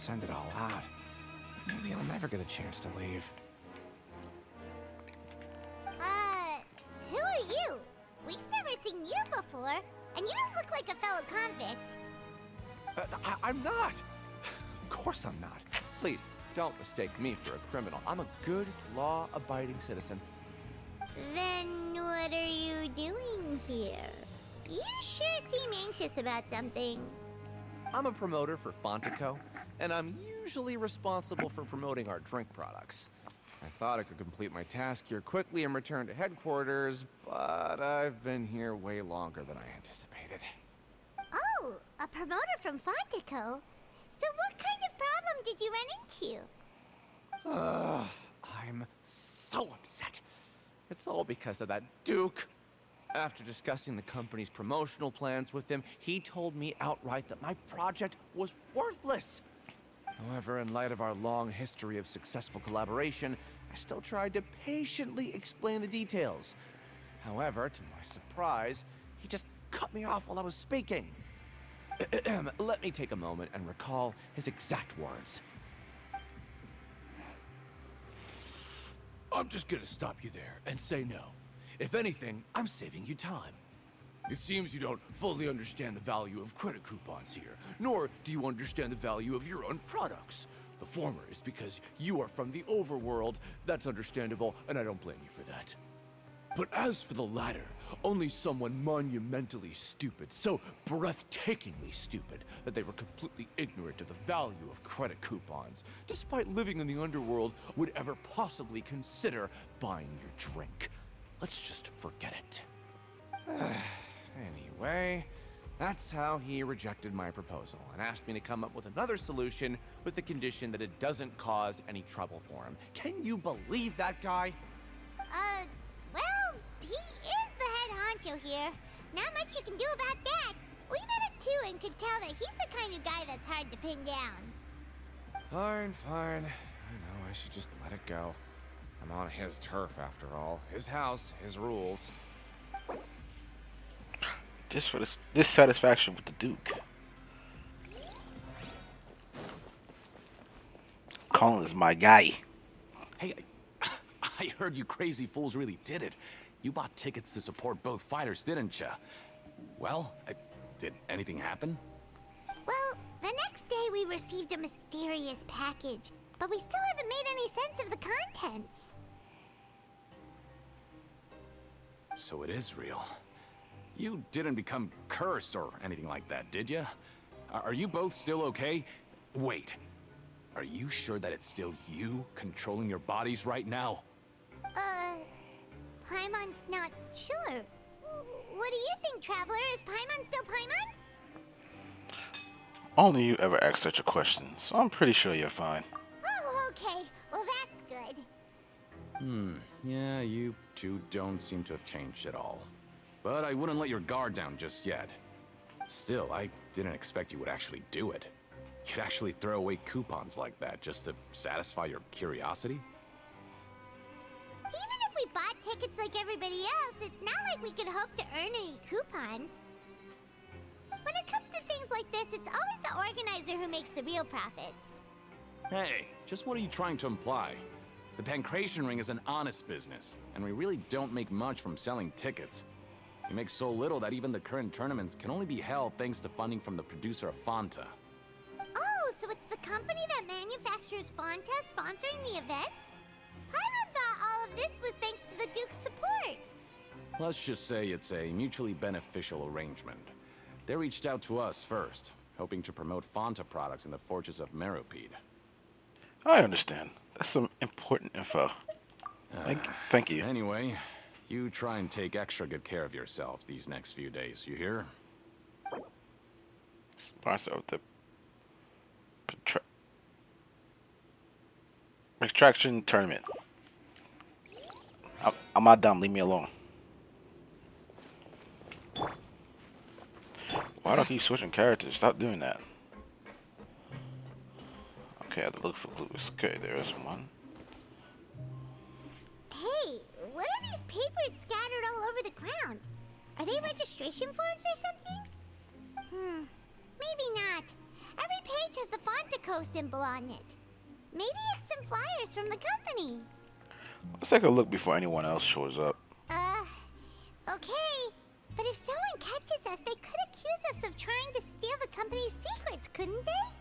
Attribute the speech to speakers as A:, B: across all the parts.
A: send it all out. Maybe I'll never get a chance to leave.
B: Who are you? We've never seen you before, and you don't look like a fellow convict.
A: I'm not! Of course I'm not. Please, don't mistake me for a criminal. I'm a good, law-abiding citizen.
B: Then what are you doing here? You sure seem anxious about something.
A: I'm a promoter for Fontaine, and I'm usually responsible for promoting our drink products. I thought I could complete my task here quickly and return to headquarters, but I've been here way longer than I anticipated.
B: Oh, a promoter from Fontaine. So what kind of problem did you run into?
A: I'm so upset. It's all because of that Duke. After discussing the company's promotional plans with him, he told me outright that my project was worthless. However, in light of our long history of successful collaboration, I still tried to patiently explain the details. However, to my surprise, he just cut me off while I was speaking. Let me take a moment and recall his exact words. I'm just gonna stop you there and say no. If anything, I'm saving you time. It seems you don't fully understand the value of credit coupons here, nor do you understand the value of your own products. The former is because you are from the overworld. That's understandable, and I don't blame you for that. But as for the latter, only someone monumentally stupid, so breathtakingly stupid, that they were completely ignorant of the value of credit coupons, despite living in the underworld, would ever possibly consider buying your drink. Let's just forget it. Anyway, that's how he rejected my proposal and asked me to come up with another solution with the condition that it doesn't cause any trouble for him. Can you believe that guy?
B: Well, he is the head honcho here. Not much you can do about that. We met him too and could tell that he's the kind of guy that's hard to pin down.
A: Fine. I know I should just let it go. I'm on his turf after all. His house, his rules.
C: Just for this dissatisfaction with the Duke. Colin is my guy.
D: Hey, I heard you crazy fools really did it. You bought tickets to support both fighters, didn't ya? Well, did anything happen?
B: Well, the next day we received a mysterious package, but we still haven't made any sense of the contents.
D: So it is real. You didn't become cursed or anything like that, did ya? Are you both still okay? Wait, are you sure that it's still you controlling your bodies right now?
B: Paimon's not sure. What do you think, Traveler? Is Paimon still Paimon?
C: Only you ever asked such a question, so I'm pretty sure you're fine.
B: Oh, okay. Well, that's good.
D: Yeah, you two don't seem to have changed at all. But I wouldn't let your guard down just yet. Still, I didn't expect you would actually do it. You'd actually throw away coupons like that just to satisfy your curiosity?
B: Even if we bought tickets like everybody else, it's not like we could hope to earn any coupons. When it comes to things like this, it's always the organizer who makes the real profits.
D: Hey, just what are you trying to imply? The Pancration Ring is an honest business, and we really don't make much from selling tickets. We make so little that even the current tournaments can only be held thanks to funding from the producer of Fanta.
B: Oh, so it's the company that manufactures Fanta sponsoring the events? Paimon thought all of this was thanks to the Duke's support.
D: Let's just say it's a mutually beneficial arrangement. They reached out to us first, hoping to promote Fanta products in the fortress of Meropide.
C: I understand. That's some important info. Thank you.
D: Anyway, you try and take extra good care of yourselves these next few days, you hear?
C: Sponsor of the extraction tournament. I'm not dumb. Leave me alone. Why do I keep switching characters? Stop doing that. Okay, I have to look for clues. Okay, there is one.
B: Hey, what are these papers scattered all over the ground? Are they registration forms or something? Maybe not. Every page has the Fontaine symbol on it. Maybe it's some flyers from the company.
C: Let's take a look before anyone else shows up.
B: Okay. But if someone catches us, they could accuse us of trying to steal the company's secrets, couldn't they?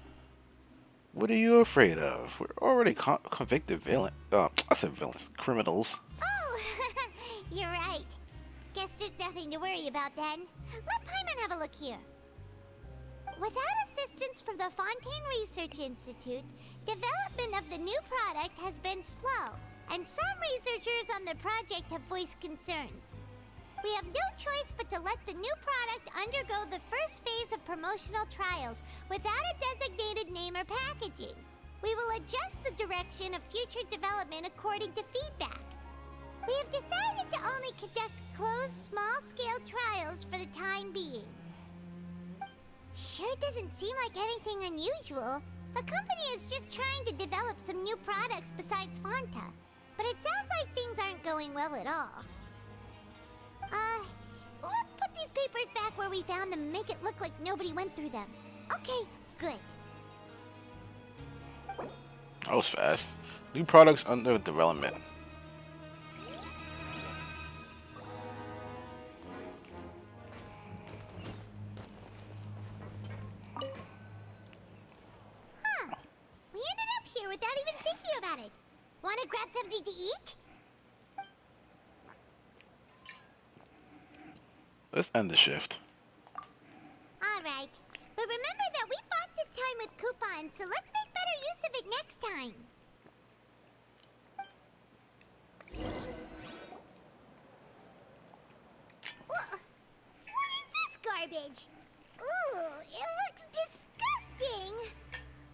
C: What are you afraid of? We're already convicted I said villains. Criminals.
B: Oh, you're right. Guess there's nothing to worry about then. Let Paimon have a look here. Without assistance from the Fontaine Research Institute, development of the new product has been slow, and some researchers on the project have voiced concerns. We have no choice but to let the new product undergo the first phase of promotional trials without a designated name or packaging. We will adjust the direction of future development according to feedback. We have decided to only conduct closed, small-scale trials for the time being. Sure doesn't seem like anything unusual. The company is just trying to develop some new products besides Fanta. But it sounds like things aren't going well at all. Let's put these papers back where we found them and make it look like nobody went through them. Okay, good.
C: That was fast. New products under development.
B: Huh. We ended up here without even thinking about it. Wanna grab something to eat?
C: Let's end the shift.
B: Alright. But remember that we bought this time with coupons, so let's make better use of it next time. What is this garbage? Ooh, it looks disgusting.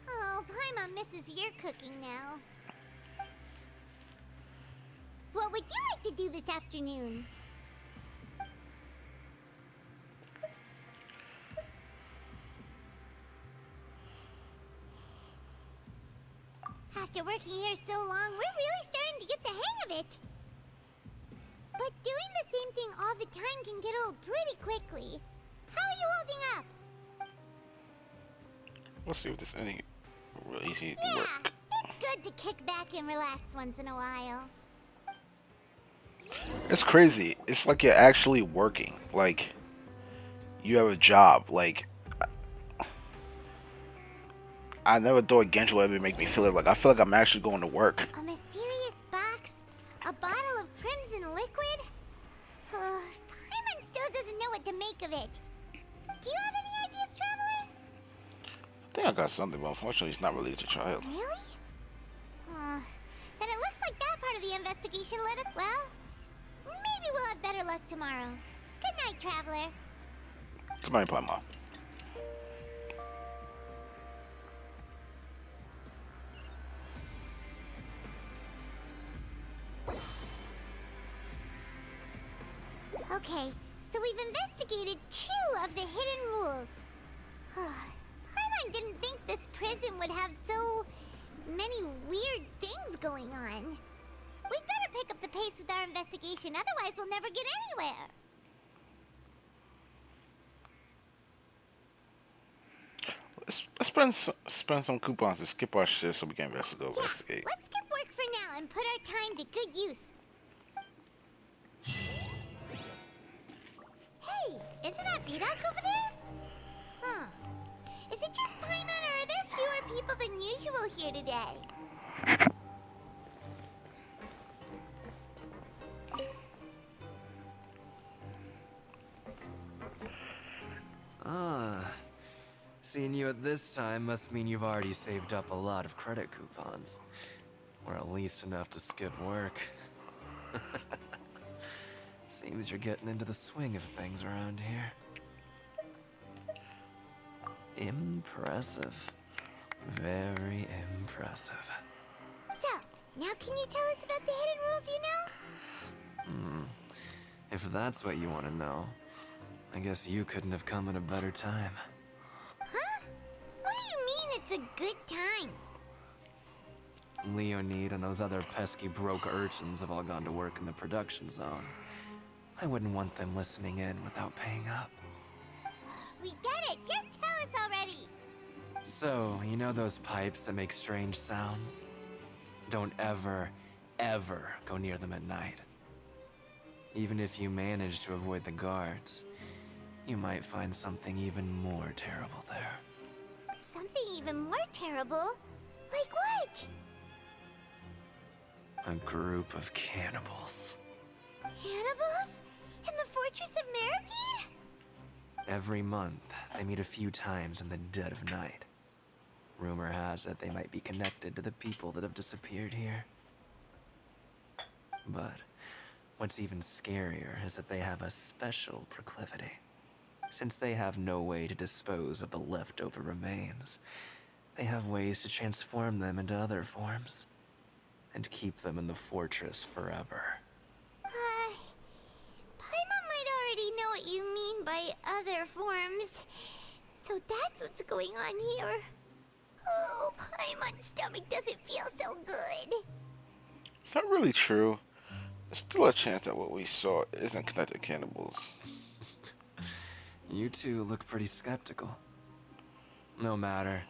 B: Oh, Paimon misses your cooking now. What would you like to do this afternoon? After working here so long, we're really starting to get the hang of it. But doing the same thing all the time can get old pretty quickly. How are you holding up?
C: Let's see if there's any really easy
B: Yeah,
C: work.
B: it's good to kick back and relax once in a while.
C: It's crazy. It's like you're actually working. Like, you have a job. Like, I never thought Genshin would ever make me feel it. Like, I feel like I'm actually going to work.
B: A mysterious box? A bottle of crimson liquid? Paimon still doesn't know what to make of it. Do you have any ideas, Traveler?
C: I think I got something, but unfortunately, it's not released to trial.
B: Really? Then it looks like that part of the investigation led us. Well, maybe we'll have better luck tomorrow. Good night, Traveler.
C: Good night, Paimon.
B: Okay, so we've investigated 2 of the hidden rules. Paimon didn't think this prison would have so many weird things going on. We'd better pick up the pace with our investigation, otherwise we'll never get anywhere.
C: Let's spend some coupons to skip our shift so we can investigate.
B: Yeah, let's skip work for now and put our time to good use. Hey, isn't that Vidoc over there? Huh. Is it just Paimon, or are there fewer people than usual here today?
E: Seeing you at this time must mean you've already saved up a lot of credit coupons. Or at least enough to skip work. Seems you're getting into the swing of things around here. Impressive. Very impressive.
B: So, now can you tell us about the hidden rules you know?
E: If that's what you want to know, I guess you couldn't have come at a better time.
B: Huh? What do you mean it's a good time?
E: Leonid and those other pesky broke urchins have all gone to work in the production zone. I wouldn't want them listening in without paying up.
B: We get it! Just tell us already!
E: So, you know those pipes that make strange sounds? Don't ever, ever go near them at night. Even if you manage to avoid the guards, you might find something even more terrible there.
B: Something even more terrible? Like what?
E: A group of cannibals.
B: Cannibals? In the Fortress of Meripede?
E: Every month, they meet a few times in the dead of night. Rumor has it they might be connected to the people that have disappeared here. But what's even scarier is that they have a special proclivity. Since they have no way to dispose of the leftover remains, they have ways to transform them into other forms and keep them in the fortress forever.
B: Paimon might already know what you mean by other forms. So that's what's going on here. Oh, Paimon's stomach doesn't feel so good.
C: It's not really true. There's still a chance that what we saw isn't connected to cannibals.
E: You two look pretty skeptical. No matter.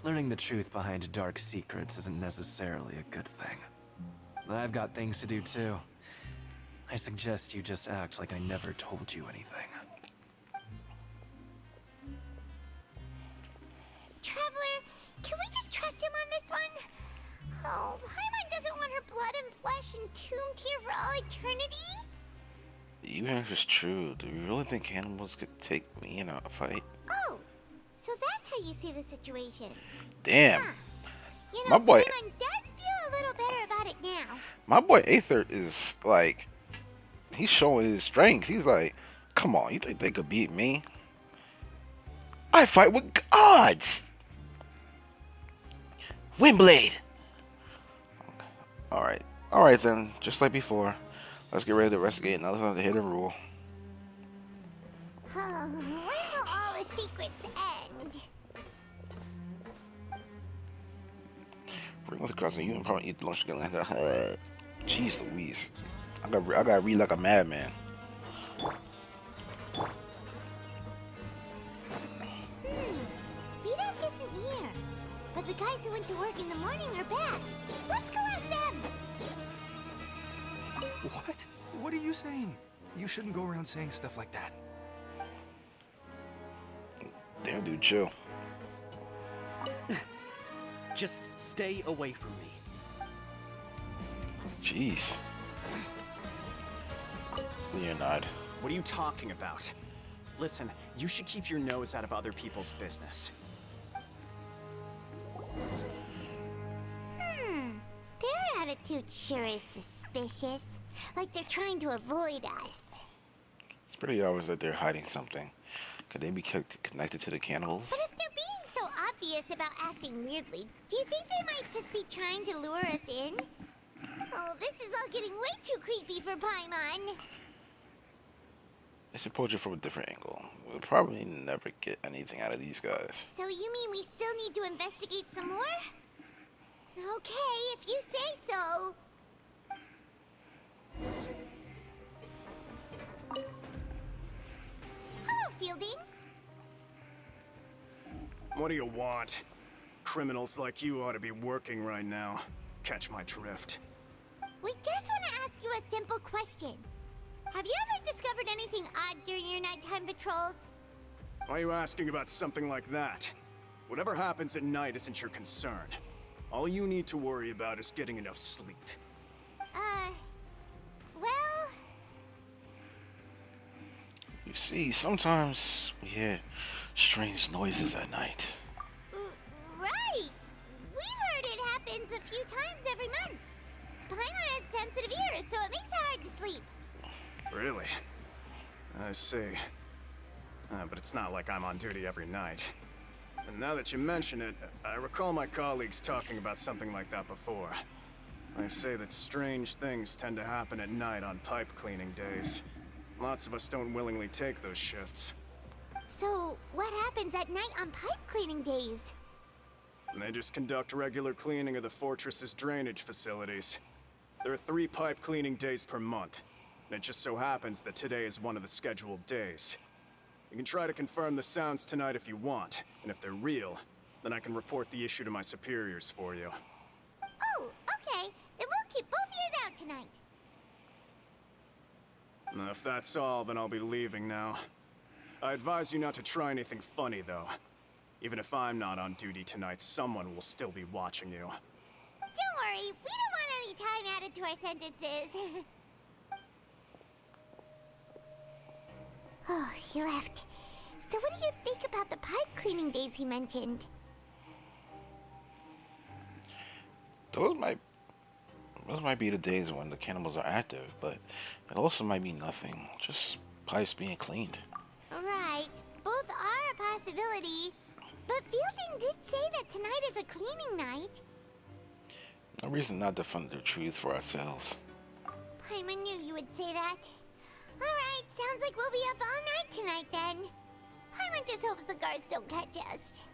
E: Learning the truth behind dark secrets isn't necessarily a good thing. I've got things to do too. I suggest you just act like I never told you anything.
B: Traveler, can we just trust him on this one? Oh, Paimon doesn't want her blood and flesh entombed here for all eternity?
C: Even if it's true, do you really think cannibals could take me in a fight?
B: Oh, so that's how you see the situation.
C: Damn.
B: Huh. You know,
C: My boy-
B: Paimon does feel a little better about it now.
C: My boy Aether is like, he's showing his strength. He's like, come on, you think they could beat me? I fight with gods! Windblade! Alright then, just like before. Let's get ready to investigate another time to hit a rule.
B: When will all the secrets end?
C: Bring with the cousin, you can probably eat lunch again like that. Jeez Louise. I gotta read like a madman.
B: Vidoc isn't here. But the guys who went to work in the morning are back. Let's go ask them!
F: What? What are you saying? You shouldn't go around saying stuff like that.
C: Damn dude, chill.
G: Just stay away from me.
C: Jeez. Leonard.
H: What are you talking about? Listen, you should keep your nose out of other people's business.
B: Their attitude sure is suspicious. Like they're trying to avoid us.
C: It's pretty obvious that they're hiding something. Could they be connected to the cannibals?
B: But if they're being so obvious about acting weirdly, do you think they might just be trying to lure us in? Oh, this is all getting way too creepy for Paimon.
C: They should approach it from a different angle. We'll probably never get anything out of these guys.
B: So you mean we still need to investigate some more? Okay, if you say so. Hello, Fielding.
H: What do you want? Criminals like you ought to be working right now. Catch my drift.
B: We just want to ask you a simple question. Have you ever discovered anything odd during your nighttime patrols?
H: Why are you asking about something like that? Whatever happens at night isn't your concern. All you need to worry about is getting enough sleep.
B: Well...
C: You see, sometimes we hear strange noises at night.
B: Right! We've heard it happens a few times every month. Paimon has sensitive ears, so it makes it hard to sleep.
H: Really? I see. But it's not like I'm on duty every night. And now that you mention it, I recall my colleagues talking about something like that before. They say that strange things tend to happen at night on pipe cleaning days. Lots of us don't willingly take those shifts.
B: So, what happens at night on pipe cleaning days?
H: And they just conduct regular cleaning of the fortress's drainage facilities. There are 3 pipe cleaning days per month, and it just so happens that today is one of the scheduled days. You can try to confirm the sounds tonight if you want, and if they're real, Then I can report the issue to my superiors for you.
B: Oh, okay. Then we'll keep both ears out tonight.
H: Now, if that's all, then I'll be leaving now. I advise you not to try anything funny, though. Even if I'm not on duty tonight, someone will still be watching you.
B: Don't worry, we don't want any time added to our sentences. Oh, he left. So what do you think about the pipe cleaning days he mentioned?
C: Those might be the days when the cannibals are active, but it also might be nothing. Just pipes being cleaned.
B: Right, both are a possibility. But Fielding did say that tonight is a cleaning night.
C: No reason not to find the truth for ourselves.
B: Paimon knew you would say that. Alright, sounds like we'll be up all night tonight then. Paimon just hopes the guards don't catch us.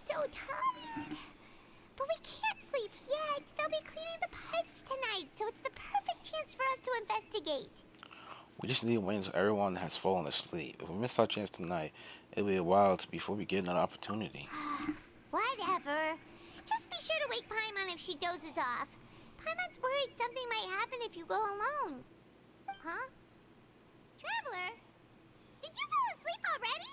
B: So tired. But we can't sleep yet. They'll be cleaning the pipes tonight, so it's the perfect chance for us to investigate.
C: We just need to wait until everyone has fallen asleep. If we miss our chance tonight, it'll be a while before we get another opportunity.
B: Whatever. Just be sure to wake Paimon if she dozes off. Paimon's worried something might happen if you go alone. Huh? Traveler? Did you fall asleep already?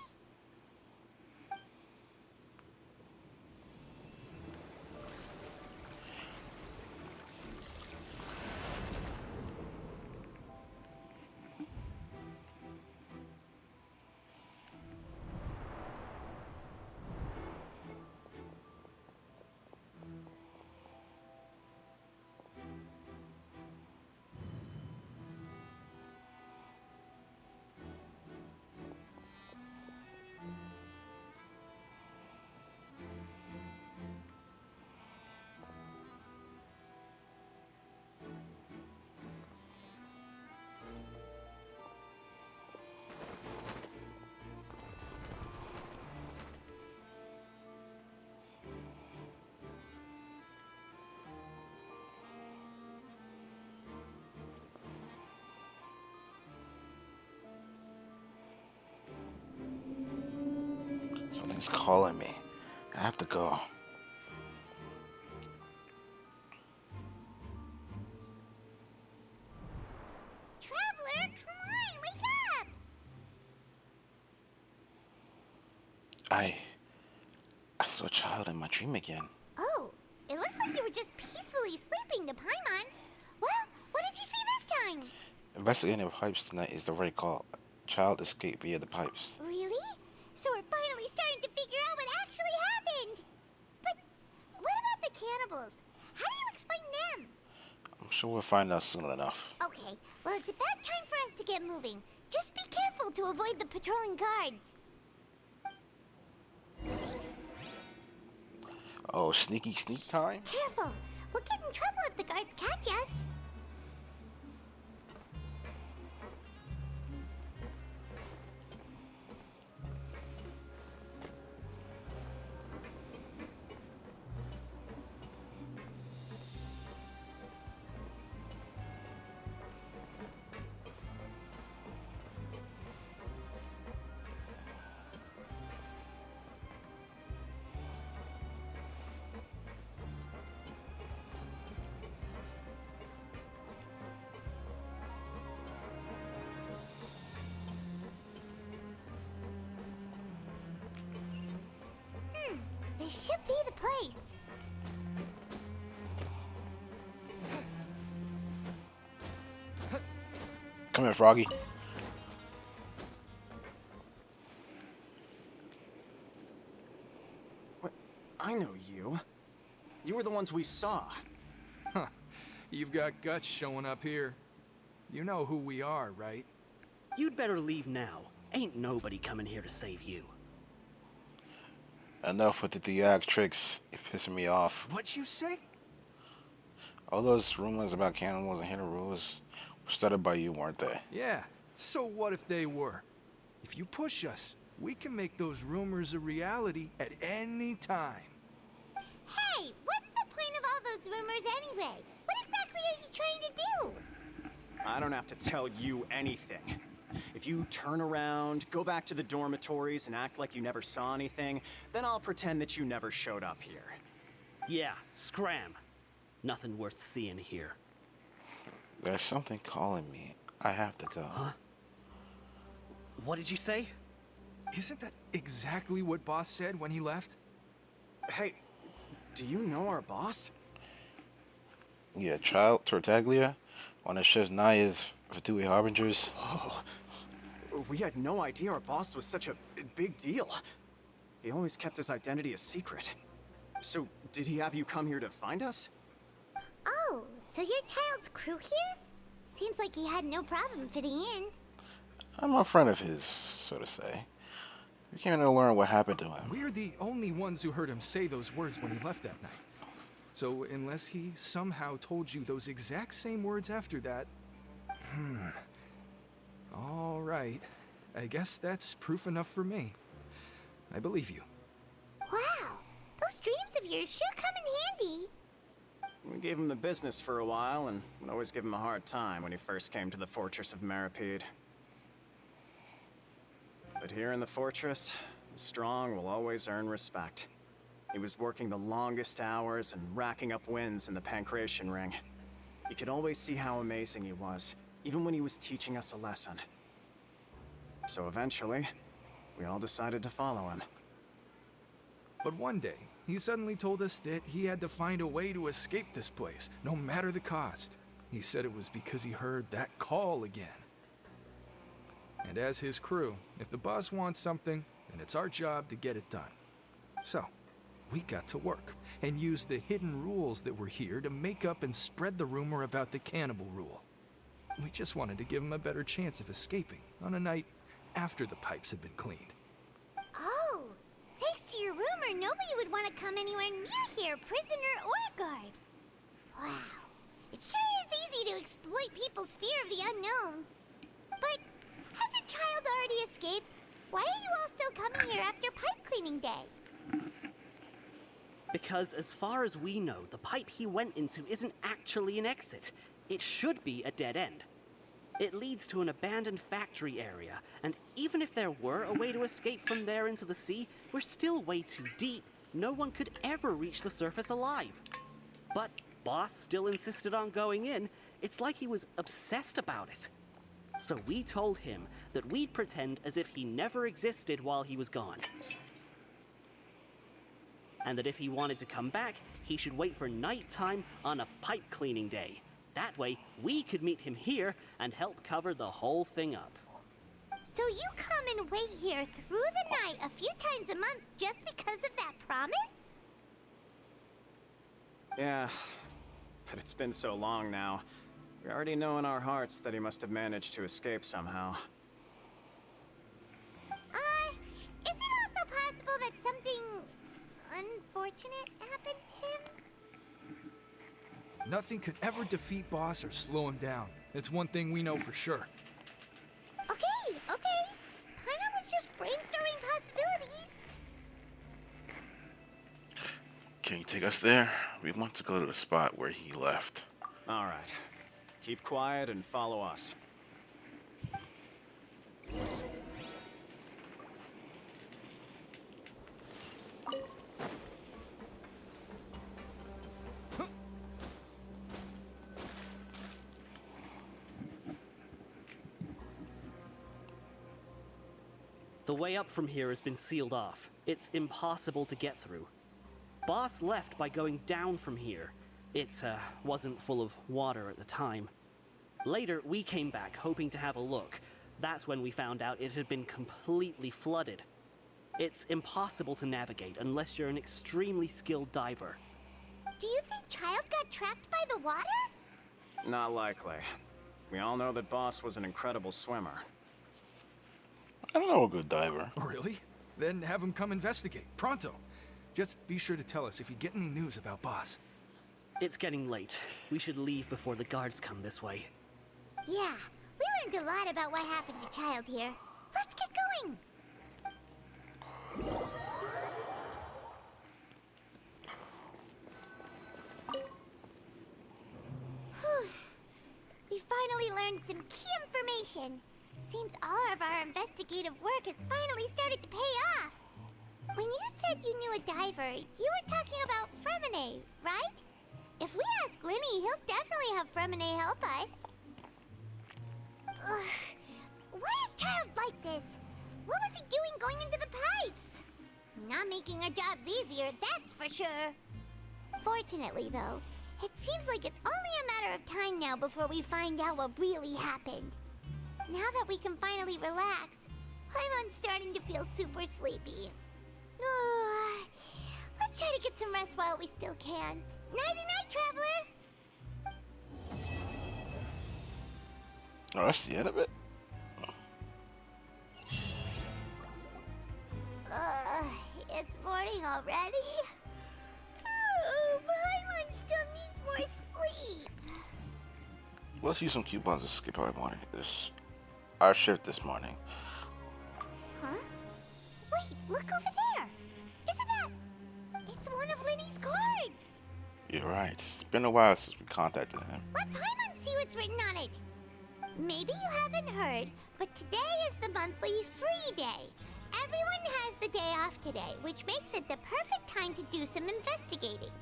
C: Something's calling me. I have to go.
B: Traveler, come on, wake up!
C: I saw a child in my dream again.
B: Oh, it looks like you were just peacefully sleeping to Paimon. Well, what did you see this time?
C: Investigating the pipes tonight is the right call. Child escaped via the pipes.
B: Really? So we're finally starting to figure out what actually happened. But what about the cannibals? How do you explain them?
C: I'm sure we'll find out soon enough.
B: Okay, well, it's about time for us to get moving. Just be careful to avoid the patrolling guards.
C: Oh, sneaky sneak time?
B: Careful. We'll get in trouble if the guards catch us. This should be the place.
C: Come here, Froggy.
H: What? I know you. You were the ones we saw.
F: Huh. You've got guts showing up here. You know who we are, right?
G: You'd better leave now. Ain't nobody coming here to save you.
C: Enough with the theatrics tricks. You're pissing me off.
F: What'd you say?
C: All those rumors about cannibals and hidden rules Started by you, weren't they?
F: Yeah, so what if they were? If you push us, we can make those rumors a reality at any time.
B: Hey, what's the point of all those rumors anyway? What exactly are you trying to do?
H: I don't have to tell you anything. If you turn around, go back to the dormitories, and act like you never saw anything, then I'll pretend that you never showed up here.
G: Yeah, scram. Nothing worth seeing here.
C: There's something calling me. I have to go.
G: Huh? What did you say?
F: Isn't that exactly what Boss said when he left?
H: Hey, do you know our boss?
C: Yeah, Child Tortaglia. One of Chef Naya's Fatui Harbingers.
H: Oh, we had no idea our boss was such a big deal. He always kept his identity a secret. So, did he have you come here to find us?
B: Oh, so you're Child's crew here? Seems like he had no problem fitting in.
C: I'm a friend of his, so to say. We came in to learn what happened to him.
F: We're the only ones who heard him say those words when he left that night. So unless he somehow told you those exact same words after that... All right. I guess that's proof enough for me. I believe you.
B: Wow, those dreams of yours sure come in handy.
H: We gave him the business for a while, and would always give him a hard time when he first came to the Fortress of Meripede. But here in the fortress, the strong will always earn respect. He was working the longest hours and racking up wins in the Pancration Ring. You could always see how amazing he was, even when he was teaching us a lesson. So eventually, we all decided to follow him.
F: But one day, he suddenly told us that he had to find a way to escape this place, no matter the cost. He said it was because he heard that call again. And as his crew, if the boss wants something, then it's our job to get it done. So, we got to work, and used the hidden rules that were here to make up and spread the rumor about the cannibal rule. We just wanted to give him a better chance of escaping on a night after the pipes had been cleaned.
B: Oh, thanks to your rumor, nobody would want to come anywhere near here, prisoner or guard. Wow, it sure is easy to exploit people's fear of the unknown. But hasn't Child already escaped? Why are you all still coming here after pipe cleaning day?
G: Because as far as we know, the pipe he went into isn't actually an exit. It should be a dead end. It leads to an abandoned factory area, and even if there were a way to escape from there into the sea, we're still way too deep. No one could ever reach the surface alive. But Boss still insisted on going in. It's like he was obsessed about it. So we told him that we'd pretend as if he never existed while he was gone. And that if he wanted to come back, he should wait for nighttime on a pipe cleaning day. That way, we could meet him here and help cover the whole thing up.
B: So you come and wait here through the night a few times a month just because of that promise?
H: Yeah, but it's been so long now. We already know in our hearts that he must have managed to escape somehow.
B: Is it also possible that something unfortunate happened to him?
F: Nothing could ever defeat Boss or slow him down. It's one thing we know for sure.
B: Okay. Paimon was just brainstorming possibilities.
C: Can you take us there? We want to go to the spot where he left.
H: All right. Keep quiet and follow us.
G: The way up from here has been sealed off. It's impossible to get through. Boss left by going down from here. It wasn't full of water at the time. Later, we came back hoping to have a look. That's when we found out it had been completely flooded. It's impossible to navigate unless you're an extremely skilled diver.
B: Do you think Child got trapped by the water?
H: Not likely. We all know that Boss was an incredible swimmer.
C: I don't know a good diver.
F: Really? Then have him come investigate. Pronto. Just be sure to tell us if you get any news about Boss.
G: It's getting late. We should leave before the guards come this way.
B: Yeah, we learned a lot about what happened to Child here. Let's get going! Whew. We finally learned some key information. Seems all of our investigative work has finally started to pay off. When you said you knew a diver, you were talking about Fremine, right? If we ask Linny, he'll definitely have Fremine help us. Ugh. Why is Child like this? What was he doing going into the pipes? Not making our jobs easier, that's for sure. Fortunately, though, it seems like it's only a matter of time now before we find out what really happened. Now that we can finally relax, I'm starting to feel super sleepy. Let's try to get some rest while we still can. Nighty-night, traveler!
C: Oh, that's the end of it?
B: It's morning already? Paimon still needs more sleep.
C: Let's use some coupons to skip our morning. It's our shift this morning.
B: Huh? Wait, look over there! Isn't that... It's one of Linny's cards!
C: You're right. It's been a while since we contacted him.
B: Let Paimon see what's written on it. Maybe you haven't heard, but today is the monthly free day. Everyone has the day off today, which makes it the perfect time to do some investigating.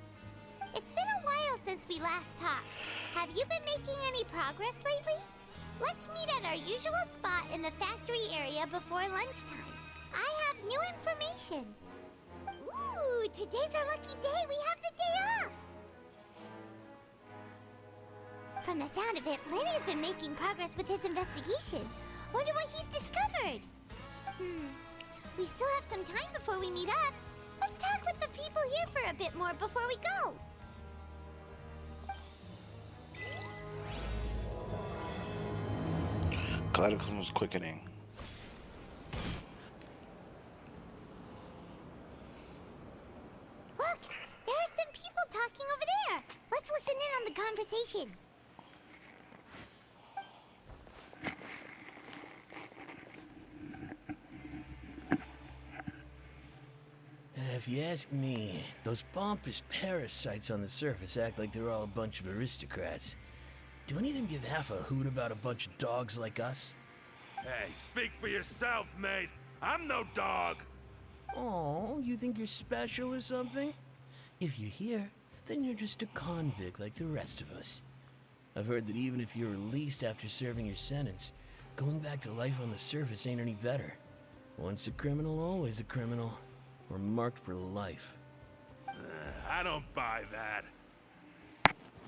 B: It's been a while since we last talked. Have you been making any progress lately? Let's meet at our usual spot in the factory area before lunchtime. I have new information. Ooh, today's our lucky day. We have the day off. From the sound of it, Lenny's been making progress with his investigation. Wonder what he's discovered. We still have some time before we meet up. Let's talk with the people here for a bit more before we go.
C: Cataclysm was quickening.
B: Look, there are some people talking over there. Let's listen in on the conversation.
I: If you ask me, those pompous parasites on the surface act like they're all a bunch of aristocrats. Do any of them give half a hoot about a bunch of dogs like us?
J: Hey, speak for yourself, mate. I'm no dog.
I: Oh, you think you're special or something? If you're here, then you're just a convict like the rest of us. I've heard that even if you're released after serving your sentence, going back to life on the surface ain't any better. Once a criminal, always a criminal. We're marked for life.
J: I don't buy that.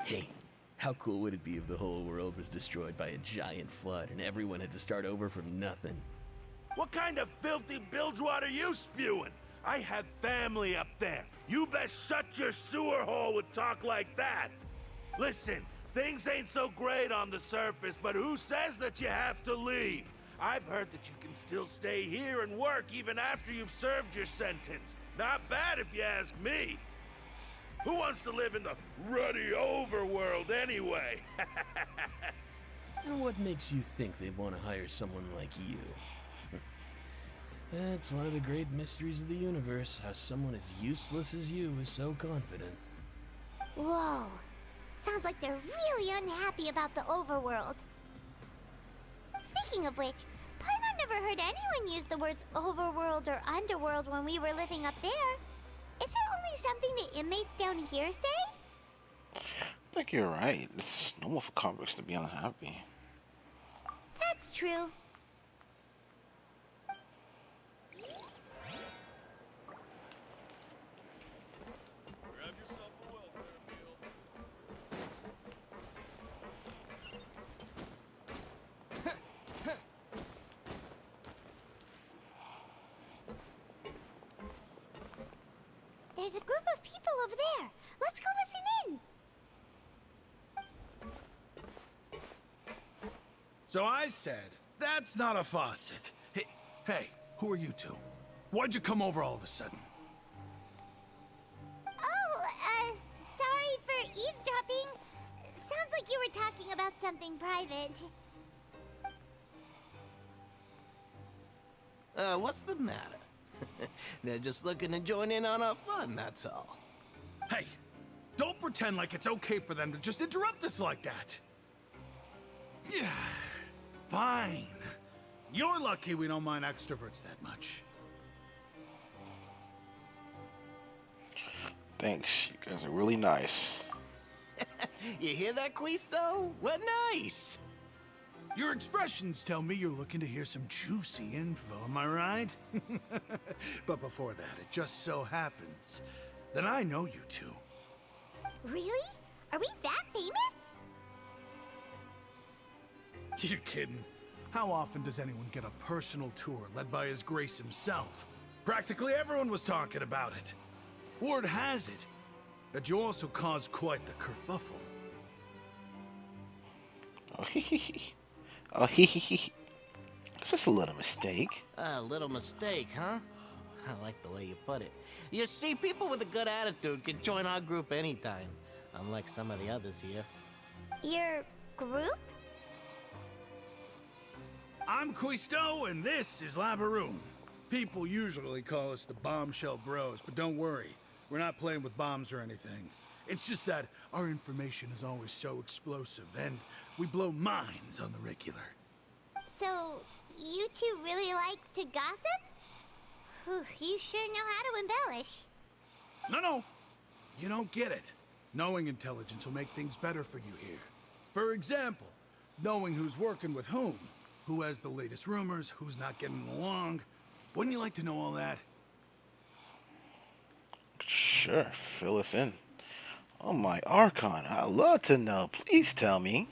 I: Hey, how cool would it be if the whole world was destroyed by a giant flood and everyone had to start over from nothing?
J: What kind of filthy bilgewater are you spewing? I have family up there. You best shut your sewer hole with talk like that. Listen, things ain't so great on the surface, but who says that you have to leave? I've heard that you can still stay here and work even after you've served your sentence. Not bad if you ask me. Who wants to live in the ruddy overworld anyway?
I: And what makes you think they want to hire someone like you? That's one of the great mysteries of the universe, how someone as useless as you is so confident.
B: Whoa. Sounds like they're really unhappy about the overworld. Speaking of which, Paimon never heard anyone use the words overworld or underworld when we were living up there. Is it only something the inmates down here say?
C: I think you're right. It's normal for convicts to be unhappy.
B: That's true.
J: Grab yourself a welfare meal.
B: There's a group of people over there. Let's go listen in.
K: So I said, that's not a faucet. Hey, who are you two? Why'd you come over all of a sudden?
B: Oh, sorry for eavesdropping. Sounds like you were talking about something private.
I: What's the matter? They're just looking to join in on our fun, that's all.
K: Hey, don't pretend like it's okay for them to just interrupt us like that. Yeah, fine. You're lucky we don't mind extroverts that much.
C: Thanks, you guys are really nice.
I: You hear that, Quisto? What nice!
K: Your expressions tell me you're looking to hear some juicy info, am I right? But before that, it just so happens that I know you two.
B: Really? Are we that famous?
K: You're kidding. How often does anyone get a personal tour led by His Grace himself? Practically everyone was talking about it. Word has it that you also caused quite the kerfuffle.
C: Oh, hee hee hee. Oh, hee hee hee. It's just a little mistake.
I: A little mistake, huh? I like the way you put it. You see, people with a good attitude can join our group anytime, unlike some of the others here.
B: Your group?
K: I'm Quisto, and this is Lavaroon. People usually call us the Bombshell Bros, but don't worry. We're not playing with bombs or anything. It's just that our information is always so explosive, and we blow minds on the regular.
B: So, you two really like to gossip? Whew, you sure know how to embellish.
K: No. You don't get it. Knowing intelligence will make things better for you here. For example, knowing who's working with whom, who has the latest rumors, who's not getting along. Wouldn't you like to know all that?
C: Sure, fill us in. Oh my Archon, I'd love to know. Please tell me.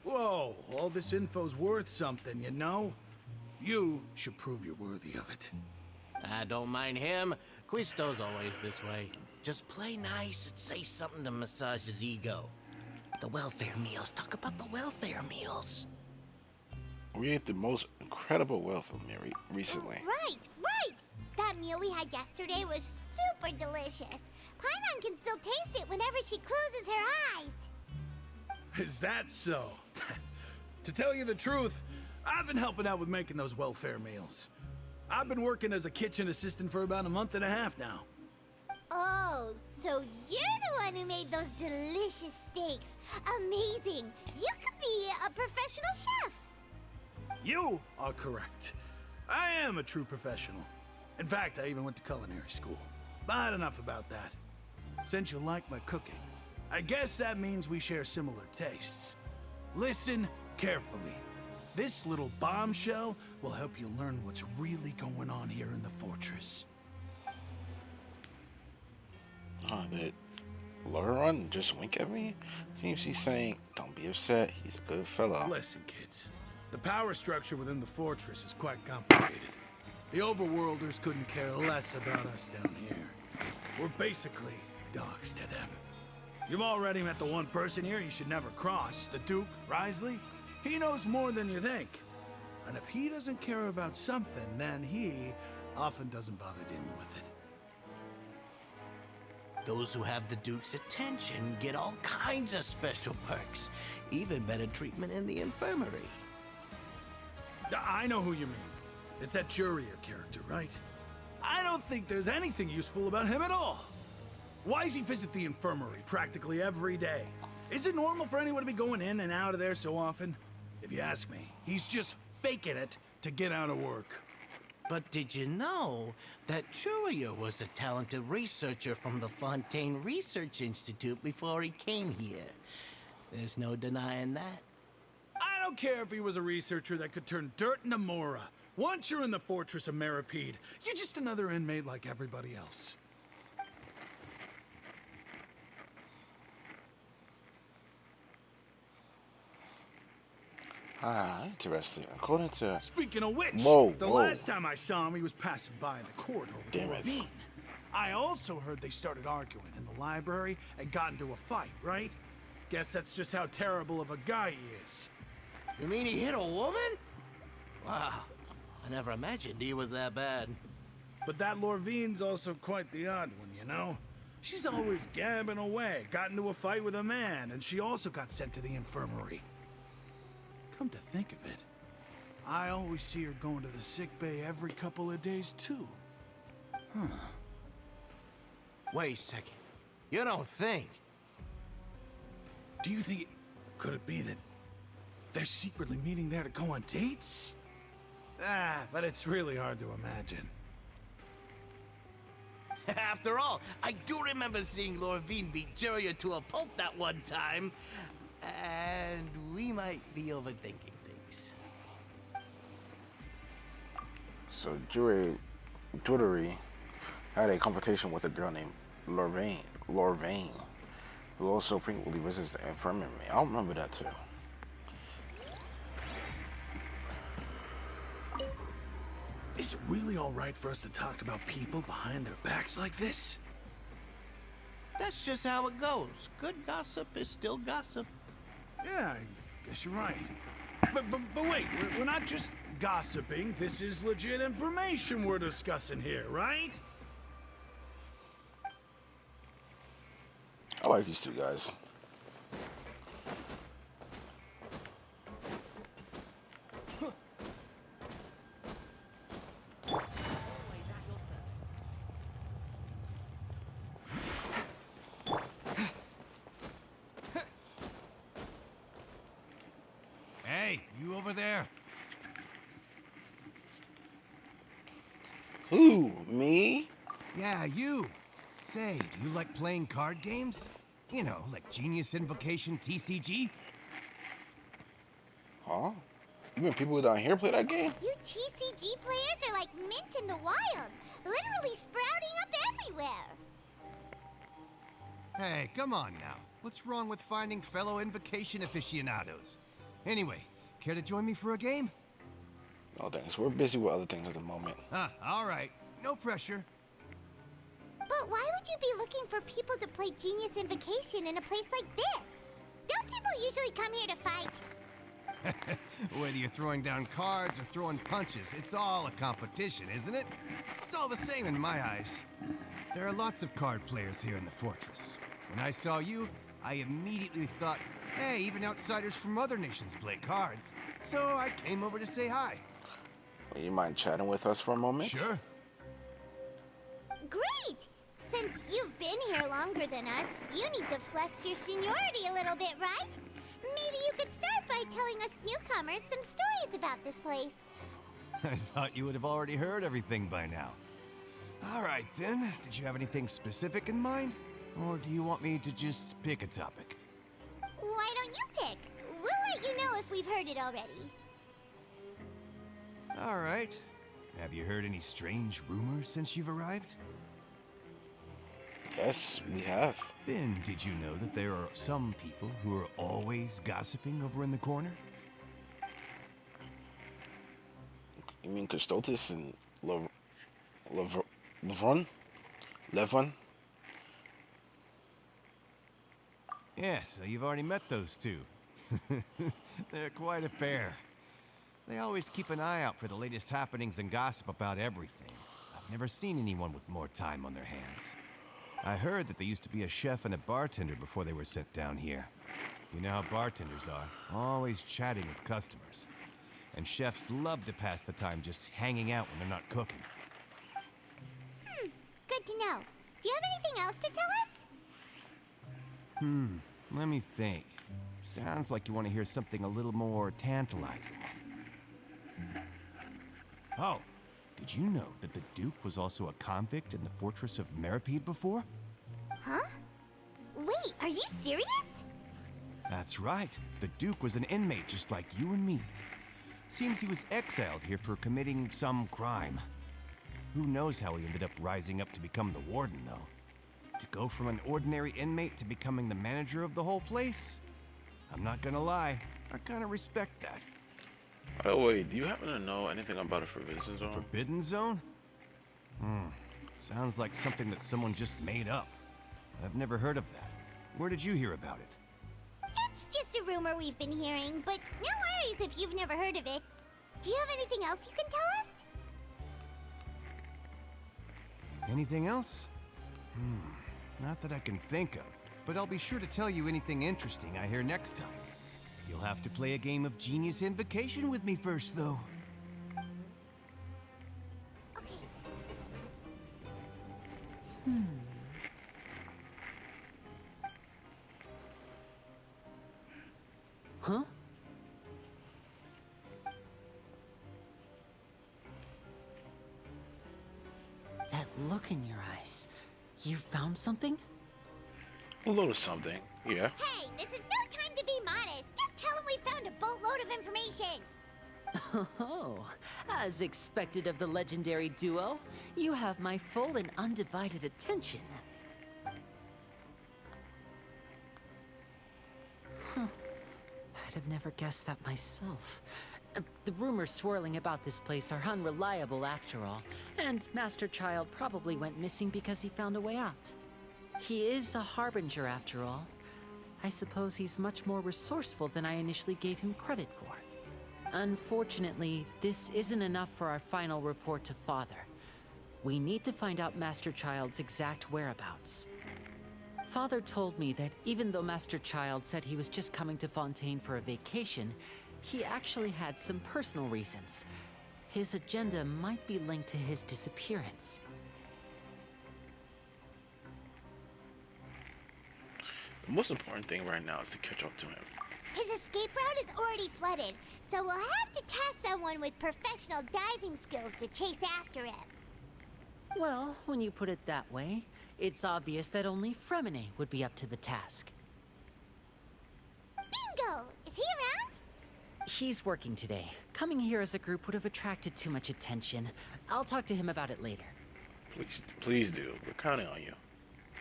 K: Whoa, all this info's worth something, you know? You should prove you're worthy of it.
I: I don't mind him. Quisto's always this way. Just play nice and say something to massage his ego. The welfare meals. Talk about the welfare meals.
C: We ate the most incredible welfare meal recently.
B: Right. That meal we had yesterday was super delicious. Paimon can still taste it whenever she closes her eyes.
K: Is that so? To tell you the truth, I've been helping out with making those welfare meals. I've been working as a kitchen assistant for about a month and a half now.
B: Oh, so you're the one who made those delicious steaks. Amazing. You could be a professional chef.
K: You are correct. I am a true professional. In fact, I even went to culinary school. But enough about that. Since you like my cooking, I guess that means we share similar tastes. Listen carefully. This little bombshell will help you learn what's really going on here in the fortress.
C: Oh, did Laurent just wink at me? Seems he's saying, don't be upset, he's a good fella.
K: Listen, kids. The power structure within the fortress is quite complicated. The overworlders couldn't care less about us down here. We're basically dogs to them. You've already met the one person here you should never cross, the Duke, Risley. He knows more than you think. And if he doesn't care about something, then he often doesn't bother dealing with it.
I: Those who have the Duke's attention get all kinds of special perks. Even better treatment in the infirmary.
K: I know who you mean. It's that Jurier character, right? I don't think there's anything useful about him at all. Why does he visit the infirmary practically every day? Is it normal for anyone to be going in and out of there so often? If you ask me, he's just faking it to get out of work.
I: But did you know that Jurier was a talented researcher from the Fontaine Research Institute before he came here? There's no denying that.
K: I don't care if he was a researcher that could turn dirt into Mora. Once you're in the fortress of Meripede, you're just another inmate like everybody else.
C: Ah, interesting. According to...
K: Speaking of which,
C: Whoa.
K: the last time I saw him, he was passing by in the corridor with
C: Damn it.
K: Ravine. I also heard they started arguing in the library and got into a fight, right? Guess that's just how terrible of a guy he is.
I: You mean he hit a woman? Wow, I never imagined he was that bad.
K: But that Lorvine's also quite the odd one, you know? She's always gabbing away, got into a fight with a man, and she also got sent to the infirmary. Come to think of it, I always see her going to the sick bay every couple of days, too. Huh.
J: Wait a second. You don't think?
K: Do you think could it be that they're secretly meeting there to go on dates? But it's really hard to imagine.
J: After all, I do remember seeing Lorvine beat Juria to a pulp that one time. And we might be overthinking things.
C: So Jewelry had a confrontation with a girl named Lorvain, who also frequently visits the infirmary. I don't remember that too.
K: Is it really all right for us to talk about people behind their backs like this?
J: That's just how it goes. Good gossip is still gossip.
K: Yeah, I guess you're right. But wait, we're not just gossiping. This is legit information we're discussing here, right?
C: I like these two guys.
J: Hey, you over there?
C: Who? Me?
J: Yeah, you. Say, do you like playing card games? You know, like Genius Invocation TCG?
C: Huh? You mean people down here play that game?
B: You TCG players are like mint in the wild, literally sprouting up everywhere.
J: Hey, come on now. What's wrong with finding fellow Invocation aficionados? Anyway, care to join me for a game?
C: No thanks. We're busy with other things at the moment.
J: All right. No pressure.
B: But why would you be looking for people to play Genius Invocation in a place like this? Don't people usually come here to fight?
J: Whether you're throwing down cards or throwing punches, it's all a competition, isn't it? It's all the same in my eyes. There are lots of card players here in the fortress. When I saw you, I immediately thought, hey, even outsiders from other nations play cards. So I came over to say hi.
C: You mind chatting with us for a moment?
J: Sure.
B: Great! Since you've been here longer than us, you need to flex your seniority a little bit, right? Maybe you could start by telling us newcomers some stories about this place.
J: I thought you would have already heard everything by now. All right, then. Did you have anything specific in mind? Or do you want me to just pick a topic?
B: Why don't you pick? We'll let you know if we've heard it already.
J: All right. Have you heard any strange rumors since you've arrived?
C: Yes, we have.
J: Then, did you know that there are some people who are always gossiping over in the corner?
C: You mean Custotus and Levron?
J: Yes, so you've already met those two. They're quite a pair. They always keep an eye out for the latest happenings and gossip about everything. I've never seen anyone with more time on their hands. I heard that they used to be a chef and a bartender before they were sent down here. You know how bartenders are, always chatting with customers. And chefs love to pass the time just hanging out when they're not cooking.
B: Good to know. Do you have anything else to tell us?
J: Let me think. Sounds like you want to hear something a little more tantalizing. Oh, did you know that the Duke was also a convict in the fortress of Meripede before?
B: Huh? Wait, are you serious?
J: That's right. The Duke was an inmate just like you and me. Seems he was exiled here for committing some crime. Who knows how he ended up rising up to become the warden, though. To go from an ordinary inmate to becoming the manager of the whole place? I'm not gonna lie, I kinda respect that.
C: Oh wait, do you happen to know anything about a forbidden zone?
J: Forbidden Zone? Sounds like something that someone just made up. I've never heard of that. Where did you hear about it?
B: It's just a rumor we've been hearing, but no worries if you've never heard of it. Do you have anything else you can tell us?
J: Anything else? Not that I can think of, but I'll be sure to tell you anything interesting I hear next time. You'll have to play a game of Genius Invocation with me first, though.
G: Huh? That look in your eyes. You found something?
C: A little something, yeah.
B: Hey, this is no time to be modest. Just tell him we found a boatload of information.
L: Oh, as expected of the legendary duo, you have my full and undivided attention. Huh. I'd have never guessed that myself. The rumors swirling about this place are unreliable after all, and Master Child probably went missing because he found a way out. He is a harbinger after all. I suppose he's much more resourceful than I initially gave him credit for. Unfortunately, this isn't enough for our final report to Father. We need to find out Master Child's exact whereabouts. Father told me that even though Master Child said he was just coming to Fontaine for a vacation, he actually had some personal reasons. His agenda might be linked to his disappearance.
C: The most important thing right now is to catch up to him.
B: His escape route is already flooded, so we'll have to task someone with professional diving skills to chase after him.
L: Well, when you put it that way, it's obvious that only Fremine would be up to the task.
B: Bingo! Is he around?
L: He's working today. Coming here as a group would have attracted too much attention. I'll talk to him about it later.
C: Please do. We're counting on you.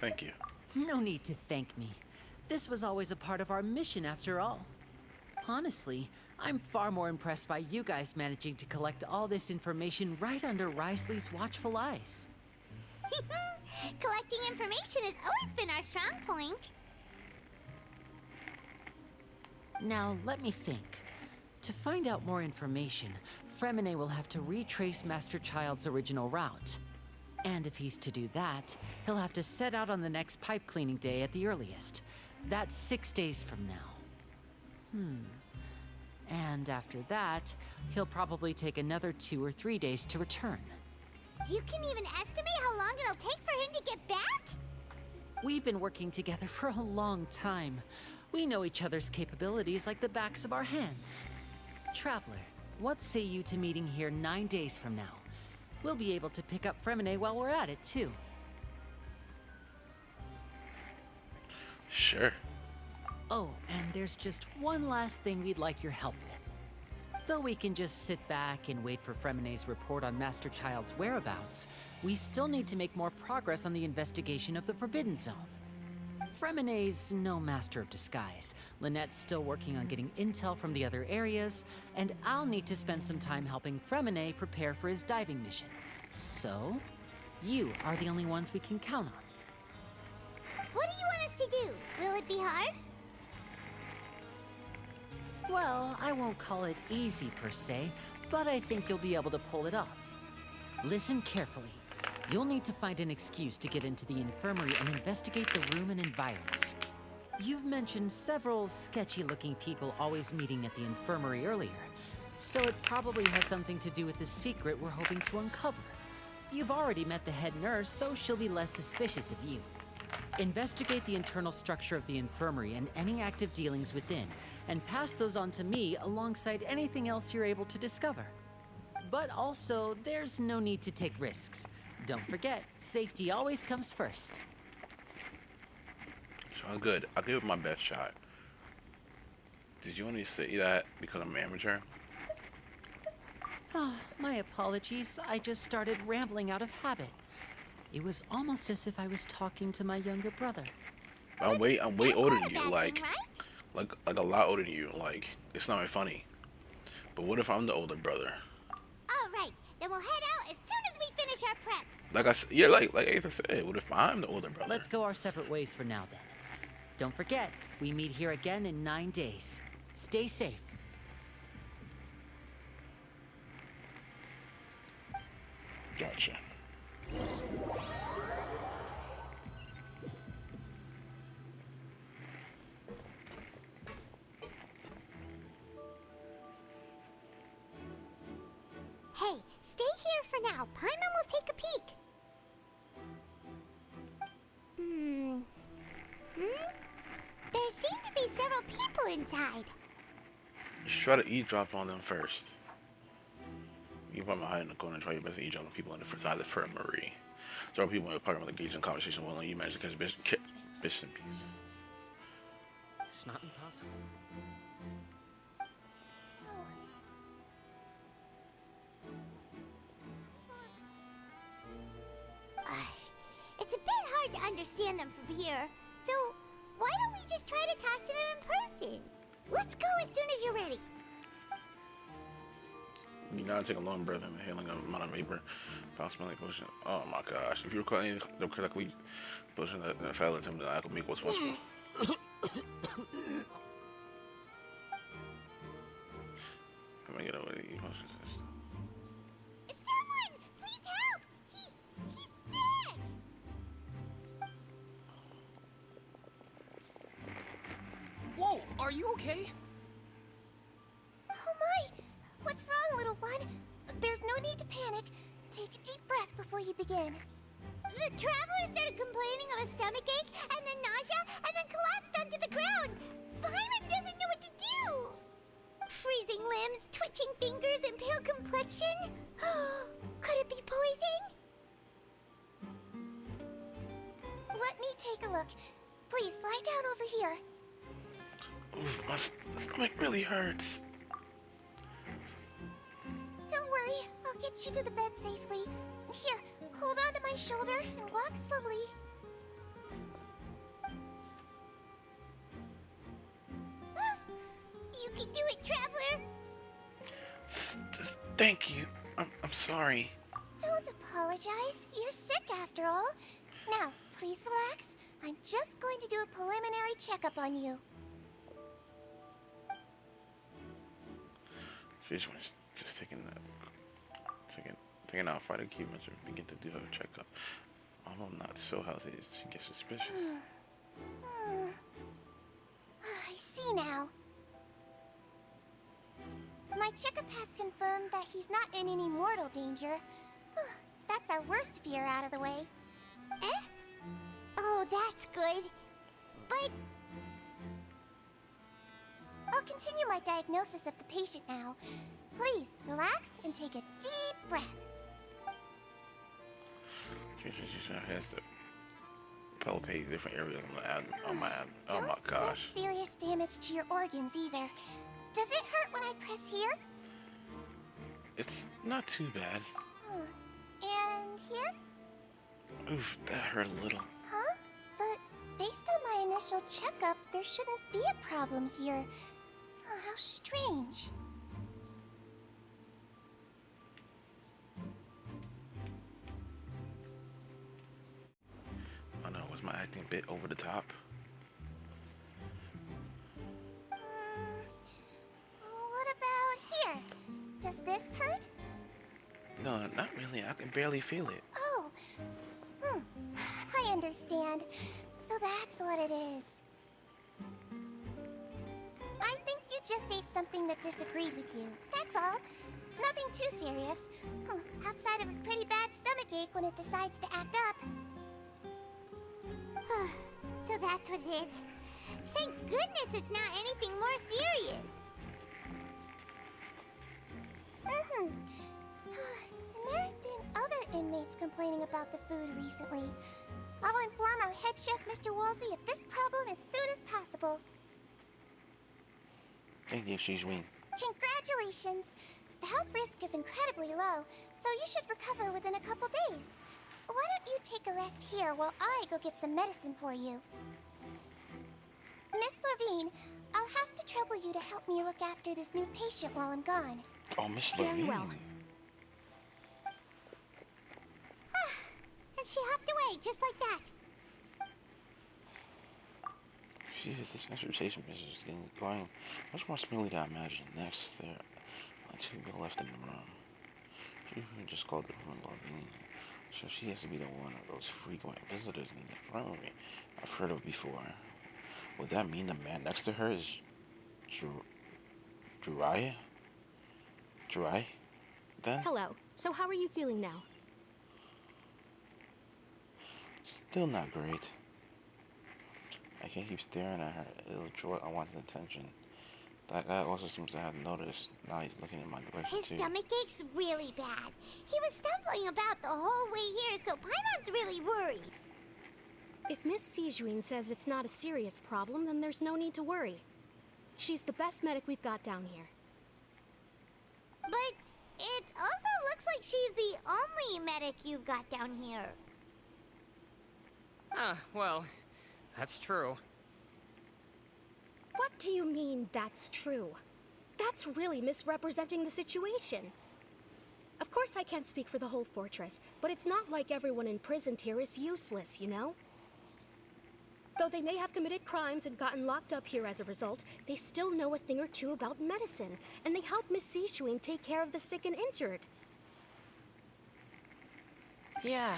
C: Thank you.
L: No need to thank me. This was always a part of our mission after all. Honestly, I'm far more impressed by you guys managing to collect all this information right under Risley's watchful eyes.
B: Collecting information has always been our strong point.
L: Now, let me think. To find out more information, Fremine will have to retrace Master Child's original route. And if he's to do that, he'll have to set out on the next pipe cleaning day at the earliest. That's 6 days from now. And after that, he'll probably take another 2 or 3 days to return.
B: You can even estimate how long it'll take for him to get back?
L: We've been working together for a long time. We know each other's capabilities like the backs of our hands. Traveler, what say you to meeting here 9 days from now? We'll be able to pick up Fremine while we're at it, too.
C: Sure.
L: Oh, and there's just one last thing we'd like your help with. Though we can just sit back and wait for Fremine's report on Master Child's whereabouts, we still need to make more progress on the investigation of the Forbidden Zone. Fremine's no master of disguise. Lynette's still working on getting intel from the other areas, and I'll need to spend some time helping Fremine prepare for his diving mission. So, you are the only ones we can count on.
B: What do you want us to do? Will it be hard?
L: Well, I won't call it easy per se, but I think you'll be able to pull it off. Listen carefully. You'll need to find an excuse to get into the infirmary and investigate the room and environs. You've mentioned several sketchy-looking people always meeting at the infirmary earlier, so it probably has something to do with the secret we're hoping to uncover. You've already met the head nurse, so she'll be less suspicious of you. Investigate the internal structure of the infirmary and any active dealings within, and pass those on to me alongside anything else you're able to discover. But also, there's no need to take risks. Don't forget, safety always comes first.
C: Sounds good. I'll give it my best shot. Did you only say that because I'm an amateur?
L: Oh, my apologies. I just started rambling out of habit. It was almost as if I was talking to my younger brother.
C: I'm way older than you,
B: Right?
C: like a lot older than you. Like, it's not funny. But what if I'm the older brother?
B: All right, then we'll head out as soon as we finish our prep.
C: Like I said, yeah, like Aether said, what if I'm the older brother?
L: Let's go our separate ways for now, then. Don't forget, we meet here again in 9 days. Stay safe.
C: Gotcha.
B: Hey, stay here for now. Paimon will take a peek.
C: You should try to eavesdrop on them first. You probably hide in the corner and try your best to eavesdrop on people on the first side of the infirmary. There are people in the apartment engaged in conversation while you manage to catch bits and pieces.
G: It's not impossible.
B: It's a bit hard to understand them from here, so why don't we just try to talk to them in person? Let's go as soon as you're ready.
C: You gotta take a long breath and inhaling a amount of vapor. Possibly potion. Oh my gosh. If you recall any the correctly potion that failed attempt to alchemy was possible. Come on, get over the potions.
B: Someone, please help! He's sick!
M: Whoa, are you okay?
B: Oh my! What's wrong, little one? There's no need to panic. Take a deep breath before you begin. The traveler started complaining of a stomachache, and then nausea, and then collapsed onto the ground. Paimon doesn't know what to do. Freezing limbs, twitching fingers, and pale complexion? Could it be poison? Let me take a look. Please, lie down over here.
C: Oof, my stomach really hurts.
B: Don't worry, I'll get you to the bed safely. Here, hold on to my shoulder and walk slowly. You can do it, Traveler!
C: Thank you. I'm sorry.
B: Don't apologize. You're sick after all. Now, please relax. I'm just going to do a preliminary checkup on you.
C: She's just taking out fighting cubans and begin to do her checkup. I'm not so healthy. She gets suspicious.
B: I see now. My checkup has confirmed that he's not in any mortal danger. That's our worst fear out of the way. Eh? Oh, that's good. But I'll continue my diagnosis of the patient now. Please, relax and take a deep breath.
C: She has to palpate different areas on my abdomen. Oh my
B: Don't
C: gosh.
B: sense serious damage to your organs either. Does it hurt when I press here?
C: It's not too bad.
B: And here?
C: Oof, that hurt a little.
B: Huh? But based on my initial checkup, there shouldn't be a problem here. Oh, how strange.
C: I know, was my acting a bit over the top?
B: What about here? Does this hurt?
C: No, not really. I can barely feel it.
B: Oh. I understand. So that's what it is. I think you just ate something that disagreed with you. That's all. Nothing too serious. Outside of a pretty bad stomachache when it decides to act up. So that's what it is. Thank goodness it's not anything more serious. And there have been other inmates complaining about the food recently. I'll inform our head chef, Mr. Wolsey, of this problem as soon as possible.
C: Thank you, Shizwin.
B: Congratulations! The health risk is incredibly low, so you should recover within a couple days. Why don't you take a rest here while I go get some medicine for you? Miss Levine, I'll have to trouble you to help me look after this new patient while I'm gone.
C: Oh, Miss
B: Very
C: Levine.
B: well. And she hopped away, just like that.
C: This conversation is getting going much more smoothly than I imagined. Next, there are two people left in the room. She just called the room Levine, so she has to be the one of those frequent visitors in the infirmary I've heard of before. Would that mean the man next to her is Jiraiya? Jirai? Then?
N: Hello. So how are you feeling now?
C: Still not great. I can't keep staring at her. It'll draw unwanted attention. That guy also seems to have noticed. Now he's looking in my direction
B: His
C: too.
B: stomach aches really bad. He was stumbling about the whole way here, so Paimon's really worried.
N: If Miss Sijuin says it's not a serious problem, then there's no need to worry. She's the best medic we've got down here.
B: But it also looks like she's the only medic you've got down here.
M: Well, that's true.
N: What do you mean, that's true? That's really misrepresenting the situation. Of course I can't speak for the whole fortress, but it's not like everyone imprisoned here is useless, you know? Though they may have committed crimes and gotten locked up here as a result, they still know a thing or two about medicine, and they help Miss Sijuin take care of the sick and injured.
O: Yeah,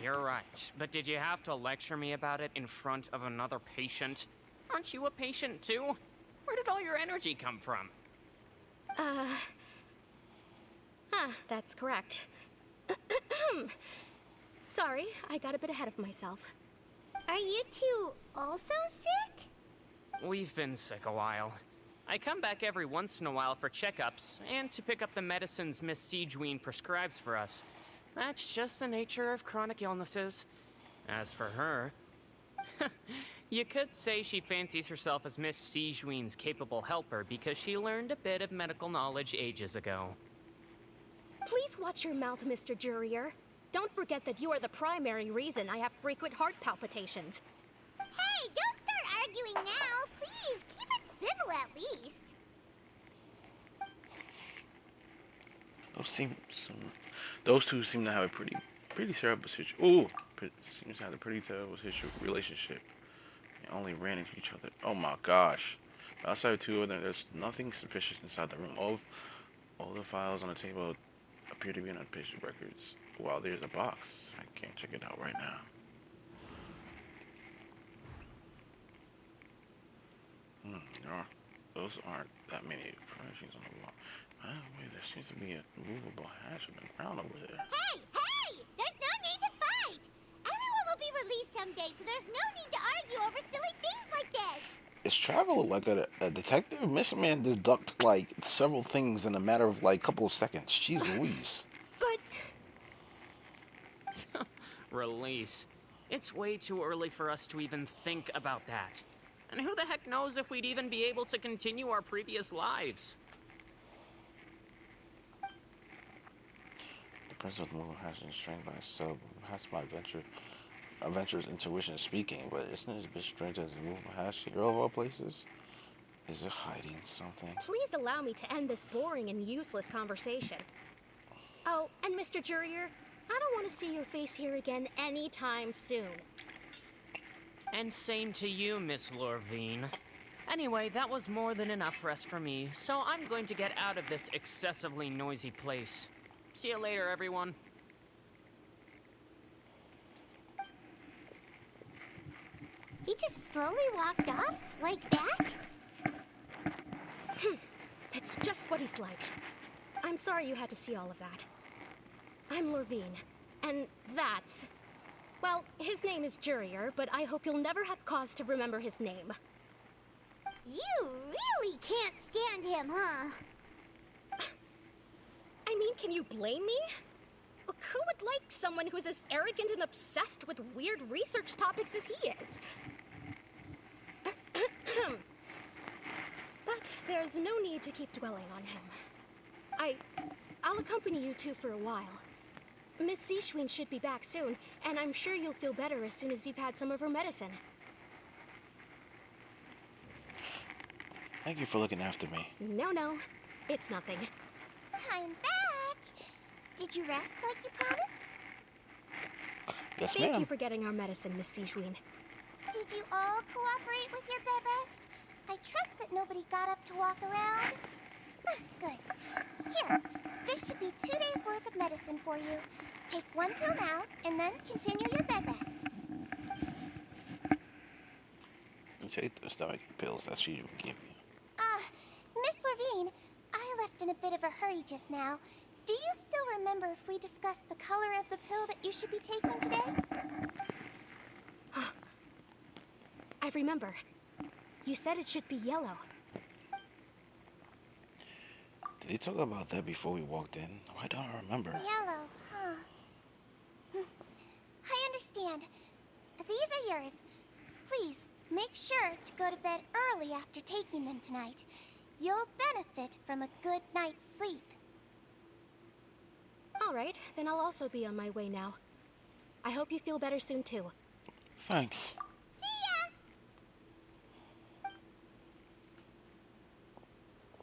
O: you're right. But did you have to lecture me about it in front of another patient? Aren't you a patient too? Where did all your energy come from?
N: That's correct. Sorry, I got a bit ahead of myself.
B: Are you two also sick?
O: We've been sick a while. I come back every once in a while for checkups, and to pick up the medicines Miss Sijuin prescribes for us. That's just the nature of chronic illnesses. As for her... You could say she fancies herself as Miss Sijuin's capable helper because she learned a bit of medical knowledge ages ago.
N: Please watch your mouth, Mr. Jurier. Don't forget that you are the primary reason I have frequent heart palpitations.
B: Hey, don't start arguing now. Please, keep it civil at least.
C: Those two seem to have a pretty terrible situation. Seems to have a pretty terrible relationship. They only ran into each other. Oh my gosh. Outside of two of them, there's nothing suspicious inside the room. All the files on the table appear to be on patient records. Wow, there's a box. I can't check it out right now. Those aren't that many furnishings on the wall. Wait, there seems to be a movable hatch on the ground over there.
B: Hey! There's no need to fight! Everyone will be released someday, so there's no need to argue over silly things like this!
C: Is Travel like a detective? Mission Man deduct like several things in a matter of like a couple of seconds. Jeez Louise.
N: But...
O: Release. It's way too early for us to even think about that. And who the heck knows if we'd even be able to continue our previous lives?
C: The principle of the movement has been strained by itself. Perhaps my adventurous intuition speaking, but isn't it a bit strange as the movement has here of all places? Is it hiding something?
N: Please allow me to end this boring and useless conversation. Oh, and Mr. Jurier, I don't want to see your face here again anytime soon.
O: And same to you, Miss Lorvine. Anyway, that was more than enough rest for me, so I'm going to get out of this excessively noisy place. See you later, everyone.
B: He just slowly walked off like that?
N: It's just what he's like. I'm sorry you had to see all of that. I'm Lorvine, and that's... Well, his name is Jurier, but I hope you'll never have cause to remember his name.
B: You really can't stand him, huh?
N: I mean, can you blame me? Who would like someone who's as arrogant and obsessed with weird research topics as he is? But there's no need to keep dwelling on him. I'll accompany you two for a while. Miss Sijuin should be back soon, and I'm sure you'll feel better as soon as you've had some of her medicine.
C: Thank you for looking after me.
N: No, it's nothing.
B: I'm back! Did you rest like you promised?
C: Yes,
N: Thank you for getting our medicine, Miss Sijuin.
B: Did you all cooperate with your bed rest? I trust that nobody got up to walk around. Good. Here, this should be 2 days' worth of medicine for you. Take one pill now, and then continue your bed rest.
C: You take the stomach pills that she would give you.
B: Miss Lorvine, I left in a bit of a hurry just now. Do you still remember if we discussed the color of the pill that you should be taking today?
N: I remember. You said it should be yellow.
C: Did they talk about that before we walked in? Why don't I remember?
B: Yellow, huh? I understand. These are yours. Please, make sure to go to bed early after taking them tonight. You'll benefit from a good night's sleep.
N: All right, then I'll also be on my way now. I hope you feel better soon, too.
C: Thanks.
B: See ya!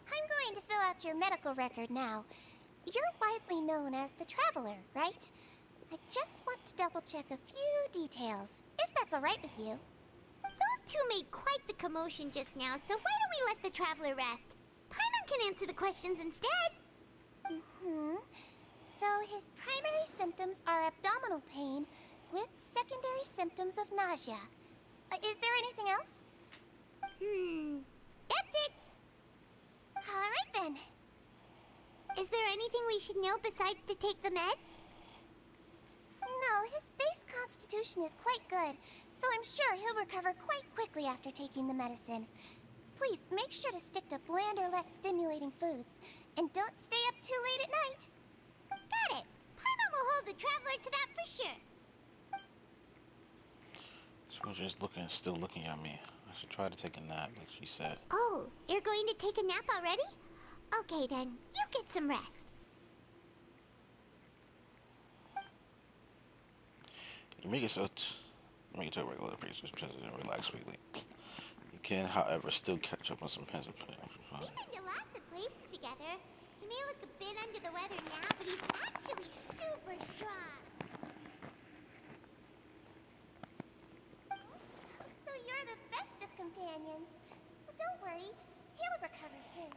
B: I'm going to fill out your medical record now. You're widely known as the Traveler, right? I just want to double-check a few details, if that's all right with you. Those two made quite the commotion just now, so why don't we let the Traveler rest? Paimon can answer the questions instead. So his primary symptoms are abdominal pain with secondary symptoms of nausea. Is there anything else? That's it. All right then. Is there anything we should know besides to take the meds? No, his base constitution is quite good, so I'm sure he'll recover quite quickly after taking the medicine. Please make sure to stick to bland or less stimulating foods, and don't stay up too late at night. Got it. Paimon will hold the Traveler to that for sure.
C: She was just still looking at me. I should try to take a nap, like she said.
B: Oh, you're going to take a nap already? Okay then, you get some rest.
C: You make it to a regular pace just because it relax weekly. You can, however, still catch up on some pens and
B: We've been to lots of places together. He may look a bit under the weather now, but he's actually super strong. So you're the best of companions. Well, don't worry, he'll recover soon.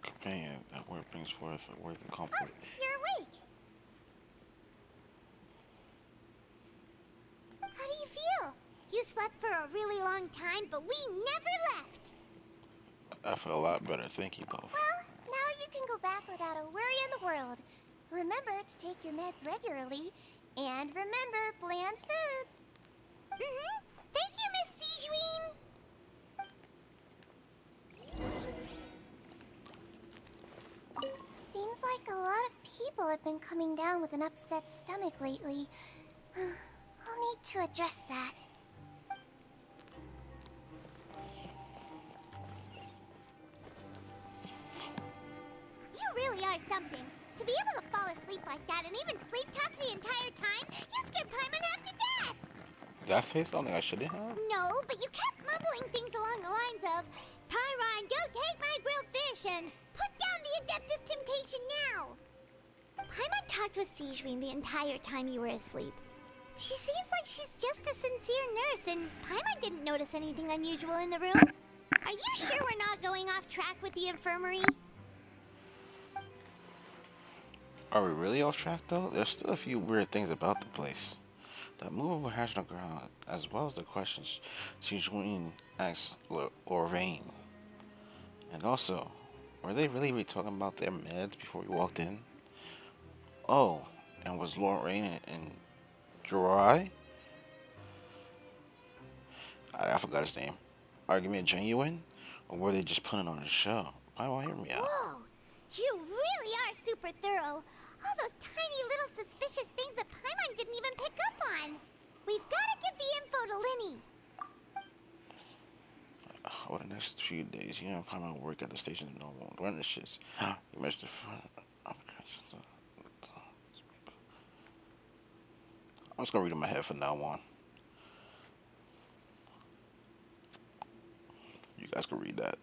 C: Companion, that word brings forth a word of comfort.
B: You're awake. How do you feel? You slept for a really long time, but we never left.
C: I feel a lot better, thank you both.
B: Well, now you can go back without a worry in the world. Remember to take your meds regularly, and remember bland foods. Thank you, Miss Sijuin. Seems like a lot of people have been coming down with an upset stomach lately. I'll need to address that. You really are something. To be able to fall asleep like that and even sleep talk the entire time, you scared Paimon half to death!
C: Did I say something I shouldn't have?
B: No, but you kept mumbling things along the lines of, Pyron, don't take my grilled fish, and put down the Adeptus Temptation now! Paimon talked with Sijuin the entire time you were asleep. She seems like she's just a sincere nurse, and Paimon didn't notice anything unusual in the room. Are you sure we're not going off track with the infirmary?
C: Are we really off track though? There's still a few weird things about the place. That movable hatch on the ground, as well as the questions Sijuin asked Lorraine. And also, were they really talking about their meds before we walked in? Oh, and was Lorraine and Jirai? I forgot his name. Argument genuine? Or were they just putting on a show? Why hear me out?
B: Whoa! You really are super thorough. All those tiny little suspicious things that Paimon didn't even pick up on. We've got to get the info to Linny.
C: Over the next few days, you know, Paimon will work at the station and no one run the shits. You missed the fun. I'm just gonna read in my head from now on. You guys can read that.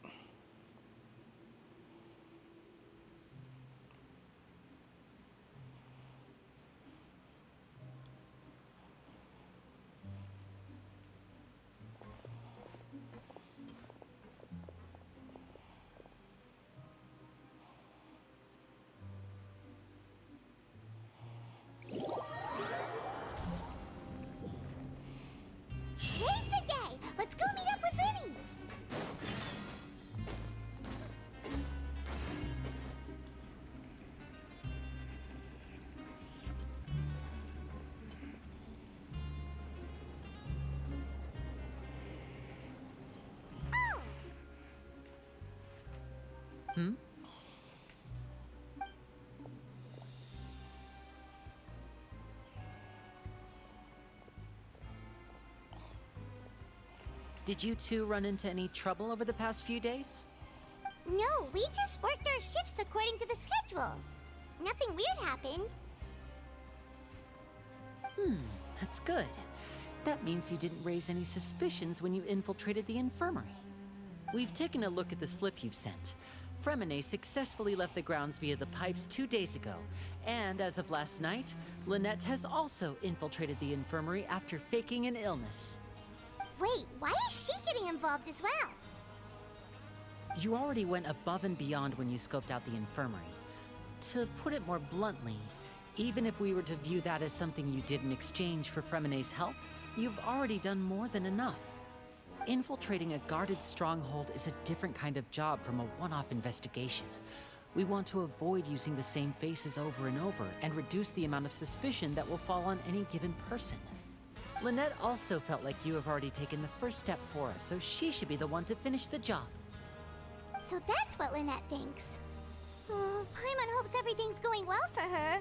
B: Today's the day. Let's go meet up with Linny.
L: Hmm? Did you two run into any trouble over the past few days?
B: No, we just worked our shifts according to the schedule. Nothing weird happened.
L: That's good. That means you didn't raise any suspicions when you infiltrated the infirmary. We've taken a look at the slip you've sent. Fremine successfully left the grounds via the pipes 2 days ago, and as of last night, Lynette has also infiltrated the infirmary after faking an illness.
B: Wait, why is she getting involved as well?
L: You already went above and beyond when you scoped out the infirmary. To put it more bluntly, even if we were to view that as something you did in exchange for Fremine's help, you've already done more than enough. Infiltrating a guarded stronghold is a different kind of job from a one-off investigation. We want to avoid using the same faces over and over and reduce the amount of suspicion that will fall on any given person. Lynette also felt like you have already taken the first step for us, so she should be the one to finish the job.
B: So that's what Lynette thinks. Oh, Paimon hopes everything's going well for her.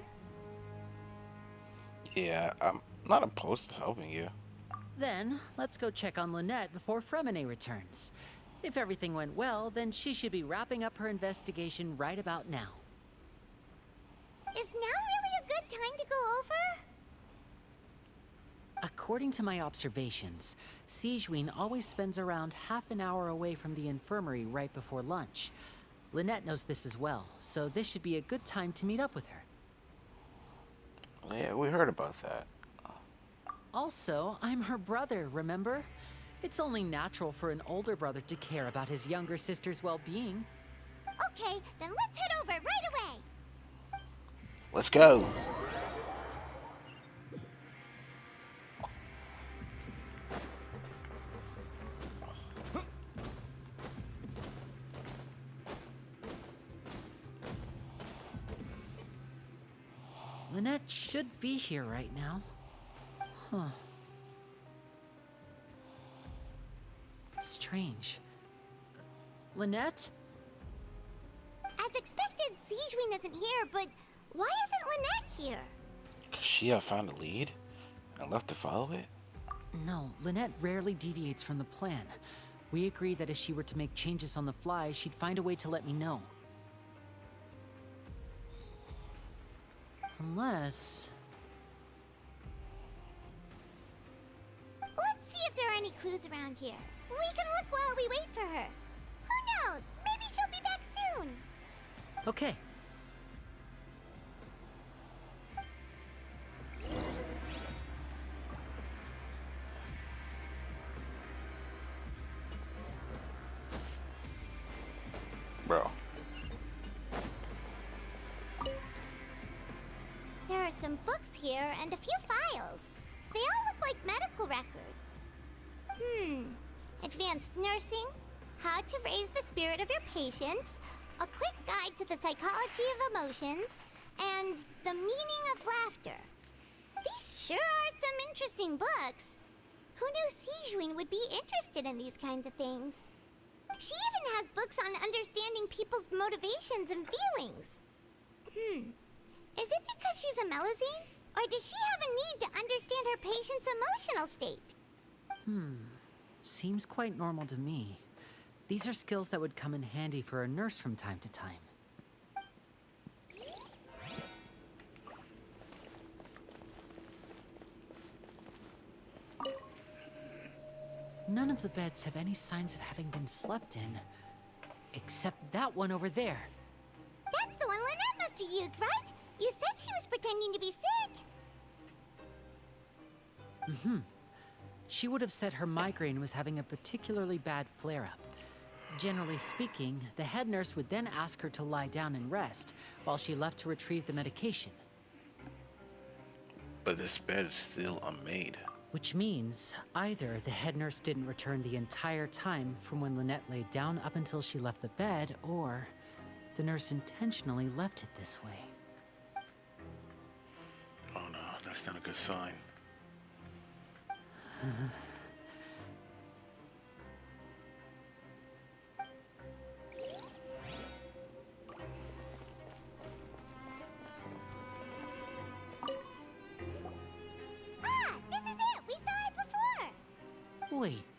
C: Yeah, I'm not opposed to helping you.
L: Then, let's go check on Lynette before Fremine returns. If everything went well, then she should be wrapping up her investigation right about now.
B: Is now really a good time to go over?
L: According to my observations, Sigewinne always spends around half an hour away from the infirmary right before lunch. Lynette knows this as well, so this should be a good time to meet up with her.
C: Yeah, we heard about that.
L: Also, I'm her brother, remember? It's only natural for an older brother to care about his younger sister's well-being.
B: Okay, then let's head over right away.
C: Let's go.
L: Lynette should be here right now. Huh. Strange. Lynette?
B: As expected, Sigewinne isn't here, but why isn't Lynette here?
C: She found a lead and left to follow it?
L: No, Lynette rarely deviates from the plan. We agreed that if she were to make changes on the fly, she'd find a way to let me know. Unless...
B: Let's see if there are any clues around here. We can look while we wait for her. Who knows? Maybe she'll be back soon.
L: Okay.
C: Bro.
B: There are some books here and a few files. They all look like medical records. Advanced nursing, how to raise the spirit of your patients, a quick guide to the psychology of emotions, and the meaning of laughter. These sure are some interesting books. Who knew Sigewinne would be interested in these kinds of things? She even has books on understanding people's motivations and feelings. Is it because she's a Melusine? Or does she have a need to understand her patient's emotional state?
L: Seems quite normal to me. These are skills that would come in handy for a nurse from time to time. None of the beds have any signs of having been slept in. Except that one over there.
B: That's the one Lynette must have used, right? You said she was pretending to be sick.
L: She would have said her migraine was having a particularly bad flare-up. Generally speaking, the head nurse would then ask her to lie down and rest, while she left to retrieve the medication.
C: But this bed is still unmade.
L: Which means, either the head nurse didn't return the entire time from when Lynette laid down up until she left the bed, or the nurse intentionally left it this way.
C: Oh no, that's not a good sign.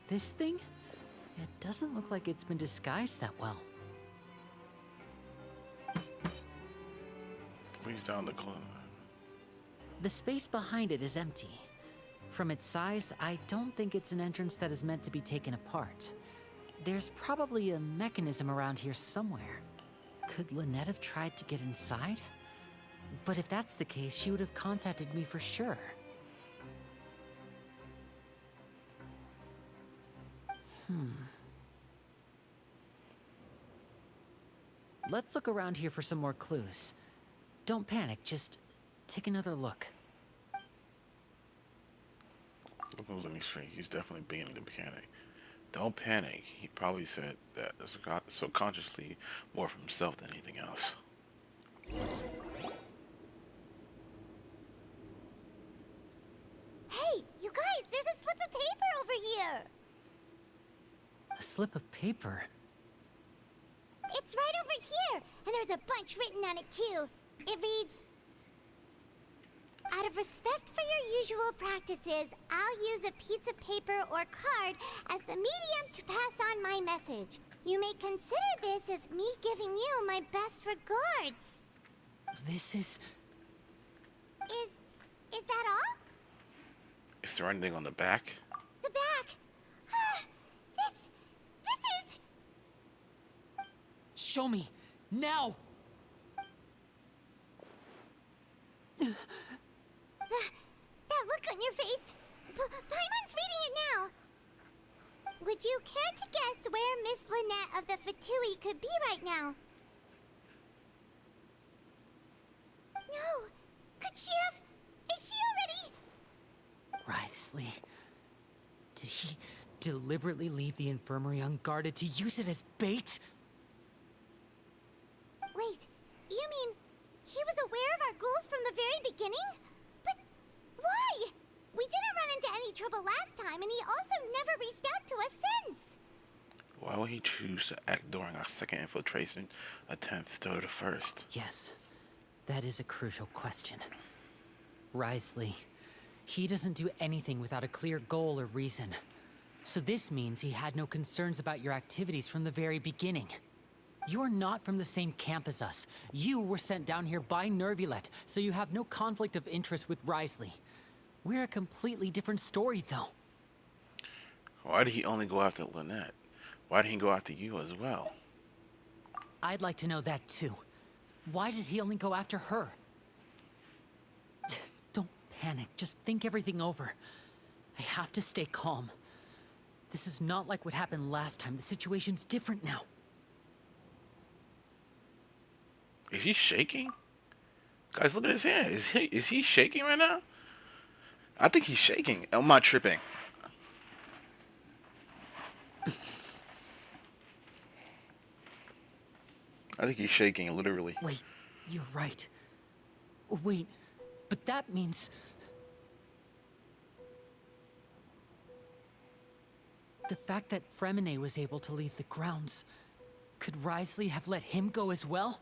L: This thing? It doesn't look like it's been disguised that well.
C: Please down the corner.
L: The space behind it is empty. From its size, I don't think it's an entrance that is meant to be taken apart. There's probably a mechanism around here somewhere. Could Lynette have tried to get inside? But if that's the case, she would have contacted me for sure. Let's look around here for some more clues. Don't panic, just take another look.
C: Look at me straight. He's definitely beginning to panic. Don't panic. He probably said that subconsciously more for himself than anything else.
B: Hey, you guys, there's a slip of paper over here.
L: A slip of paper?
B: It's right over here, and there's a bunch written on it too. It reads, "Out of respect for your usual practices, I'll use a piece of paper or card as the medium to pass on my message. You may consider this as me giving you my best regards."
L: This is...
B: Is that all?
C: Is there anything on the back?
B: The back. This is...
L: Show me! Now!
B: That look on your face. Paimon's reading it now. Would you care to guess where Miss Lynette of the Fatui could be right now? No. Could she have... Is she already...
L: Wriothesley, did he deliberately leave the infirmary unguarded to use it as bait?
B: Wait, you mean he was aware of our goals from the very beginning? But why? We didn't run into any trouble last time, and he also never reached out to us since.
C: Why would he choose to act during our second infiltration attempt instead of the first?
L: Yes, that is a crucial question. Wriothesley, he doesn't do anything without a clear goal or reason. So this means he had no concerns about your activities from the very beginning. You're not from the same camp as us. You were sent down here by Nervulet, so you have no conflict of interest with Wriothesley. We're a completely different story, though.
C: Why did he only go after Lynette? Why didn't he go after you as well?
L: I'd like to know that, too. Why did he only go after her? Don't panic. Just think everything over. I have to stay calm. This is not like what happened last time. The situation's different now.
C: Is he shaking? Guys, look at his hand. Is he shaking right now? I think he's shaking. I'm not tripping. I think he's shaking, literally.
L: Wait, you're right. Wait, but that means... The fact that Fremine was able to leave the grounds, could Wriothesley have let him go as well?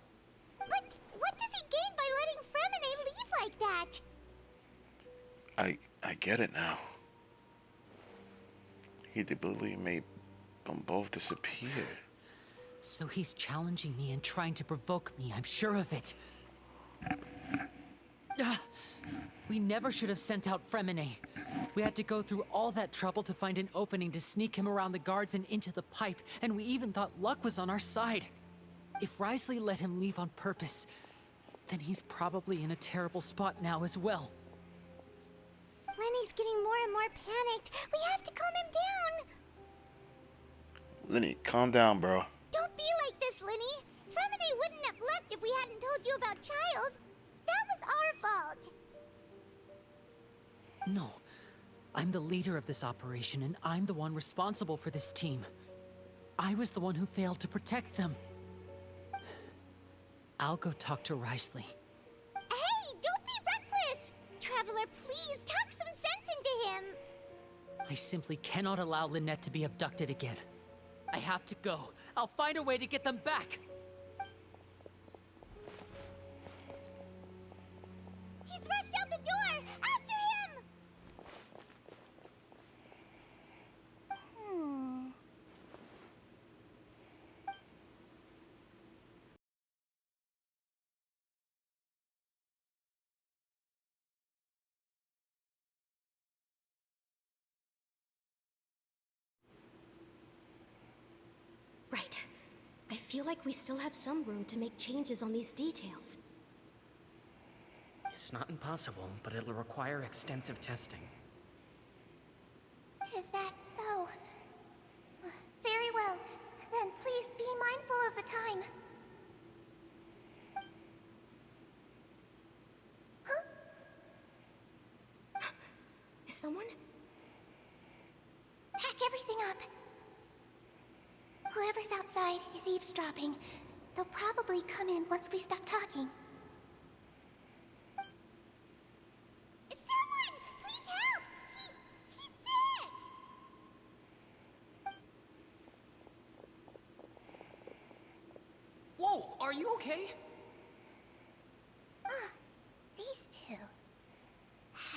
B: But what does he gain by letting Fremine leave like that?
C: I get it now. He deliberately made them both disappear.
L: So he's challenging me and trying to provoke me, I'm sure of it. We never should have sent out Fremine. We had to go through all that trouble to find an opening to sneak him around the guards and into the pipe, and we even thought luck was on our side. If Wriothesley let him leave on purpose, then he's probably in a terrible spot now as well.
B: Lenny's getting more and more panicked. We have to calm him down.
C: Lenny, calm down, bro.
B: Don't be like this, Lenny. Fremine wouldn't have left if we hadn't told you about Child. That was our fault.
L: No. I'm the leader of this operation, and I'm the one responsible for this team. I was the one who failed to protect them. I'll go talk to Wriothesley.
B: Hey, don't be reckless! Traveler, please, talk some sense into him!
L: I simply cannot allow Lynette to be abducted again. I have to go. I'll find a way to get them back!
B: He's rushed out the door! After him!
N: feel like we still have some room to make changes on these details.
O: It's not impossible, but it'll require extensive testing.
B: Is that so? Very well. Then please be mindful of the time. Huh?
N: Is someone?
B: Pack everything up. Whoever's outside is eavesdropping. They'll probably come in once we stop talking. Someone! Please help! He's sick!
O: Whoa, are you okay?
B: Ah, these two.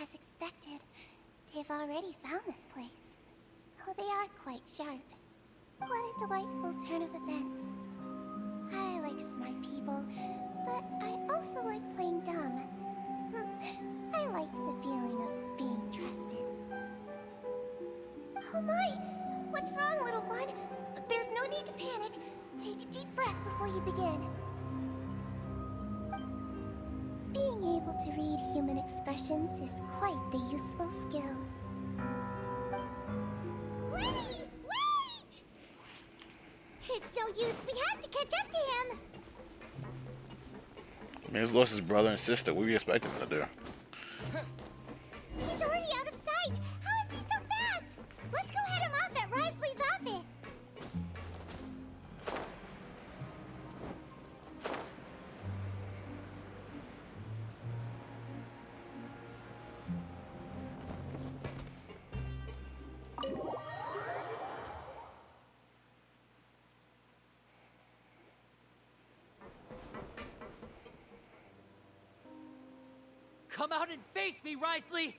B: As expected, they've already found this place. Oh, they are quite sharp. What a delightful turn of events. I like smart people, but I also like playing dumb. I like the feeling of being trusted. Oh my! What's wrong, little one? There's no need to panic. Take a deep breath before you begin. Being able to read human expressions is quite the useful skill. Wait! Wait! It's no use. We have to catch up to him.
C: I mean, he's lost his brother and sister. What were you expecting to do?
B: He's already out of sight. How is he so fast? Let's go head him off at Risley's office.
P: Come out and face me, Risley!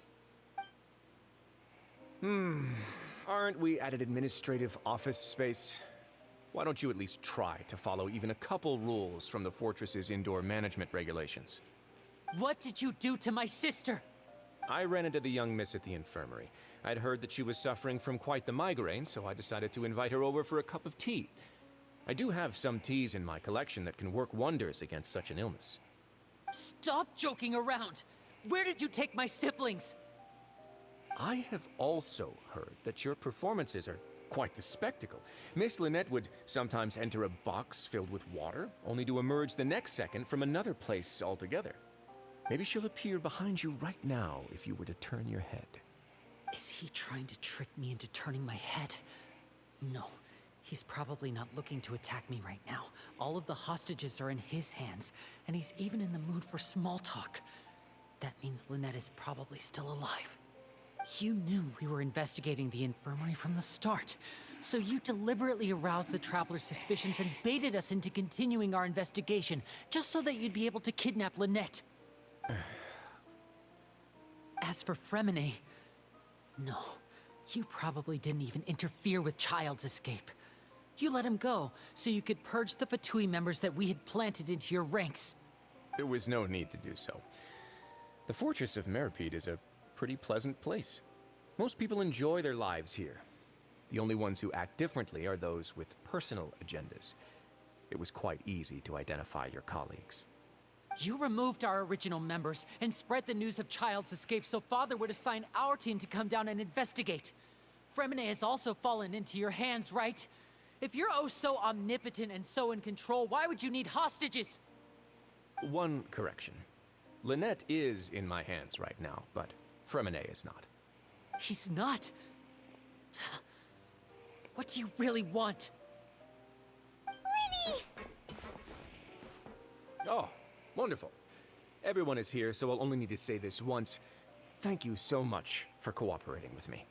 Q: Aren't we at an administrative office space? Why don't you at least try to follow even a couple rules from the fortress's indoor management regulations?
P: What did you do to my sister?
Q: I ran into the young miss at the infirmary. I'd heard that she was suffering from quite the migraine, so I decided to invite her over for a cup of tea. I do have some teas in my collection that can work wonders against such an illness.
P: Stop joking around! Where did you take my siblings?
Q: I have also heard that your performances are quite the spectacle. Miss Lynette would sometimes enter a box filled with water, only to emerge the next second from another place altogether. Maybe she'll appear behind you right now if you were to turn your head.
P: Is he trying to trick me into turning my head? No, he's probably not looking to attack me right now. All of the hostages are in his hands, and he's even in the mood for small talk. That means Lynette is probably still alive. You knew we were investigating the infirmary from the start, so you deliberately aroused the Traveler's suspicions and baited us into continuing our investigation, just so that you'd be able to kidnap Lynette. As for Fremine, no, you probably didn't even interfere with Child's escape. You let him go, so you could purge the Fatui members that we had planted into your ranks.
Q: There was no need to do so. The Fortress of Meripede is a pretty pleasant place. Most people enjoy their lives here. The only ones who act differently are those with personal agendas. It was quite easy to identify your colleagues.
P: You removed our original members and spread the news of Child's escape so Father would assign our team to come down and investigate. Fremine has also fallen into your hands, right? If you're oh so omnipotent and so in control, why would you need hostages?
Q: One correction. Lynette is in my hands right now, but Fremine is not.
P: He's not? What do you really want?
B: Lenny!
Q: Oh, wonderful. Everyone is here, so I'll only need to say this once. Thank you so much for cooperating with me.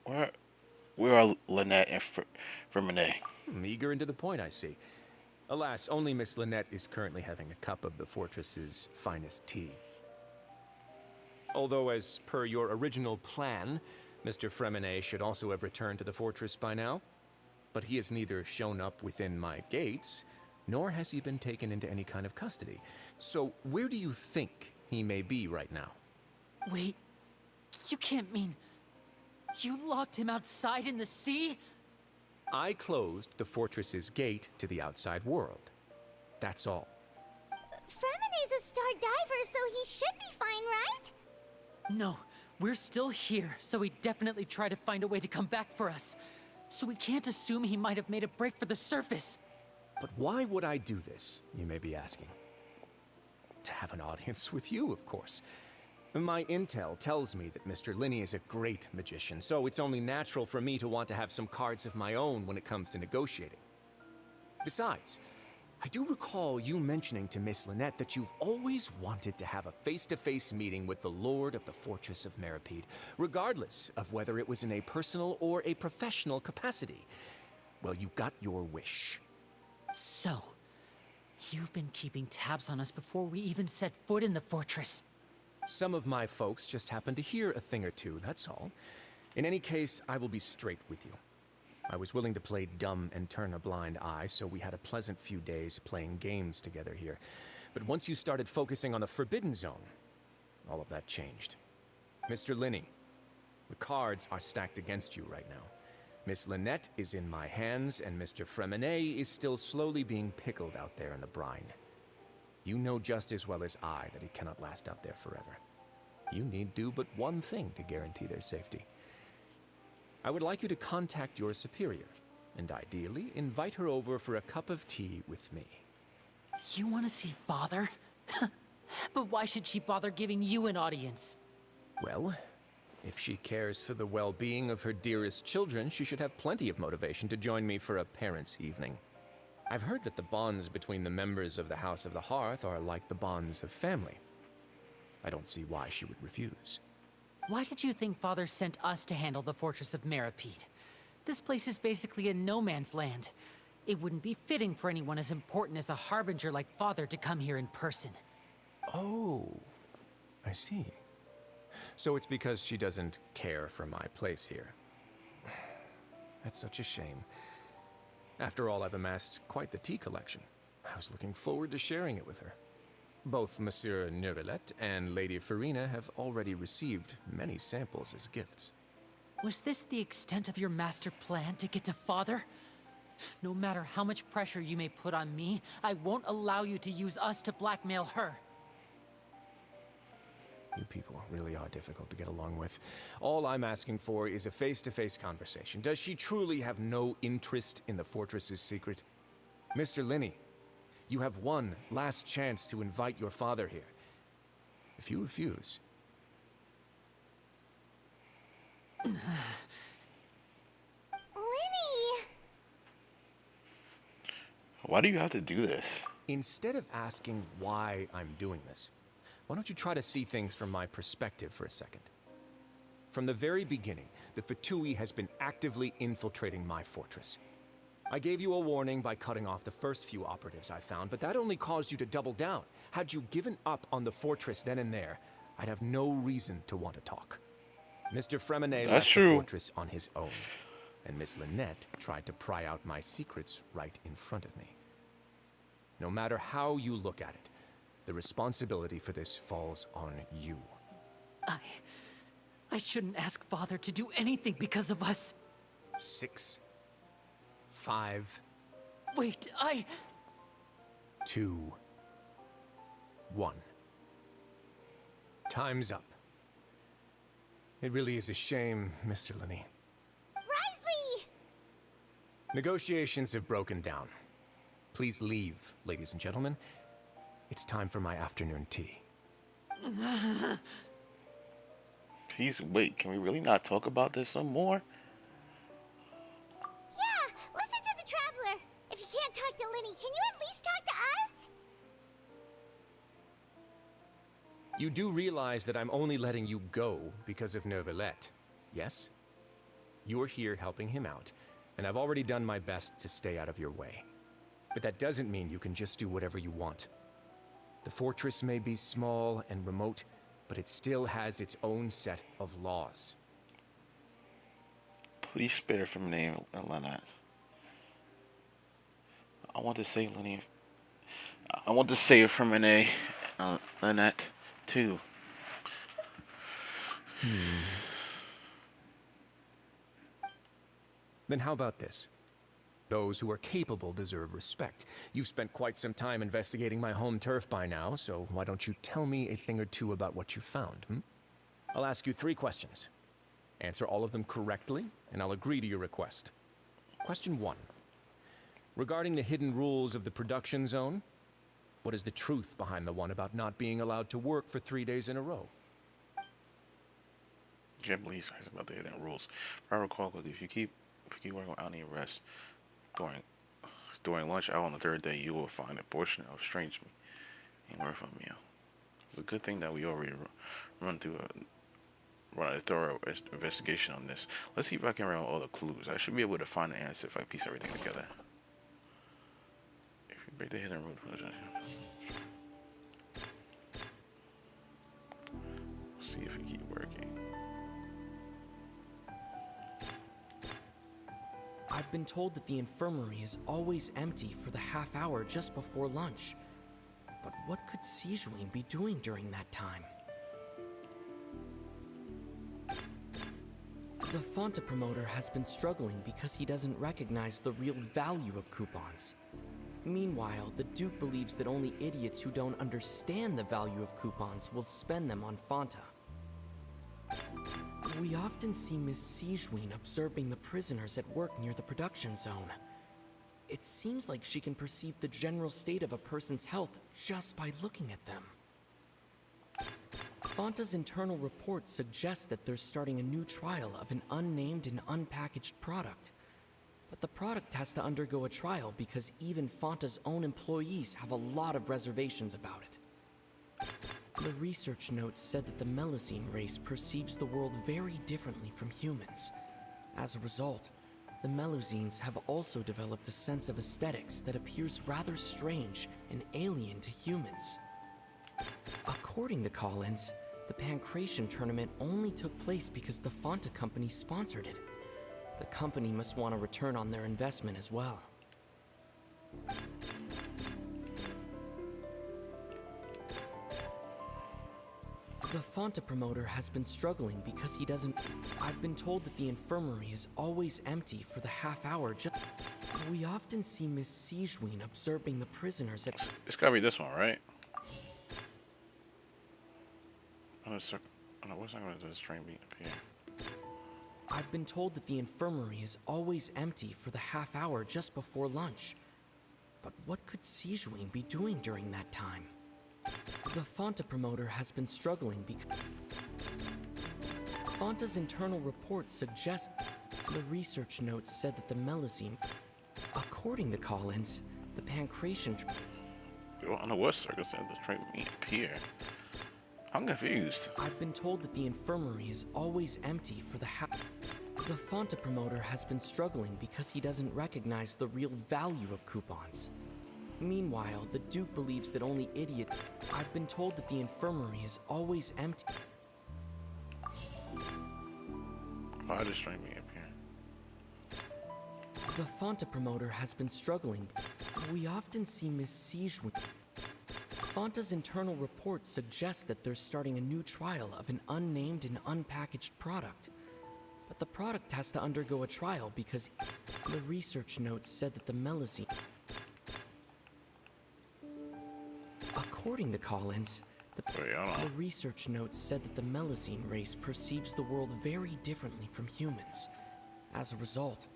C: Where are Lynette and Fremine?
Q: Eager and to the point, I see. Alas, only Miss Lynette is currently having a cup of the fortress's finest tea. Although, as per your original plan, Mr. Fremine should also have returned to the fortress by now. But he has neither shown up within my gates, nor has he been taken into any kind of custody. So, where do you think he may be right now?
P: Wait, you can't mean... You locked him outside in the sea?
Q: I closed the fortress's gate to the outside world. That's all.
B: Fremene's a star diver, so he should be fine, right?
L: No, we're still here, so he definitely tried to find a way to come back for us. So we can't assume he might have made a break for the surface.
Q: But why would I do this, you may be asking? To have an audience with you, of course. My intel tells me that Mr. Linney is a great magician, so it's only natural for me to want to have some cards of my own when it comes to negotiating. Besides, I do recall you mentioning to Miss Lynette that you've always wanted to have a face-to-face meeting with the Lord of the Fortress of Meripede, regardless of whether it was in a personal or a professional capacity. Well, you got your wish.
L: So, you've been keeping tabs on us before we even set foot in the fortress.
Q: Some of my folks just happened to hear a thing or two, that's all. In any case, I will be straight with you. I was willing to play dumb and turn a blind eye, so we had a pleasant few days playing games together here. But once you started focusing on the Forbidden Zone, all of that changed. Mr. Linney, the cards are stacked against you right now. Miss Lynette is in my hands, and Mr. Fremene is still slowly being pickled out there in the brine. You know just as well as I that he cannot last out there forever. You need do but one thing to guarantee their safety. I would like you to contact your superior, and ideally invite her over for a cup of tea with me.
L: You want to see Father? But why should she bother giving you an audience?
Q: Well, if she cares for the well-being of her dearest children, she should have plenty of motivation to join me for a parents' evening. I've heard that the bonds between the members of the House of the Hearth are like the bonds of family. I don't see why she would refuse.
L: Why did you think Father sent us to handle the Fortress of Meripede? This place is basically a no-man's land. It wouldn't be fitting for anyone as important as a harbinger like Father to come here in person.
Q: Oh, I see. So it's because she doesn't care for my place here. That's such a shame. After all, I've amassed quite the tea collection. I was looking forward to sharing it with her. Both Monsieur Neuvillette and Lady Farina have already received many samples as gifts.
L: Was this the extent of your master plan to get to Father? No matter how much pressure you may put on me, I won't allow you to use us to blackmail her.
Q: You people really are difficult to get along with. All I'm asking for is a face-to-face conversation. Does she truly have no interest in the fortress's secret? Mr. Linney, you have one last chance to invite your father here. If you refuse...
B: Linney!
C: Why do you have to do this?
Q: Instead of asking why I'm doing this, why don't you try to see things from my perspective for a second? From the very beginning, the Fatui has been actively infiltrating my fortress. I gave you a warning by cutting off the first few operatives I found, but that only caused you to double down. Had you given up on the fortress then and there, I'd have no reason to want to talk. Mr. Fremene left the fortress on his own, and Miss Lynette tried to pry out my secrets right in front of me. No matter how you look at it, the responsibility for this falls on you.
L: I shouldn't ask Father to do anything because of us.
Q: 6, 5...
L: Wait,
Q: 2, 1. Time's up. It really is a shame, Mr. Linney.
B: Risley!
Q: Negotiations have broken down. Please leave, ladies and gentlemen. It's time for my afternoon tea.
C: Please wait, can we really not talk about this some more?
B: Yeah, listen to the Traveler. If you can't talk to Linney, can you at least talk to us?
Q: You do realize that I'm only letting you go because of Neuvillette, yes? You're here helping him out, and I've already done my best to stay out of your way. But that doesn't mean you can just do whatever you want. The fortress may be small and remote, but it still has its own set of laws.
C: Please spare from name Lynette. I want to save Linney. I want to save from Lynette too.
Q: Then how about this? Those who are capable deserve respect. You've spent quite some time investigating my home turf by now, so why don't you tell me a thing or two about what you found, hmm? I'll ask you 3 questions. Answer all of them correctly, and I'll agree to your request. Question 1. Regarding the hidden rules of the production zone, what is the truth behind the one about not being allowed to work for 3 days in a row?
C: Can't believe he's about the hidden rules. If I recall, if you keep working without any rest during lunch hour on the 3rd day, you will find a portion of strange meat and work from meal. It's a good thing that we already run a thorough investigation on this. Let's see if I can run all the clues. I should be able to find the answer if I piece everything together. If you break the hidden rule, see if we keep working.
E: I've been told that the infirmary is always empty for the half hour just before lunch. But what could Sijuin be doing during that time? The Fonta promoter has been struggling because he doesn't recognize the real value of coupons. Meanwhile, the Duke believes that only idiots who don't understand the value of coupons will spend them on Fonta. We often see Miss Sijuin observing the prisoners at work near the production zone. It seems like she can perceive the general state of a person's health just by looking at them. Fonta's internal report suggests that they're starting a new trial of an unnamed and unpackaged product. But the product has to undergo a trial because even Fonta's own employees have a lot of reservations about it. The research notes said that the Melazine race perceives the world very differently from humans. As a result, the Melazines have also developed a sense of aesthetics that appears rather strange and alien to humans. According to Collins, the Pancration tournament only took place because the Fonta company sponsored it. The company must want a return on their investment as well. The Fonta promoter has been struggling because he doesn't... I've been told that the infirmary is always empty for the half hour just... We often see Miss Sijuin observing the prisoners at...
C: It's gotta be this one, right? What's not gonna do this train beat up here?
E: I've been told that the infirmary is always empty for the half hour just before lunch. But what could Sijuin be doing during that time? The Fonta promoter has been struggling because... Fonta's internal report suggests... The research notes said that the Melazine... According to Collins, the Pancration...
C: Under what circumstances does train beat up here? I'm confused.
E: I've been told that the infirmary is always empty for the The Fonta promoter has been struggling because he doesn't recognize the real value of coupons. Meanwhile, the Duke believes that only idiots... I've been told that the infirmary is always empty.
C: Why does train me up here?
E: The Fonta promoter has been struggling. We often see Miss Sijuin... Fonta's internal report suggests that they're starting a new trial of an unnamed and unpackaged product. But the product has to undergo a trial because... The research notes said that the Melazine... According to Collins, the research notes said that the Melazine race perceives the world very differently from humans. As a result,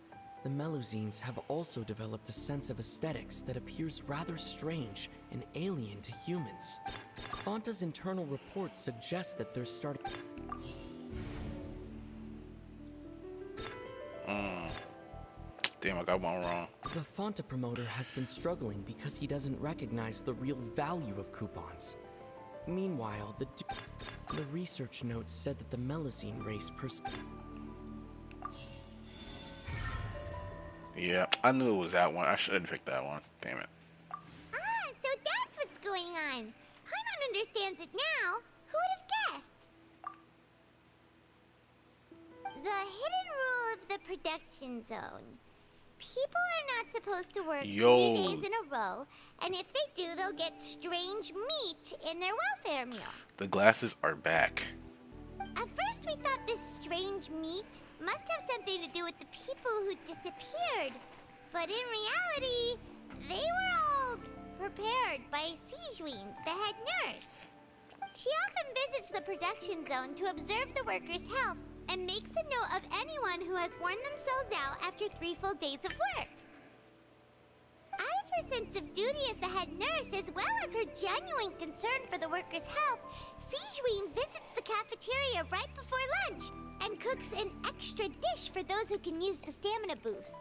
E: the Melazines have also developed a sense of aesthetics that appears rather strange and alien to humans. Fonta's internal report suggests that they're starting...
C: Damn, I got one wrong.
E: The Fonta promoter has been struggling because he doesn't recognize the real value of coupons. Meanwhile, the research notes said that the Melazine race
C: Yeah, I knew it was that one. I should have picked that one. Damn it.
B: Ah, so that's what's going on. Paimon understands it now. Who would have guessed? The hidden rule of the production zone. People are not supposed to work 3 days in a row, and if they do, they'll get strange meat in their welfare meal.
C: The glasses are back.
B: At first we thought this strange meat must have something to do with the people who disappeared. But in reality, they were all prepared by Sigewin, the head nurse. She often visits the production zone to observe the workers' health and makes a note of anyone who has worn themselves out after 3 full days of work. Out of her sense of duty as the head nurse, as well as her genuine concern for the workers' health, Sigewin visits the cafeteria right before lunch and cooks an extra dish for those who can use the stamina boost.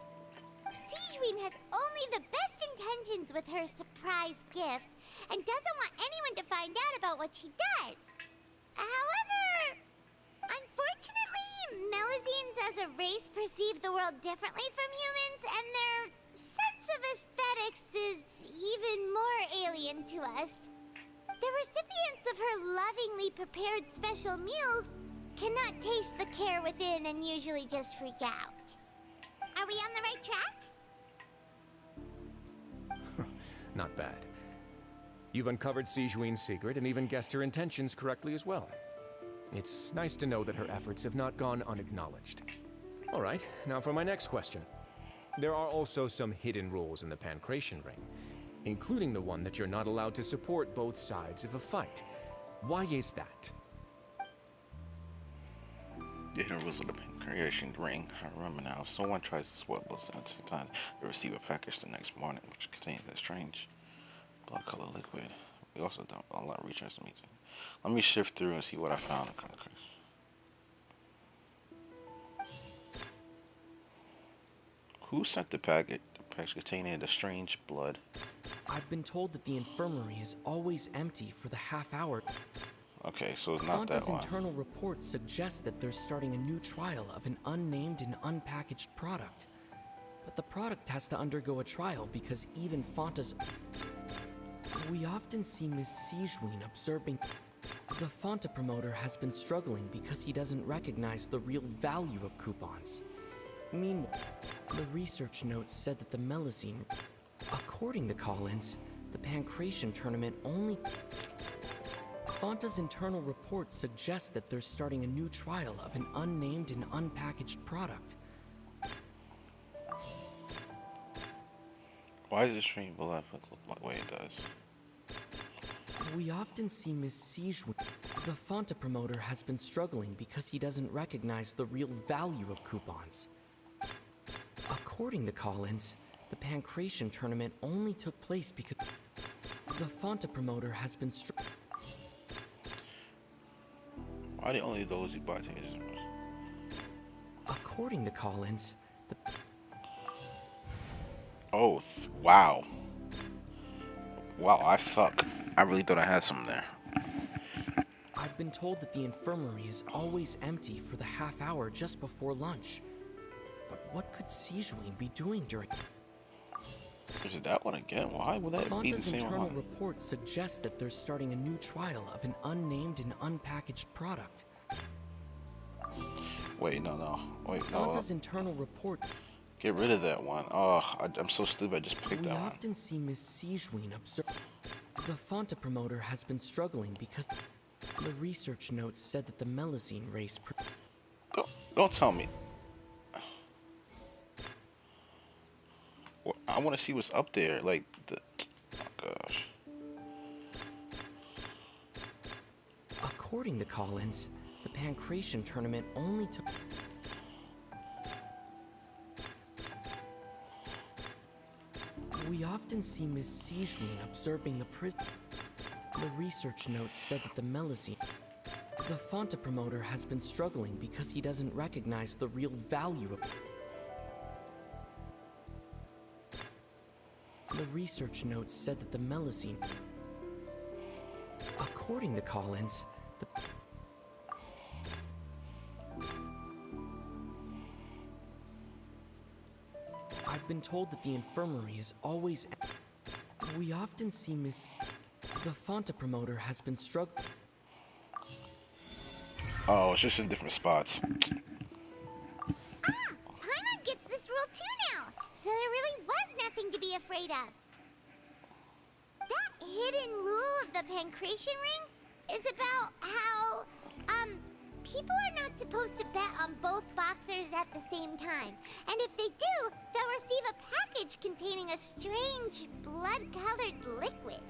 B: Sigewin has only the best intentions with her surprise gift and doesn't want anyone to find out about what she does. However, unfortunately, Melazines as a race perceive the world differently from humans, and their sense of aesthetics is even more alien to us. The recipients of her lovingly prepared special meals cannot taste the care within and usually just freak out. Are we on the right track?
Q: Not bad. You've uncovered Sigewin's secret and even guessed her intentions correctly as well. It's nice to know that her efforts have not gone unacknowledged. All right, now for my next question. There are also some hidden rules in the Pancration Ring, including the one that you're not allowed to support both sides of a fight. Why is that?
C: The hidden rules of the Pancration Ring. I remember now. If someone tries to support both sides at the time, they receive a package the next morning, which contains that strange blood color liquid. We also don't allow recharge to meeting. Let me shift through and see what I found. Who sent the package containing the strange blood?
E: I've been told that the infirmary is always empty for the half hour.
C: Okay, so it's not
E: Fonta's
C: that one.
E: internal report suggests that they're starting a new trial of an unnamed and unpackaged product. But the product has to undergo a trial because even Fonta's... We often see Miss Sigewin observing... The Fonta promoter has been struggling because he doesn't recognize the real value of coupons. Meanwhile, the research notes said that the Melazine... According to Collins, the Pancration tournament only... Fonta's internal report suggests that they're starting a new trial of an unnamed and unpackaged product.
C: Why does the strange blood look like the way it does?
E: We often see Miss Sigewin. The Fonta promoter has been struggling because he doesn't recognize the real value of coupons. According to Collins, the Pancration tournament only took place because the Fonta promoter has been
C: Why are they only those who buy tickets?
E: According to Collins, the...
C: Oh, wow. Wow, I suck. I really thought I had some there.
E: I've been told that the infirmary is always empty for the half hour just before lunch. But what could Sigewin be doing during...
C: Is it that one again? Why would that be the
E: Fonta's
C: same
E: internal
C: one?
E: report suggests that they're starting a new trial of an unnamed and unpackaged product.
C: Wait, no. Wait, no.
E: Fonta's internal report...
C: Get rid of that one. Oh, I'm so stupid. I just picked that one.
E: We often see Miss Sigewin observe... The Fonta promoter has been struggling because... The research notes said that the Melazine race...
C: Don't tell me. Well, I want to see what's up there. Like, the... Oh, gosh.
E: According to Collins, the Pancration tournament only took... We often see Miss Sigewin observing the prison. The research notes said that the Melazine... The Fonta promoter has been struggling because he doesn't recognize the real value of... The research notes said that the Melazine... According to Collins, the... I've been told that the infirmary is always... We often see Miss... The Fonta promoter has been struggling...
C: Oh, it's just in different spots.
B: Paimon gets this rule too now, so there really was nothing to be afraid of. That hidden rule of the Pancration Ring is about how, People are not supposed to bet on both boxers at the same time. And if they do, they'll receive a package containing a strange, blood-colored liquid.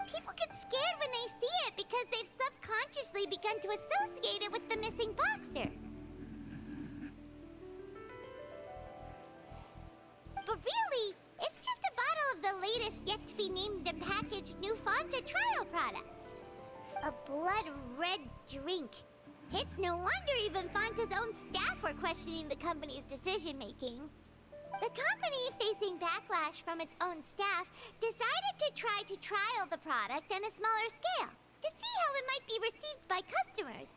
B: People get scared when they see it because they've subconsciously begun to associate it with the missing boxer. But really, it's just a bottle of the latest yet-to-be-named and packaged new Fanta trial product. A blood-red drink. It's no wonder even Fanta's own staff were questioning the company's decision-making. The company, facing backlash from its own staff, decided to try to trial the product on a smaller scale to see how it might be received by customers.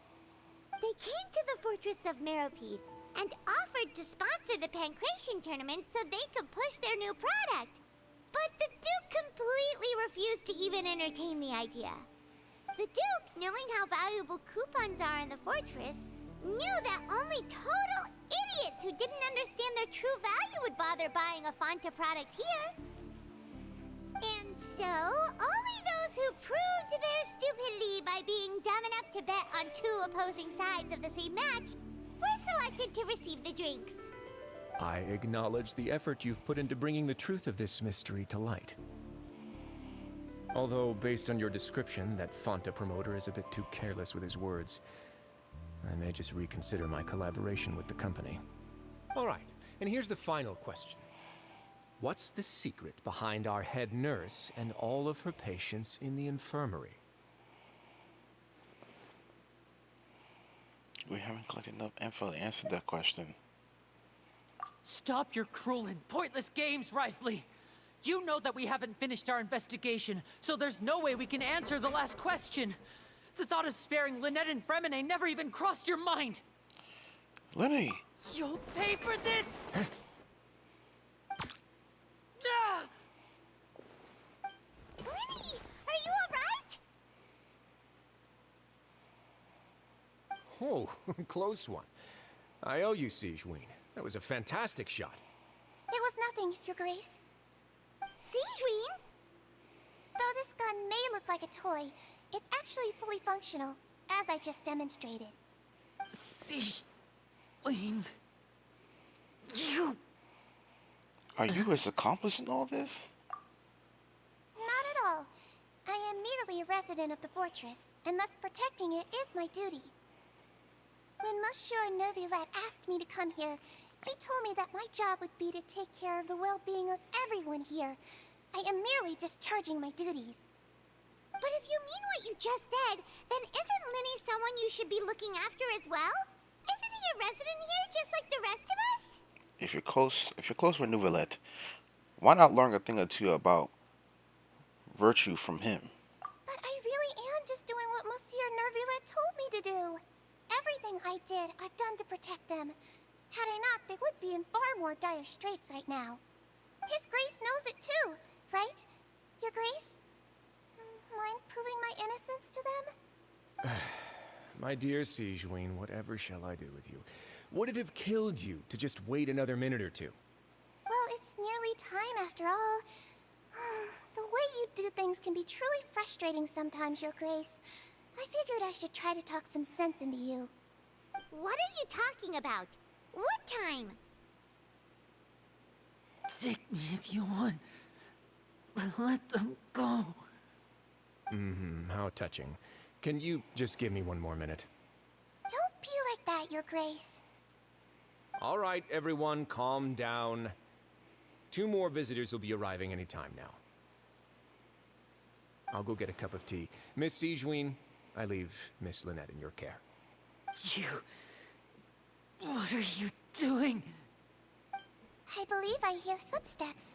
B: They came to the Fortress of Meropide and offered to sponsor the Pancration tournament so they could push their new product. But the Duke completely refused to even entertain the idea. The Duke, knowing how valuable coupons are in the fortress, knew that only total idiots who didn't understand their true value would bother buying a Fanta product here. And so, only those who proved their stupidity by being dumb enough to bet on two opposing sides of the same match were selected to receive the drinks.
Q: I acknowledge the effort you've put into bringing the truth of this mystery to light. Although, based on your description, that Fanta promoter is a bit too careless with his words. I may just reconsider my collaboration with the company.
R: All right, and here's the final question. What's the secret behind our head nurse and all of her patients in the infirmary?
C: We haven't collected enough info to answer that question.
P: Stop your cruel and pointless games, Risley! You know that we haven't finished our investigation, so there's no way we can answer the last question. The thought of sparing Lynette and Fremine never even crossed your mind.
C: Lenny!
P: You'll pay for this!
B: Lenny, are you alright?
R: Oh, close one. I owe you, Sigewinne. That was a fantastic shot.
S: It was nothing, Your Grace.
B: Sigewinne?
S: Though this gun may look like a toy, it's actually fully functional, as I just demonstrated.
P: Sigewinne... You...
C: Are you his accomplice in all this?
S: Not at all. I am merely a resident of the fortress, and thus protecting it is my duty. When Monsieur Nervulette asked me to come here, he told me that my job would be to take care of the well-being of everyone here. I am merely discharging my duties.
B: But if you mean what you just said, then isn't Linny someone you should be looking after as well? Isn't he a resident here just like the rest of us?
C: If you're close with Nervulette, why not learn a thing or two about virtue from him?
S: But I really am just doing what Monsieur Nervulette told me to do. Everything I did, I've done to protect them. Had I not, they would be in far more dire straits right now. His Grace knows it too, right? Your Grace? Mind proving my innocence to them?
R: My dear Sigewinne, whatever shall I do with you? Would it have killed you to just wait another minute or two?
S: Well, it's nearly time after all. The way you do things can be truly frustrating sometimes, Your Grace. I figured I should try to talk some sense into you.
B: What are you talking about? What time?
P: Take me if you want, but let them go.
R: How touching. Can you just give me one more minute?
S: Don't be like that, Your Grace.
R: All right, everyone, calm down. 2 more visitors will be arriving any time now. I'll go get a cup of tea. Miss Sigewinne, I leave Miss Lynette in your care.
P: You... What are you doing?
S: I believe I hear footsteps.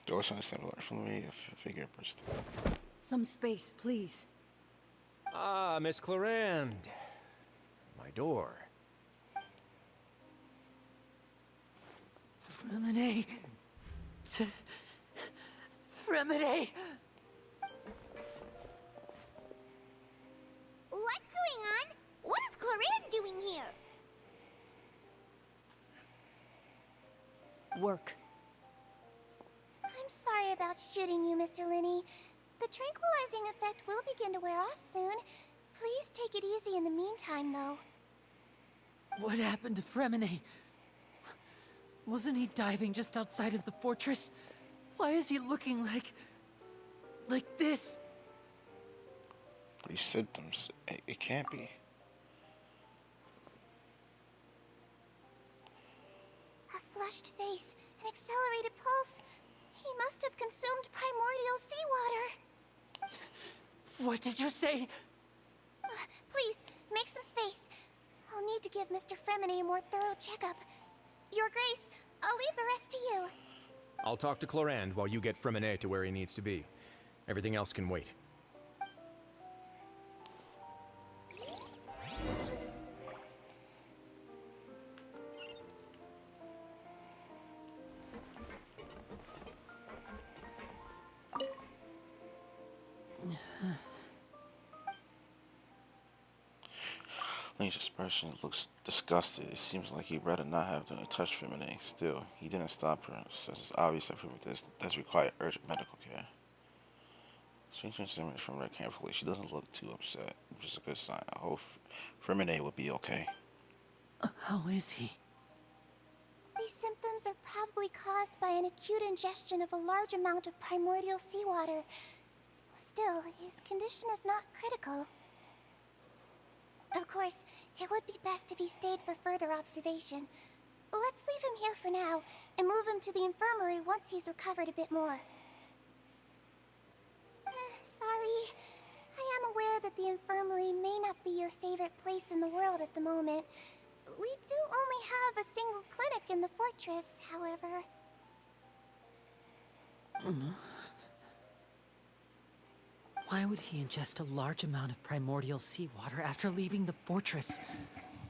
C: Doors on the center from me, a figure burst.
T: Some space, please.
R: Ah, Miss Clarande. My door.
P: Fremine... Fremine...
B: What's going on? What is Clarande doing here?
T: Work.
S: I'm sorry about shooting you, Mr. Linney. The tranquilizing effect will begin to wear off soon. Please take it easy in the meantime, though.
P: What happened to Fremine? Wasn't he diving just outside of the fortress? Why is he looking like this?
C: These symptoms, it can't be.
S: A flushed face, an accelerated pulse. He must have consumed primordial seawater.
P: What did you say?
S: Please, make some space. I'll need to give Mr. Fremine a more thorough checkup. Your Grace, I'll leave the rest to you.
Q: I'll talk to Clorand while you get Fremine to where he needs to be. Everything else can wait.
C: Link's expression looks disgusted. It seems like he'd rather not have to touch Femine. Still, he didn't stop her, so it's obvious that Femine does require urgent medical care. She examines Femine carefully. She doesn't look too upset, which is a good sign. I hope Femine will be okay.
P: How is he?
S: These symptoms are probably caused by an acute ingestion of a large amount of primordial seawater. Still, his condition is not critical. Of course, it would be best if he stayed for further observation. Let's leave him here for now, and move him to the infirmary once he's recovered a bit more. Sorry. I am aware that the infirmary may not be your favorite place in the world at the moment. We do only have a single clinic in the fortress, however.
P: Why would he ingest a large amount of primordial seawater after leaving the fortress?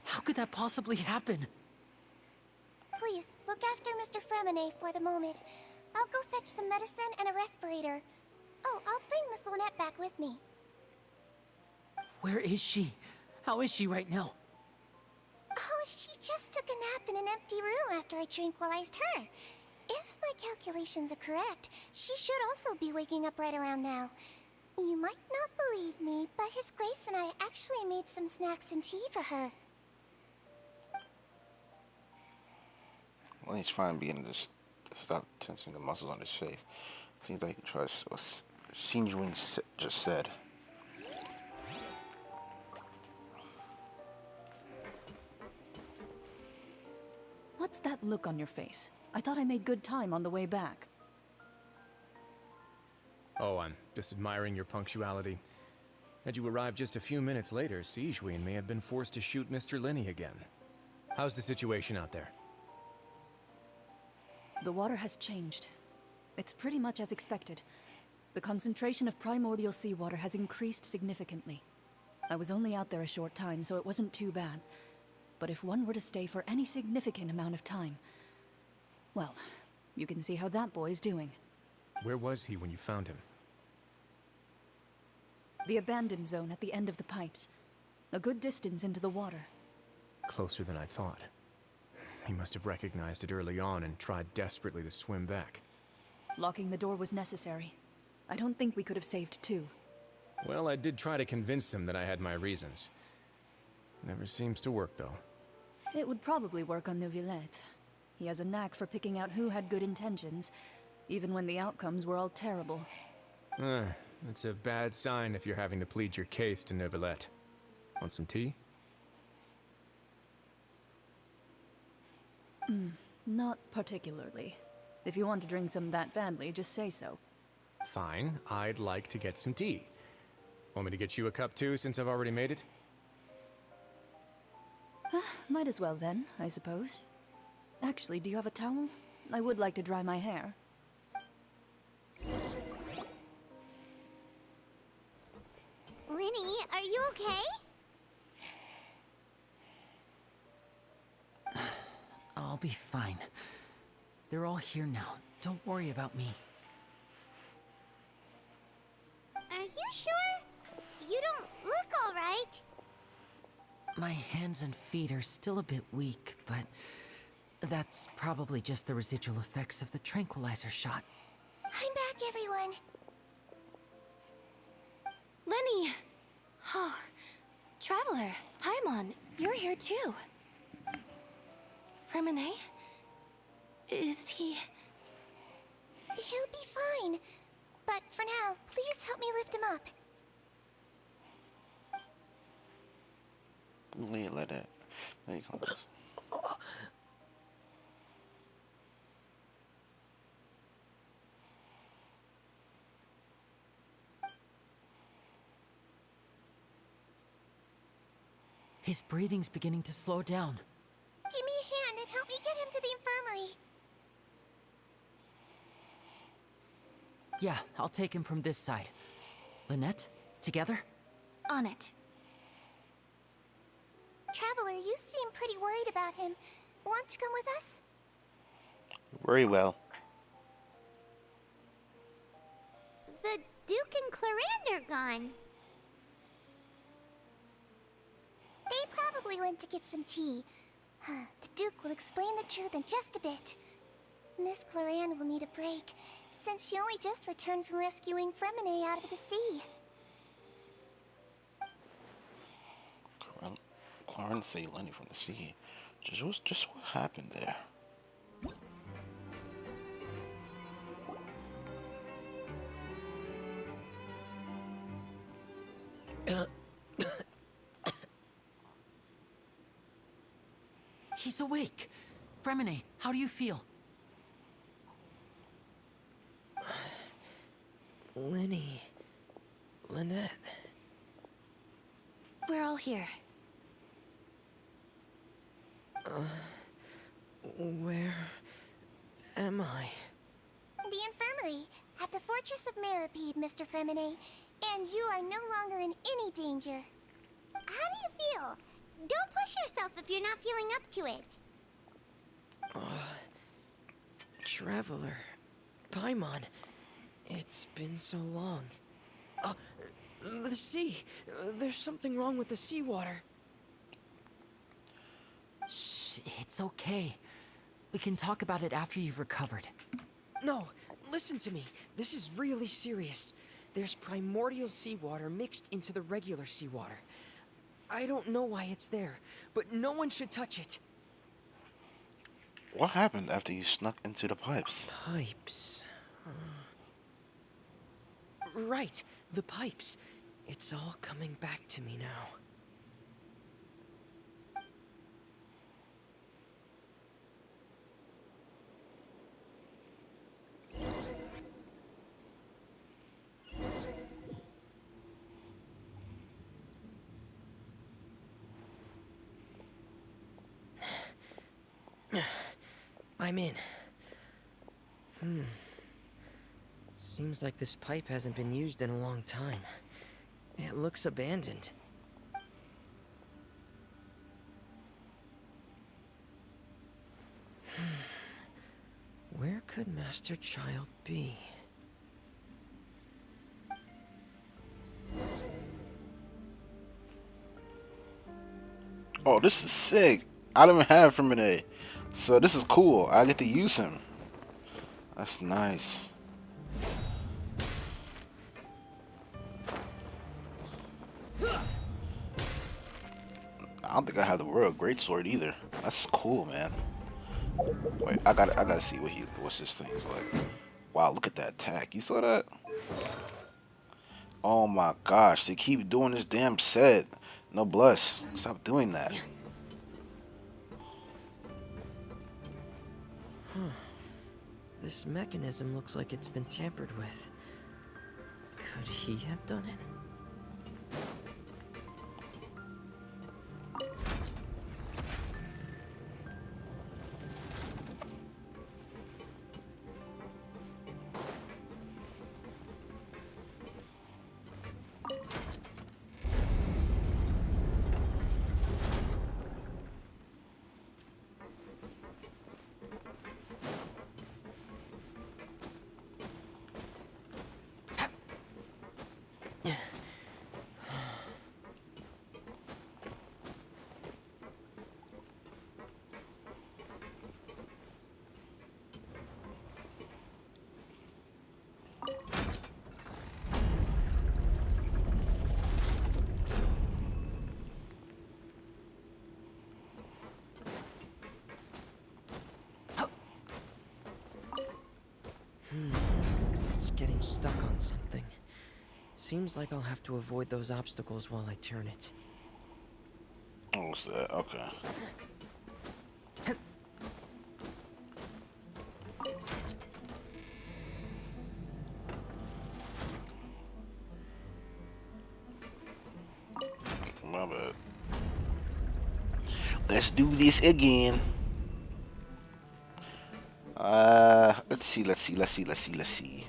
P: How could that possibly happen?
S: Please, look after Mr. Fremine for the moment. I'll go fetch some medicine and a respirator. Oh, I'll bring Miss Lynette back with me.
P: Where is she? How is she right now?
S: Oh, she just took a nap in an empty room after I tranquilized her. If my calculations are correct, she should also be waking up right around now. You might not believe me, but His Grace and I actually made some snacks and tea for her.
C: Well, he's finally beginning to stop tensing the muscles on his face. Seems like he trusts what Xinjuan just said.
T: What's that look on your face? I thought I made good time on the way back.
Q: Oh, I'm just admiring your punctuality. Had you arrived just a few minutes later, Xinjuan may have been forced to shoot Mr. Linny again. How's the situation out there?
T: The water has changed. It's pretty much as expected. The concentration of primordial seawater has increased significantly. I was only out there a short time, so it wasn't too bad. But if one were to stay for any significant amount of time, well, you can see how that boy's doing.
Q: Where was he when you found him?
T: The abandoned zone at the end of the pipes. A good distance into the water.
Q: Closer than I thought. He must have recognized it early on and tried desperately to swim back.
T: Locking the door was necessary. I don't think we could have saved two.
Q: Well, I did try to convince him that I had my reasons. Never seems to work, though.
T: It would probably work on Neuvillette. He has a knack for picking out who had good intentions, even when the outcomes were all terrible.
Q: It's a bad sign if you're having to plead your case to Neuvillette. Want some tea?
T: Not particularly. If you want to drink some that badly, just say so.
Q: Fine, I'd like to get some tea. Want me to get you a cup too, since I've already made it?
T: Might as well then, I suppose. Actually, do you have a towel? I would like to dry my hair.
B: Linny, are you okay?
P: I'll be fine. They're all here now. Don't worry about me.
B: Are you sure? You don't look all right.
P: My hands and feet are still a bit weak, but that's probably just the residual effects of the tranquilizer shot.
S: I'm back, everyone.
N: Lenny! Oh, Traveler, Paimon, you're here too. Remine? Is he...
S: He'll be fine. But for now, please help me lift him up.
C: Let it. There you go.
L: His breathing's beginning to slow down.
S: Give me a hand and help me get him to the infirmary.
L: Yeah, I'll take him from this side. Lynette, together?
N: On it.
S: Traveler, you seem pretty worried about him. Want to come with us?
C: Very well.
B: The Duke and Clarande are gone.
S: They probably went to get some tea. The Duke will explain the truth in just a bit. Miss Clarande will need a break, since she only just returned from rescuing Fremine out of the sea.
C: Clarande saved Lenny from the sea. Just what happened there?
L: He's awake. Fremine, how do you feel?
M: Lenny... Lynette...
N: We're all here.
M: Where am I?
S: The infirmary, at the Fortress of Meripede, Mr. Fremine. And you are no longer in any danger.
B: How do you feel? Don't push yourself if you're not feeling up to it.
M: Traveler... Paimon... It's been so long. The sea! There's something wrong with the seawater.
L: Shh, it's okay. We can talk about it after you've recovered.
M: No, listen to me. This is really serious. There's primordial seawater mixed into the regular seawater. I don't know why it's there, but no one should touch it.
C: What happened after you snuck into the pipes?
M: Pipes... Right, the pipes. It's all coming back to me now. I'm in. Seems like this pipe hasn't been used in a long time. It looks abandoned. Where could Master Child be?
C: Oh, this is sick. I don't even have Fremine, so this is cool. I get to use him. That's nice. I don't think I have the Royal Greatsword either. That's cool, man. Wait, I gotta see what's this thing like. Wow, look at that attack. You saw that? Oh my gosh, they keep doing this damn set. No bless. Stop doing that.
M: This mechanism looks like it's been tampered with. Could he have done it? getting stuck on something. Seems like I'll have to avoid those obstacles while I turn it.
C: Oh, what's that? Okay. My bad. Let's do this again. Let's see.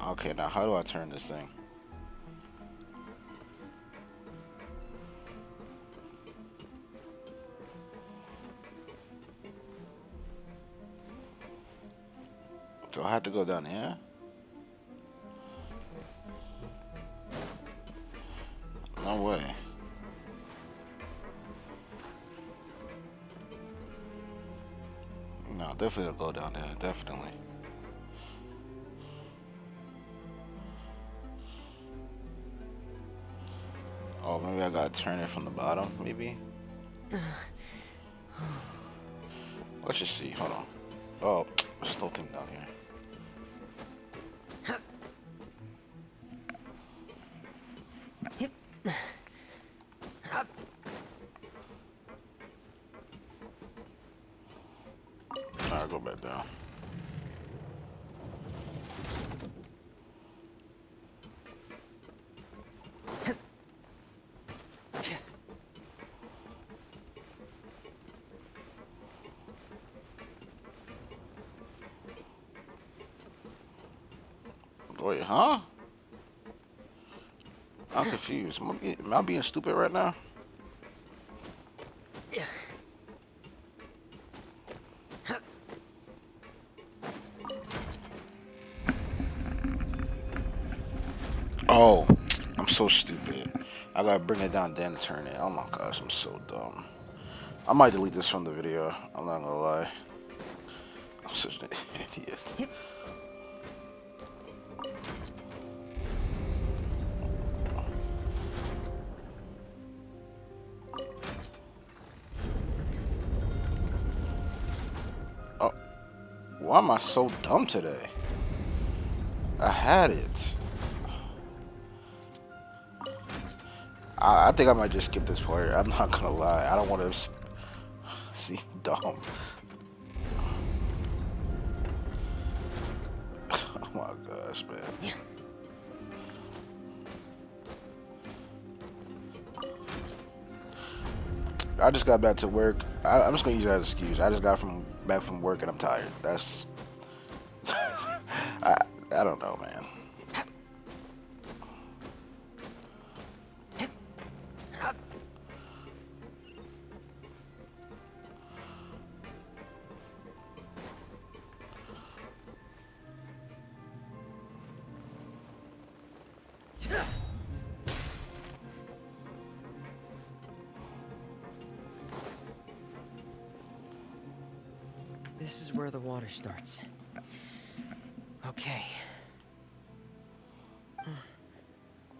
C: Okay, now how do I turn this thing? Do I have to go down here? No way. No, definitely don't go down there. Definitely. Oh, maybe I gotta turn it from the bottom, maybe? Let's just see. Hold on. Oh, there's still thing down here. Alright, go back down. Wait, huh? I'm confused. Am I being stupid right now? Oh, I'm so stupid. I gotta bring it down then turn it. Oh my gosh, I'm so dumb. I might delete this from the video. I'm not gonna lie. I'm such an idiot. Oh, why am I so dumb today? I had it. I think I might just skip this part. I'm not gonna lie. I don't want to seem dumb. Oh my gosh, man. I just got back to work. I'm just gonna use that as an excuse. I just got back from work and I'm tired. That's I don't know, man.
M: This is where the water starts. Okay.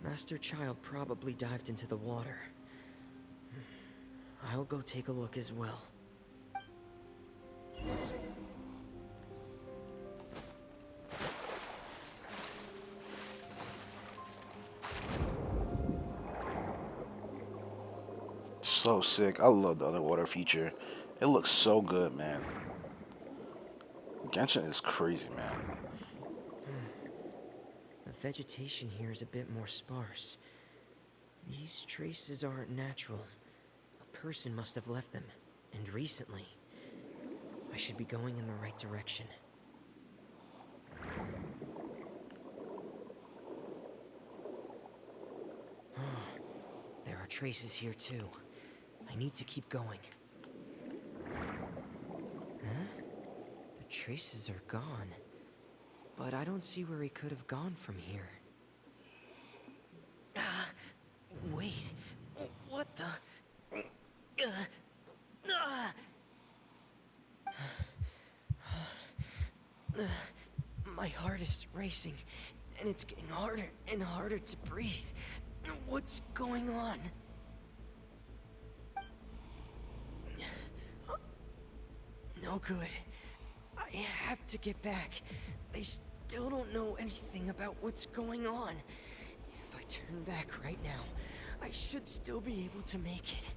M: Master Child probably dived into the water. I'll go take a look as well.
C: So sick. I love the underwater feature. It looks so good, man. Genshin is crazy, man.
M: The vegetation here is a bit more sparse. These traces aren't natural. A person must have left them, and recently. I should be going in the right direction. There are traces here too. I need to keep going. Huh? The traces are gone. But I don't see where he could have gone from here. Wait. What the? My heart is racing, and it's getting harder and harder to breathe. What's going on? No good. I have to get back. I still don't know anything about what's going on. If I turn back right now, I should still be able to make it.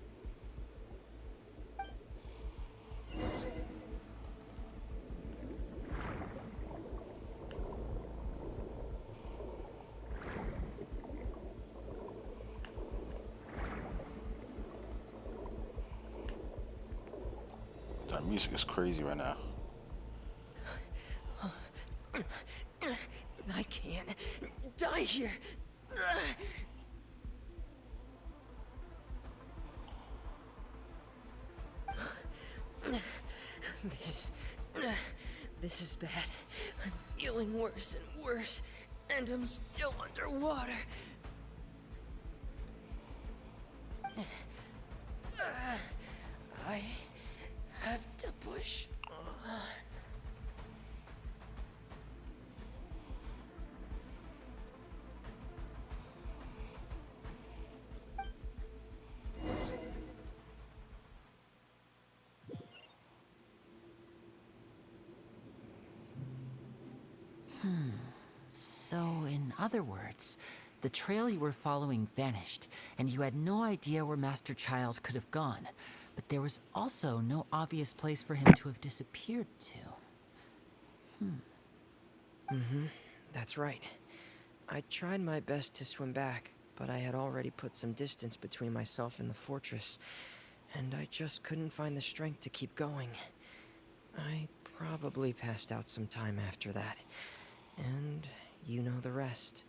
C: That music is crazy right now.
M: I can't die here. This is bad. I'm feeling worse and worse, and I'm still underwater. I have to push on.
L: So, in other words, the trail you were following vanished, and you had no idea where Master Child could have gone. But there was also no obvious place for him to have disappeared to.
M: That's right. I tried my best to swim back, but I had already put some distance between myself and the fortress, and I just couldn't find the strength to keep going. I probably passed out some time after that, and you know the rest.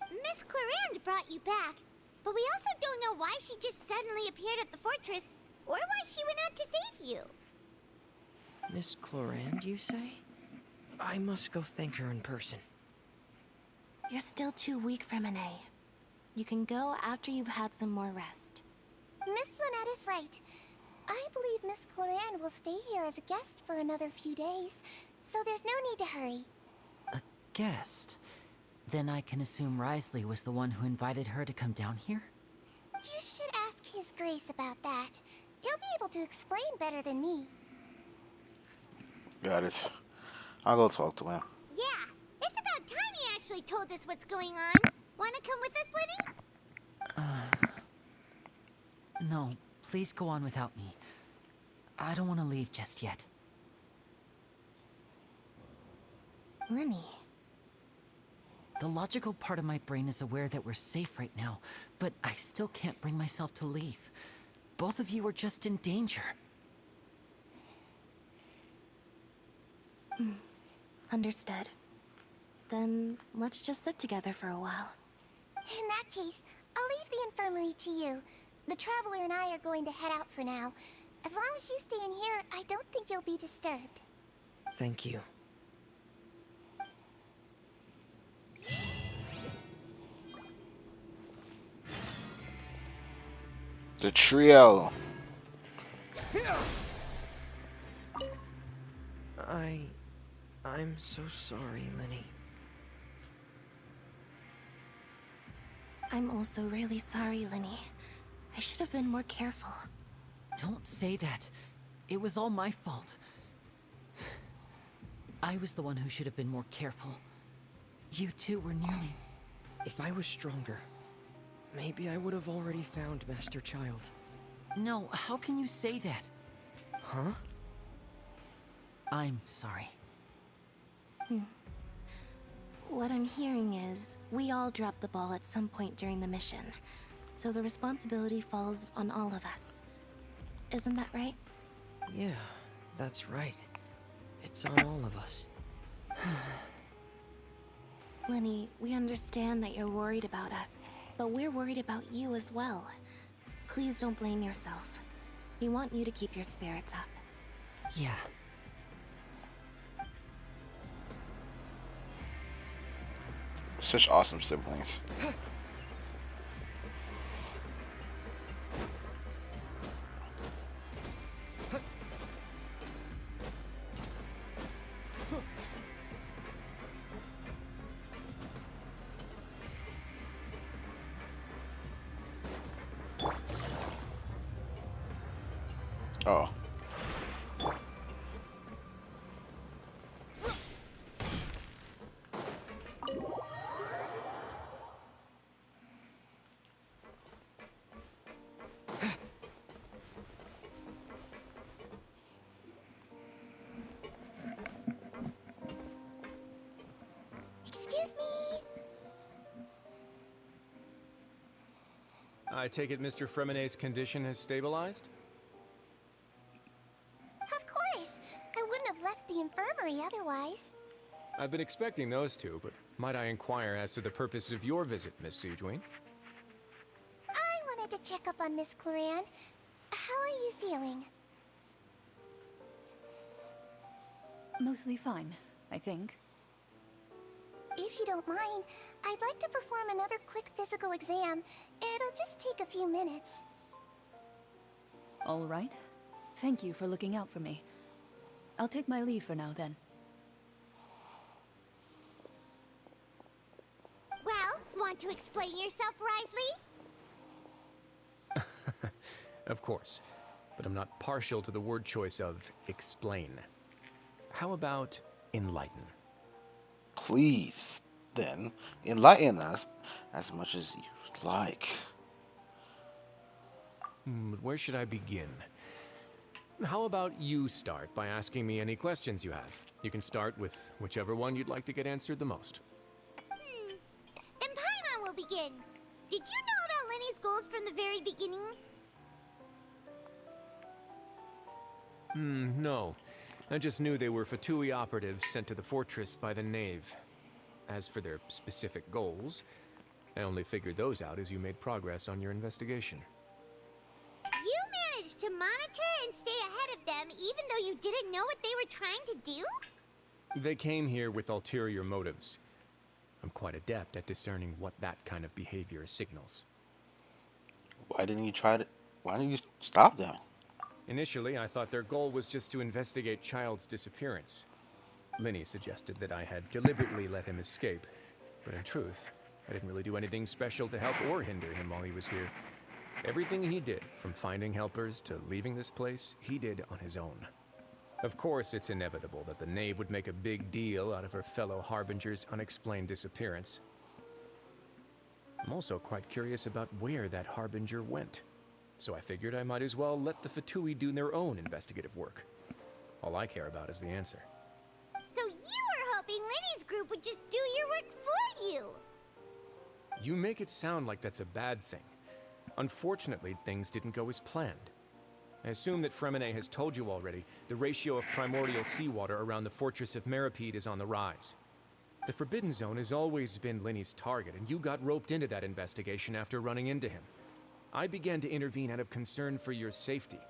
B: Miss Clarande brought you back, but we also don't know why she just suddenly appeared at the fortress, or why she went out to save you.
M: Miss Clarande, you say? I must go thank her in person.
N: You're still too weak for Monet. You can go after you've had some more rest.
S: Miss Lynette is right. I believe Miss Clarande will stay here as a guest for another few days, so there's no need to hurry.
L: A guest? Then I can assume Risley was the one who invited her to come down here?
S: You should ask His Grace about that. He'll be able to explain better than me.
C: Got it. I'll go talk to him.
B: Yeah, it's about time he actually told us what's going on. Wanna come with us, Lenny?
L: No, please go on without me. I don't want to leave just yet.
N: Lenny.
L: The logical part of my brain is aware that we're safe right now, but I still can't bring myself to leave. Both of you are just in danger.
N: Understood. Then let's just sit together for a while.
S: In that case, I'll leave the infirmary to you. The Traveler and I are going to head out for now. As long as you stay in here, I don't think you'll be disturbed.
M: Thank you.
C: The trio.
M: I'm so sorry, Lenny.
N: I'm also really sorry, Lenny. I should have been more careful.
L: Don't say that. It was all my fault. I was the one who should have been more careful. You two were nearly...
M: If I was stronger, maybe I would have already found Master Child.
L: No, how can you say that?
M: Huh?
L: I'm sorry.
N: What I'm hearing is, we all dropped the ball at some point during the mission. So the responsibility falls on all of us. Isn't that right?
M: Yeah, that's right. It's on all of us.
N: Lenny, we understand that you're worried about us, but we're worried about you as well. Please don't blame yourself. We want you to keep your spirits up.
L: Yeah.
C: Such awesome siblings. Oh.
S: Excuse me.
R: I take it Mr. Fremonet's condition has stabilized?
S: Of course. I wouldn't have left the infirmary otherwise.
R: I've been expecting those two, but might I inquire as to the purpose of your visit, Miss Siegewing?
S: I wanted to check up on Miss Cloran. How are you feeling?
T: Mostly fine, I think.
S: If you don't mind, I'd like to perform another quick physical exam. It'll just take a few minutes.
T: All right. Thank you for looking out for me. I'll take my leave for now, then.
B: Well, want to explain yourself, Risley?
R: Of course, but I'm not partial to the word choice of explain. How about enlighten?
C: Please, then, enlighten us as much as you'd like.
R: Where should I begin? How about you start by asking me any questions you have? You can start with whichever one you'd like to get answered the most.
B: Then Paimon will begin. Did you know about Lenny's goals from the very beginning?
R: No. I just knew they were Fatui operatives sent to the fortress by the Knave. As for their specific goals, I only figured those out as you made progress on your investigation.
B: You managed to monitor and stay ahead of them even though you didn't know what they were trying to do?
R: They came here with ulterior motives. I'm quite adept at discerning what that kind of behavior signals.
C: Why didn't you stop them?
R: Initially, I thought their goal was just to investigate Child's disappearance. Linny suggested that I had deliberately let him escape, but in truth, I didn't really do anything special to help or hinder him while he was here. Everything he did, from finding helpers to leaving this place, he did on his own. Of course, it's inevitable that the Knave would make a big deal out of her fellow Harbinger's unexplained disappearance. I'm also quite curious about where that Harbinger went. So I figured I might as well let the Fatui do their own investigative work. All I care about is the answer.
B: So you were hoping Lenny's group would just do your work for you?
R: You make it sound like that's a bad thing. Unfortunately, things didn't go as planned. I assume that Fremonet has told you already, the ratio of primordial seawater around the fortress of Meripede is on the rise. The Forbidden Zone has always been Lenny's target, and you got roped into that investigation after running into him. I began to intervene out of concern for your safety,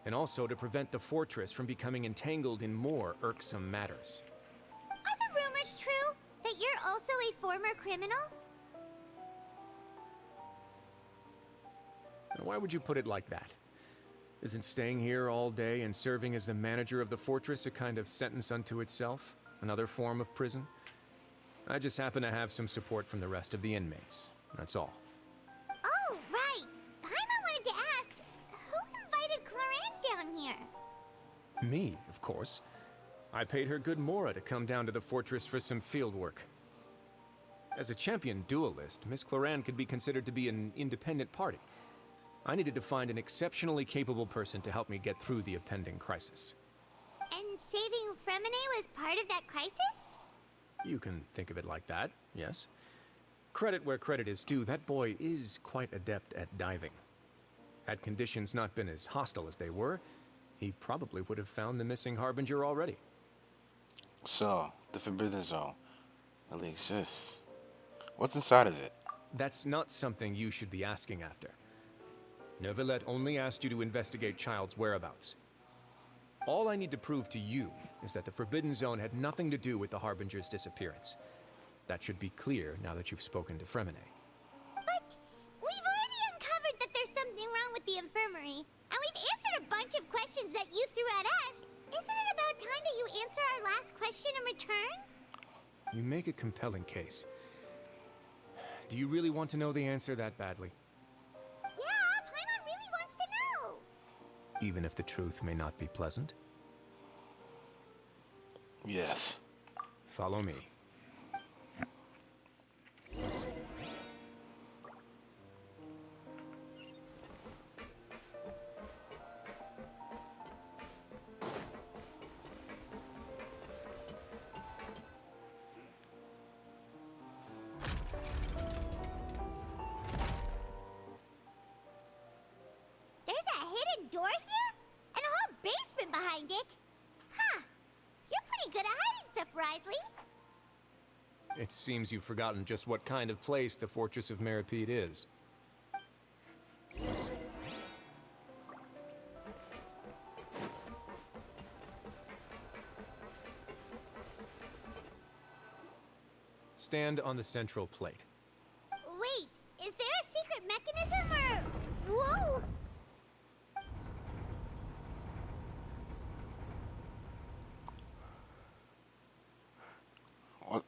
R: and also to prevent the fortress from becoming entangled in more irksome matters.
B: Are the rumors true? That you're also a former criminal?
R: Now, why would you put it like that? Isn't staying here all day and serving as the manager of the fortress a kind of sentence unto itself? Another form of prison? I just happen to have some support from the rest of the inmates. That's all.
B: Oh, right. Paimon wanted to ask, who invited Cloran down here?
R: Me, of course. I paid her good mora to come down to the fortress for some field work. As a champion duelist, Miss Cloran could be considered to be an independent party. I needed to find an exceptionally capable person to help me get through the impending crisis.
B: And saving Fremonet was part of that crisis?
R: You can think of it like that, yes. Credit where credit is due, that boy is quite adept at diving. Had conditions not been as hostile as they were, he probably would have found the missing Harbinger already.
C: So, the Forbidden Zone really exists. What's inside of it?
R: That's not something you should be asking after. Neuvillette only asked you to investigate Child's whereabouts. All I need to prove to you is that the Forbidden Zone had nothing to do with the Harbinger's disappearance. That should be clear now that you've spoken to Fremonet.
B: But we've already uncovered that there's something wrong with the infirmary, and we've answered a bunch of questions that you threw at us. Isn't it about time that you answer our last question in return?
R: You make a compelling case. Do you really want to know the answer that badly?
B: Yeah, Paimon really wants to know.
R: Even if the truth may not be pleasant?
C: Yes.
R: Follow me.
B: find it. Huh. You're pretty good at hiding stuff, Risley.
R: It seems you've forgotten just what kind of place the Fortress of Meripede is. Stand on the central plate.
B: Wait, is there a secret mechanism or... Whoa!
C: What?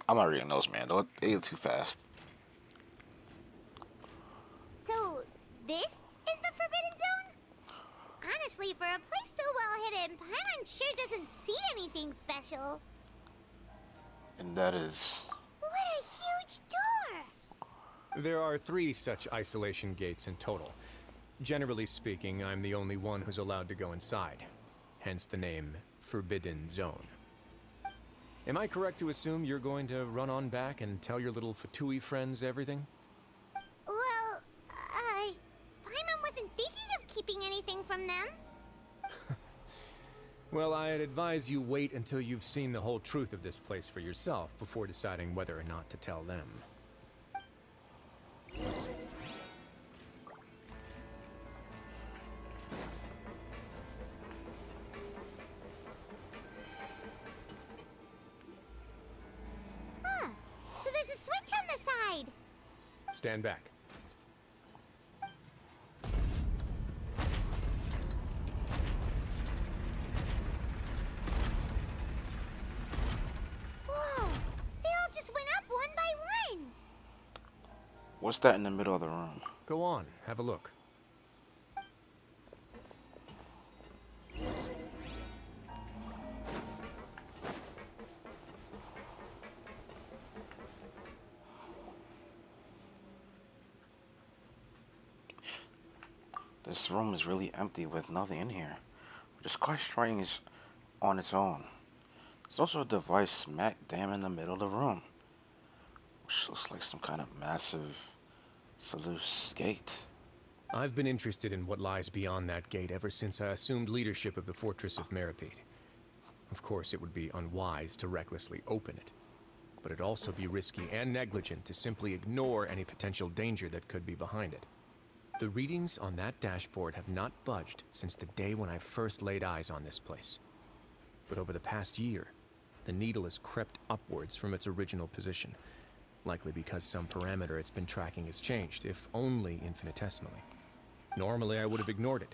C: I'm not reading those, man. They are too fast.
B: So, this is the Forbidden Zone? Honestly, for a place so well hidden, Paimon sure doesn't see anything special.
C: And that is...
B: What a huge door!
R: There are 3 such isolation gates in total. Generally speaking, I'm the only one who's allowed to go inside. Hence the name Forbidden Zone. Am I correct to assume you're going to run on back and tell your little Fatui friends everything?
B: Well, Paimon wasn't thinking of keeping anything from them.
R: Well, I'd advise you wait until you've seen the whole truth of this place for yourself before deciding whether or not to tell them.
B: Huh. So there's a switch on the side.
R: Stand back.
B: Whoa! They all just went up one by one.
C: What's that in the middle of the room?
R: Go on, have a look.
C: This room is really empty with nothing in here, which is quite strange on its own. There's also a device smack damn in the middle of the room, which looks like some kind of massive sluice gate.
R: I've been interested in what lies beyond that gate ever since I assumed leadership of the Fortress of Meripede. Of course, it would be unwise to recklessly open it, but it'd also be risky and negligent to simply ignore any potential danger that could be behind it. The readings on that dashboard have not budged since the day when I first laid eyes on this place. But over the past year, the needle has crept upwards from its original position, likely because some parameter it's been tracking has changed, if only infinitesimally. Normally, I would have ignored it,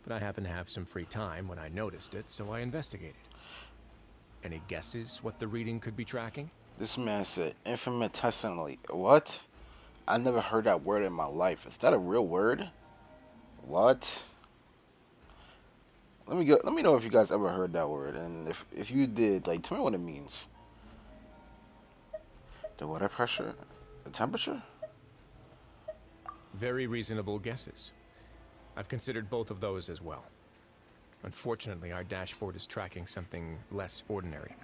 R: but I happened to have some free time when I noticed it, so I investigated. Any guesses what the reading could be tracking?
C: This man said infinitesimally. What? I never heard that word in my life. Is that a real word? What? Let me know if you guys ever heard that word, and if you did, like, tell me what it means. The water pressure? The temperature?
R: Very reasonable guesses. I've considered both of those as well. Unfortunately, our dashboard is tracking something less ordinary.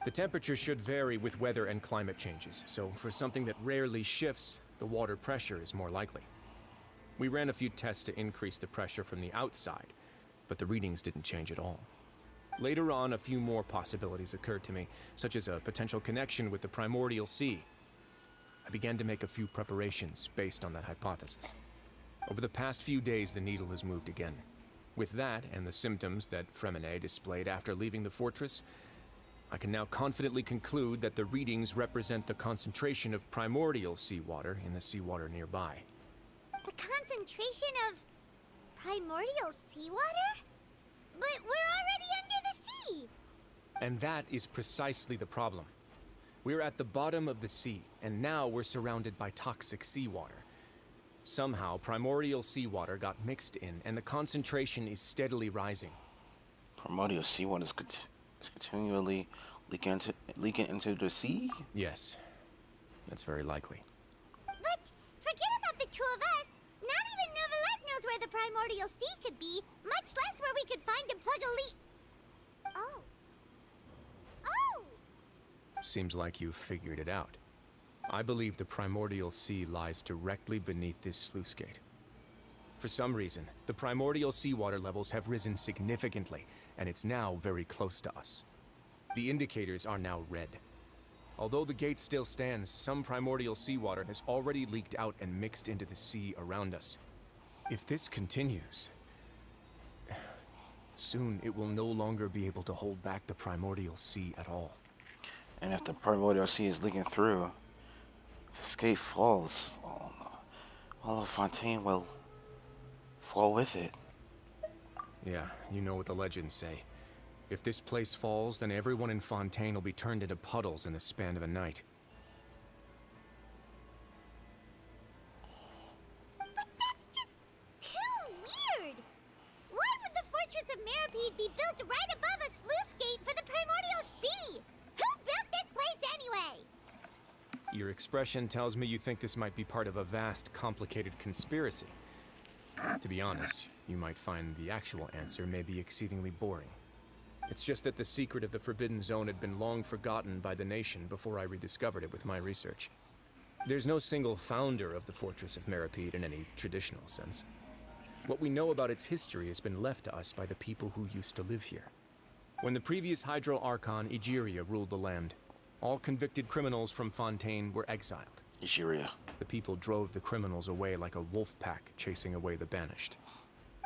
R: The temperature should vary with weather and climate changes, so for something that rarely shifts, the water pressure is more likely. We ran a few tests to increase the pressure from the outside, but the readings didn't change at all. Later on, a few more possibilities occurred to me, such as a potential connection with the primordial sea. I began to make a few preparations based on that hypothesis. Over the past few days, the needle has moved again. With that, and the symptoms that Fremine displayed after leaving the fortress, I can now confidently conclude that the readings represent the concentration of primordial seawater in the seawater nearby.
B: The concentration of primordial seawater? But we're already under the sea!
R: And that is precisely the problem. We're at the bottom of the sea, and now we're surrounded by toxic seawater. Somehow, primordial seawater got mixed in, and the concentration is steadily rising.
C: Primordial seawater is continually leaking into the sea?
R: Yes, that's very likely.
B: But forget about the two of us. Not even Neuvillette knows where the primordial sea could be, much less where we could find and plug a leak. Oh. Oh!
R: Seems like you've figured it out. I believe the primordial sea lies directly beneath this sluice gate.
Q: For some reason, the primordial seawater levels have risen significantly, and it's now very close to us. The indicators are now red. Although the gate still stands, some primordial seawater has already leaked out and mixed into the sea around us. If this continues, soon it will no longer be able to hold back the primordial sea at all.
C: And if the primordial sea is leaking through, if this gate falls, all of Fontaine will fall with it.
Q: Yeah, you know what the legends say. If this place falls, then everyone in Fontaine will be turned into puddles in the span of a night.
B: But that's just too weird! Why would the Fortress of Meripede be built right above a sluice gate for the Primordial Sea? Who built this place anyway?
Q: Your expression tells me you think this might be part of a vast, complicated conspiracy. To be honest, you might find the actual answer may be exceedingly boring. It's just that the secret of the Forbidden Zone had been long forgotten by the nation before I rediscovered it with my research. There's no single founder of the Fortress of Meripede in any traditional sense. What we know about its history has been left to us by the people who used to live here. When the previous Hydro Archon, Egeria, ruled the land, all convicted criminals from Fontaine were exiled.
C: Egeria.
Q: The people drove the criminals away like a wolf pack chasing away the banished.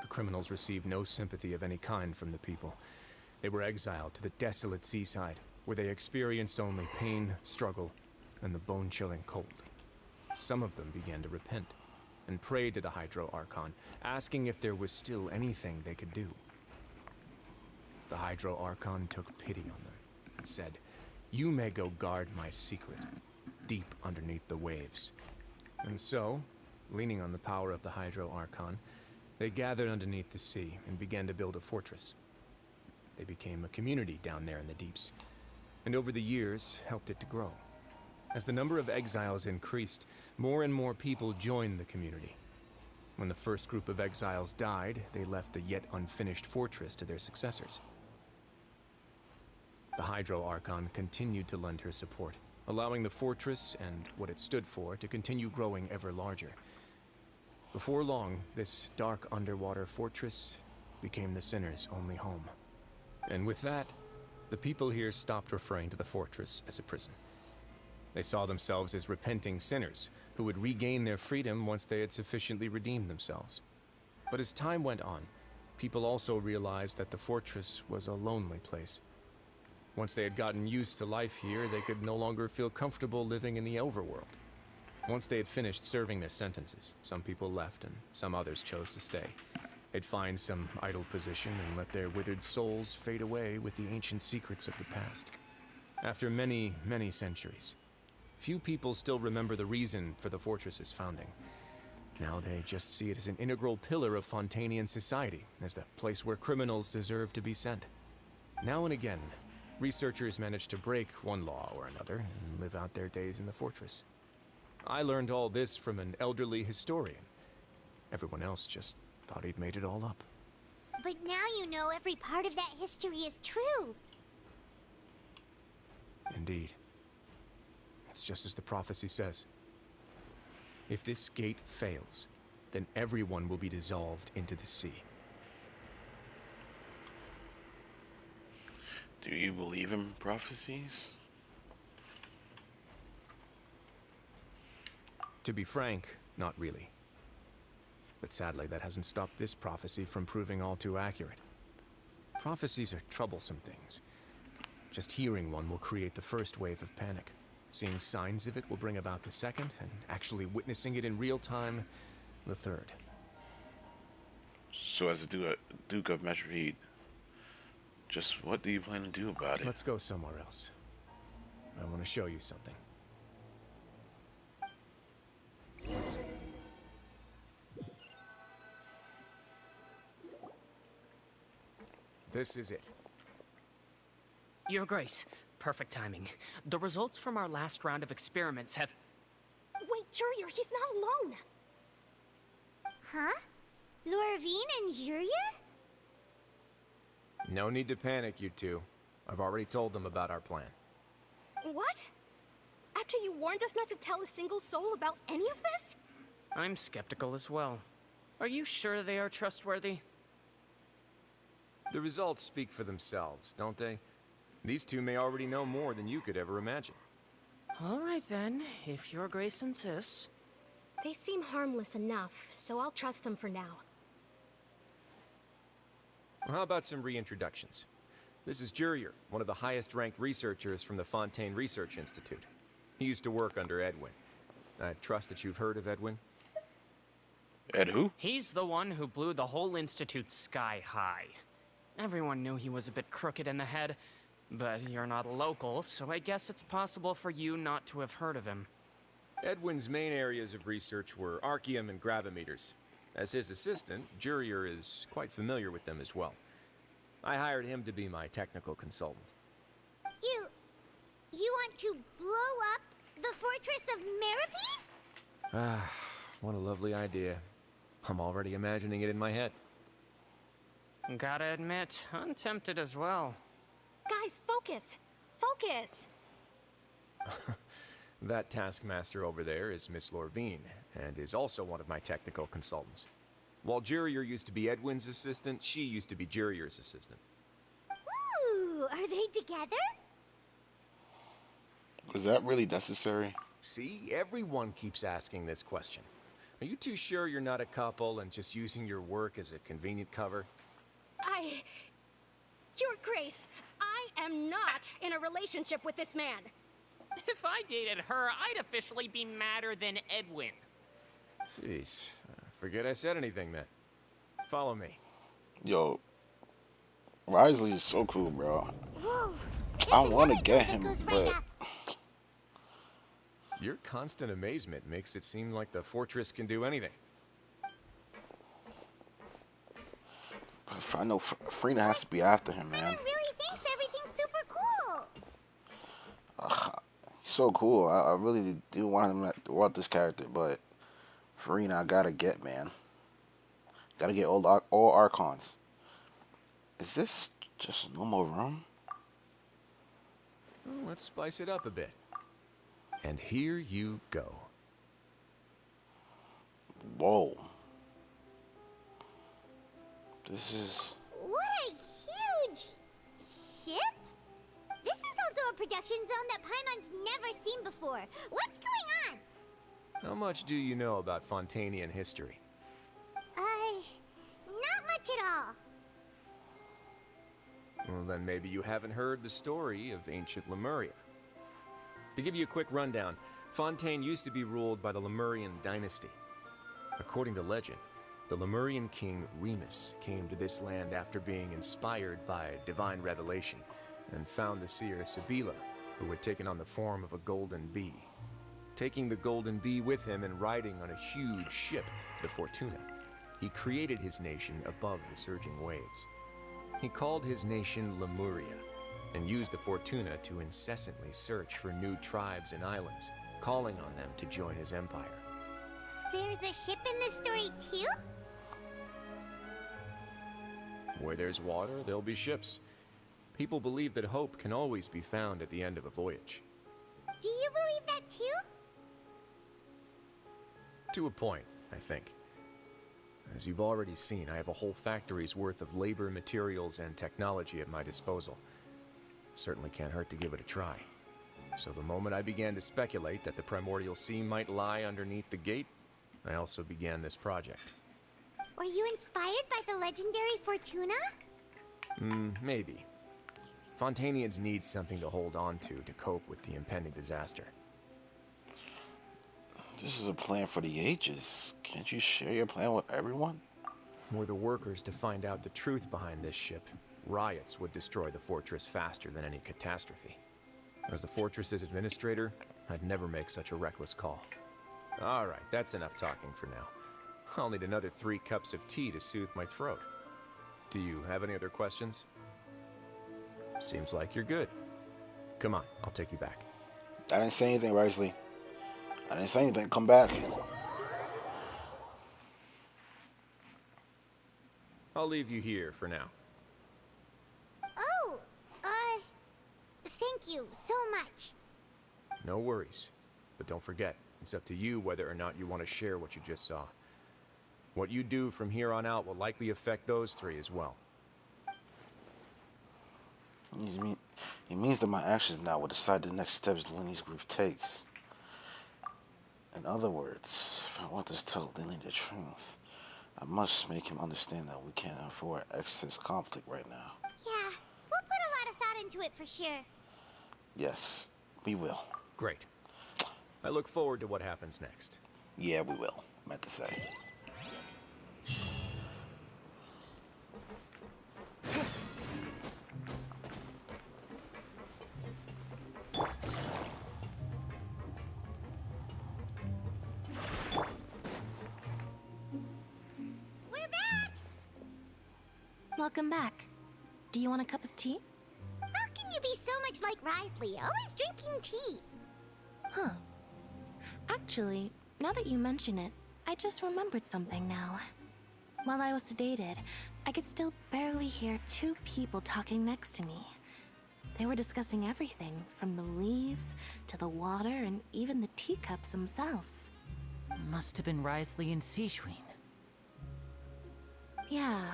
Q: The criminals received no sympathy of any kind from the people. They were exiled to the desolate seaside, where they experienced only pain, struggle, and the bone-chilling cold. Some of them began to repent, and prayed to the Hydro Archon, asking if there was still anything they could do. The Hydro Archon took pity on them, and said, "You may go guard my secret, deep underneath the waves." And so, leaning on the power of the Hydro Archon, they gathered underneath the sea and began to build a fortress. They became a community down there in the deeps, and over the years helped it to grow. As the number of exiles increased, more and more people joined the community. When the first group of exiles died, they left the yet unfinished fortress to their successors. The Hydro Archon continued to lend her support, allowing the fortress and what it stood for to continue growing ever larger. Before long, this dark underwater fortress became the sinner's only home. And with that, the people here stopped referring to the fortress as a prison. They saw themselves as repenting sinners who would regain their freedom once they had sufficiently redeemed themselves. But as time went on, people also realized that the fortress was a lonely place. Once they had gotten used to life here, they could no longer feel comfortable living in the overworld. Once they had finished serving their sentences, some people left and some others chose to stay. They'd find some idle position and let their withered souls fade away with the ancient secrets of the past. After many, many centuries, few people still remember the reason for the fortress's founding. Now they just see it as an integral pillar of Fontainian society, as the place where criminals deserve to be sent. Now and again, researchers manage to break one law or another and live out their days in the fortress. I learned all this from an elderly historian. Everyone else just thought he'd made it all up.
B: But now you know every part of that history is true.
Q: Indeed. It's just as the prophecy says. If this gate fails, then everyone will be dissolved into the sea.
C: Do you believe in prophecies?
Q: To be frank, not really. But sadly, that hasn't stopped this prophecy from proving all too accurate. Prophecies are troublesome things. Just hearing one will create the first wave of panic. Seeing signs of it will bring about the second, and actually witnessing it in real time, the third.
C: So as a Duke of Meripede, just what do you plan to do about it?
Q: Let's go somewhere else. I want to show you something. This is it.
O: Your Grace, perfect timing. The results from our last round of experiments have...
N: Wait, Jurier, he's not alone!
B: Huh? Lorvine and Jurier?
Q: No need to panic, you two. I've already told them about our plan.
N: What? After you warned us not to tell a single soul about any of this?
O: I'm skeptical as well. Are you sure they are trustworthy?
Q: The results speak for themselves, don't they? These two may already know more than you could ever imagine.
O: All right then, if your grace insists.
N: They seem harmless enough, so I'll trust them for now.
Q: Well, how about some reintroductions? This is Jurier, one of the highest-ranked researchers from the Fontaine Research Institute. He used to work under Edwin. I trust that you've heard of Edwin?
C: Ed who?
O: He's the one who blew the whole institute sky high. Everyone knew he was a bit crooked in the head, but you're not local, so I guess it's possible for you not to have heard of him.
Q: Edwin's main areas of research were archaeum and gravimeters. As his assistant, Jurier is quite familiar with them as well. I hired him to be my technical consultant.
B: You want to blow up the fortress of Meripede?
Q: Ah, what a lovely idea. I'm already imagining it in my head.
O: Gotta admit, I'm tempted as well.
N: Guys, focus! Focus!
Q: That taskmaster over there is Miss Lorvine, and is also one of my technical consultants. While Jurier used to be Edwin's assistant, she used to be Jurier's assistant.
B: Ooh, are they together?
C: Was that really necessary?
Q: See, everyone keeps asking this question. Are you too sure you're not a couple and just using your work as a convenient cover?
N: Your Grace, I am not in a relationship with this man.
O: If I dated her, I'd officially be madder than Edwin.
Q: Jeez, forget I said anything then. Follow me.
C: Yo, Risley is so cool, bro.
B: Whoa,
C: I want to get him,
B: goes right
C: but
B: up.
Q: Your constant amazement makes it seem like the fortress can do anything.
C: But I know Frina has to be after him, man.
B: Frina really thinks everything's super cool.
C: He's so cool. I really do want this character, but Frina, I gotta get, man. Gotta get all Archons. Is this just a normal room?
Q: Well, let's spice it up a bit. And here you go.
C: Whoa. This is...
B: What a huge ship? This is also a production zone that Paimon's never seen before. What's going on?
Q: How much do you know about Fontainian history?
B: Not much at all.
Q: Well, then maybe you haven't heard the story of ancient Lemuria. To give you a quick rundown, Fontaine used to be ruled by the Lemurian dynasty. According to legend, the Lemurian king Remus came to this land after being inspired by divine revelation and found the seer Sibila, who had taken on the form of a golden bee. Taking the golden bee with him and riding on a huge ship, the Fortuna, he created his nation above the surging waves. He called his nation Lemuria, and used the Fortuna to incessantly search for new tribes and islands, calling on them to join his empire.
B: There's a ship in this story too?
Q: Where there's water, there'll be ships. People believe that hope can always be found at the end of a voyage.
B: Do you believe that too?
Q: To a point, I think. As you've already seen, I have a whole factory's worth of labor, materials, and technology at my disposal. Certainly can't hurt to give it a try. So the moment I began to speculate that the primordial sea might lie underneath the gate, I also began this project.
B: Were you inspired by the legendary Fortuna?
Q: Maybe. Fontainians need something to hold on to cope with the impending disaster.
C: This is a plan for the ages. Can't you share your plan with everyone?
Q: Were the workers to find out the truth behind this ship, riots would destroy the fortress faster than any catastrophe. As the fortress's administrator, I'd never make such a reckless call. All right, that's enough talking for now. I'll need another 3 cups of tea to soothe my throat. Do you have any other questions? Seems like you're good. Come on, I'll take you back.
C: I didn't say anything, Risley. I didn't say anything. Come back.
Q: I'll leave you here for now.
B: Oh, thank you so much.
Q: No worries. But don't forget, it's up to you whether or not you want to share what you just saw. What you do from here on out will likely affect those three as well.
C: It means that my actions now will decide the next steps Lenny's group takes. In other words, if I want to tell Lenny the truth, I must make him understand that we can't afford excess conflict right now.
B: Yeah, we'll put a lot of thought into it for sure.
C: Yes, we will.
Q: Great. I look forward to what happens next.
C: Yeah, we will, I meant to say.
N: Welcome back. Do you want a cup of tea?
B: How can you be so much like Risley, always drinking tea?
N: Huh. Actually, now that you mention it, I just remembered something now. While I was sedated, I could still barely hear two people talking next to me. They were discussing everything, from the leaves to the water and even the teacups themselves.
P: Must have been Risley and Sijuin.
N: Yeah,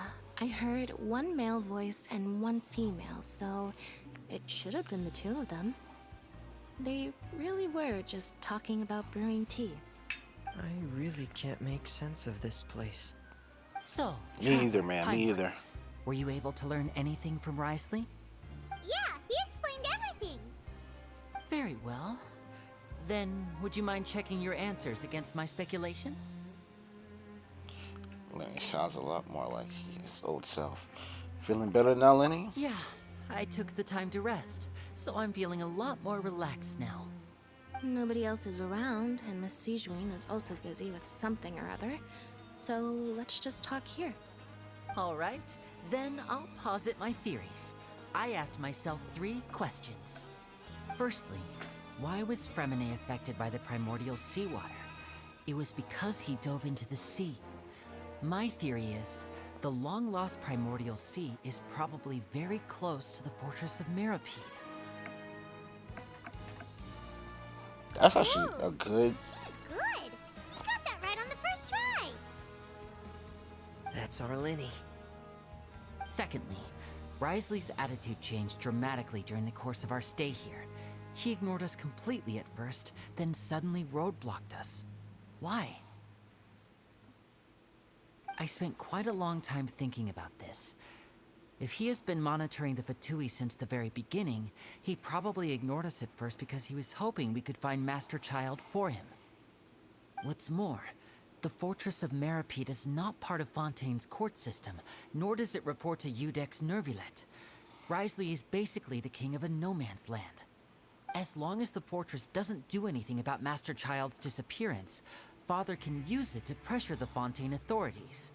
N: I heard one male voice and one female, so it should have been the two of them. They really were just talking about brewing tea.
M: I really can't make sense of this place.
P: So,
C: Me either, man. Me either.
P: Were you able to learn anything from Risley?
B: Yeah, he explained everything.
P: Very well. Then, would you mind checking your answers against my speculations?
C: Lenny sounds a lot more like his old self. Feeling better now, Lenny?
P: Yeah, I took the time to rest, so I'm feeling a lot more relaxed now.
N: Nobody else is around, and Miss Sijuin is also busy with something or other, so let's just talk here.
P: All right, then I'll posit my theories. I asked myself 3 questions. Firstly, why was Fremine affected by the primordial seawater? It was because he dove into the sea. My theory is, the long-lost primordial sea is probably very close to the fortress of Mirapede.
C: That's actually a good...
B: He's good. He got that right on the first try.
M: That's our Lenny.
P: Secondly, Risley's attitude changed dramatically during the course of our stay here. He ignored us completely at first, then suddenly roadblocked us. Why? I spent quite a long time thinking about this. If he has been monitoring the Fatui since the very beginning, he probably ignored us at first because he was hoping we could find Master Child for him. What's more, the Fortress of Mirapede is not part of Fontaine's court system, nor does it report to Iudex Nervulet. Risley is basically the king of a no-man's land. As long as the fortress doesn't do anything about Master Child's disappearance, Father can use it to pressure the Fontaine authorities.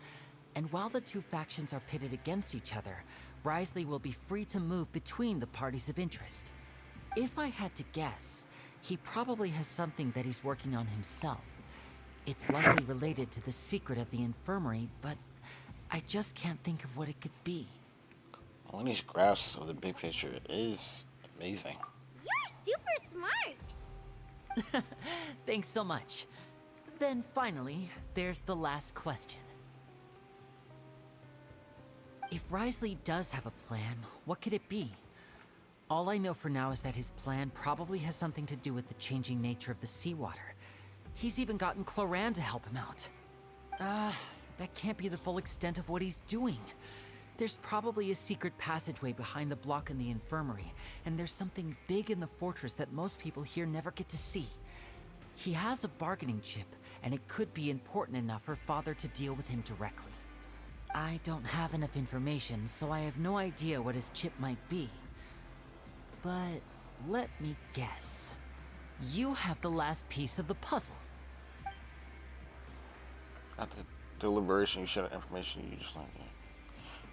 P: And while the two factions are pitted against each other, Risley will be free to move between the parties of interest. If I had to guess, he probably has something that he's working on himself. It's likely related to the secret of the infirmary, but I just can't think of what it could be.
C: Lenny's grasp of the big picture is amazing.
B: You're super smart.
P: Thanks so much. Then finally, there's the last question. If Risley does have a plan, what could it be? All I know for now is that his plan probably has something to do with the changing nature of the seawater. He's even gotten Cloran to help him out. That can't be the full extent of what he's doing. There's probably a secret passageway behind the block in the infirmary, and there's something big in the fortress that most people here never get to see. He has a bargaining chip, and it could be important enough for Father to deal with him directly. I don't have enough information, so I have no idea what his chip might be. But let me guess. You have the last piece of the puzzle.
C: At the deliberation, you share the information you just learned.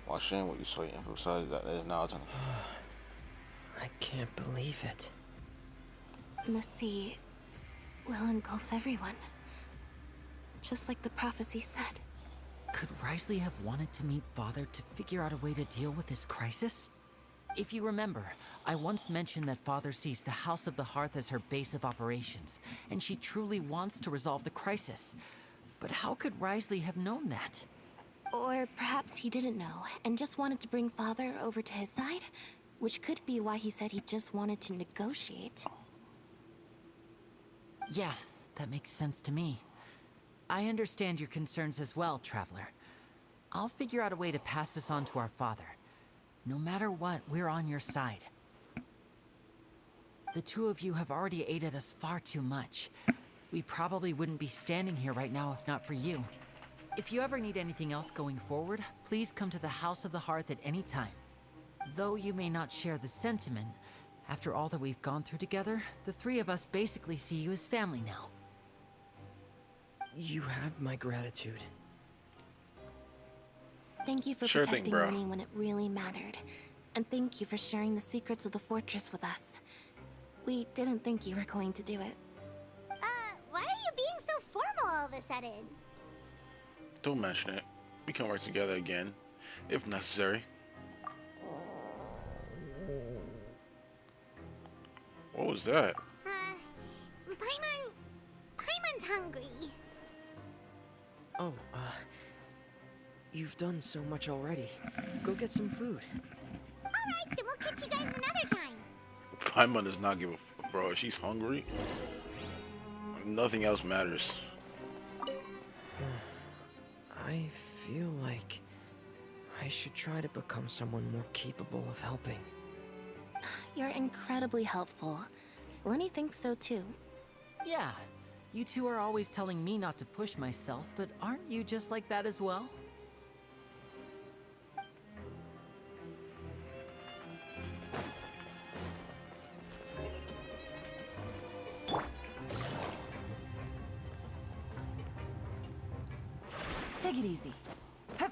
C: While sharing what you saw, you emphasize that there is knowledge on the...
M: I can't believe it.
N: The sea will engulf everyone. Just like the prophecy said.
P: Could Risley have wanted to meet Father to figure out a way to deal with this crisis? If you remember, I once mentioned that Father sees the House of the Hearth as her base of operations, and she truly wants to resolve the crisis.
L: But how could Risley have known that?
U: Or perhaps he didn't know and just wanted to bring Father over to his side, which could be why he said he just wanted to negotiate.
L: Yeah, that makes sense to me. I understand your concerns as well, Traveler. I'll figure out a way to pass this on to our father. No matter what, we're on your side. The two of you have already aided us far too much. We probably wouldn't be standing here right now if not for you. If you ever need anything else going forward, please come to the House of the Hearth at any time. Though you may not share the sentiment, after all that we've gone through together, the three of us basically see you as family now.
M: You have my gratitude.
U: Thank you for
C: Sure thing,
U: protecting
C: bro.
U: Lenny when it really mattered. And thank you for sharing the secrets of the fortress with us. We didn't think you were going to do it.
B: Why are you being so formal all of a sudden?
C: Don't mention it. We can work together again, if necessary. What was that?
B: Paimon's hungry.
M: Oh, you've done so much already. Go get some food.
B: Alright, then we'll catch you guys another time.
C: Paimon does not give a fuck, bro. She's hungry. Nothing else matters.
M: I feel like I should try to become someone more capable of helping.
U: You're incredibly helpful. Lenny thinks so too.
L: Yeah, you two are always telling me not to push myself, but aren't you just like that as well?
T: Take it easy. Hup.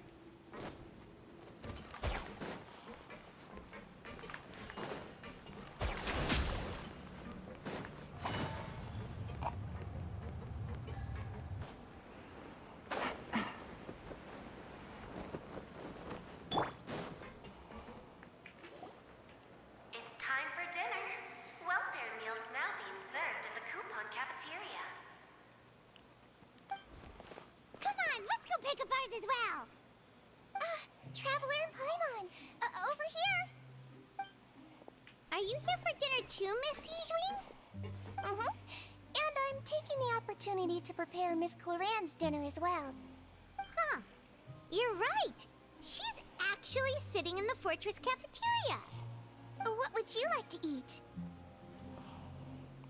V: It's time for dinner. Welfare meals now being served in the coupon cafeteria.
B: Come on, let's go pick up ours as well.
S: Traveler and Paimon, over here.
B: Are you here for dinner too, Miss Sijween?
S: And I'm taking the opportunity to prepare Miss Cloran's dinner as well.
B: Huh. You're right. She's actually sitting in the fortress cafeteria.
S: What would you like to eat?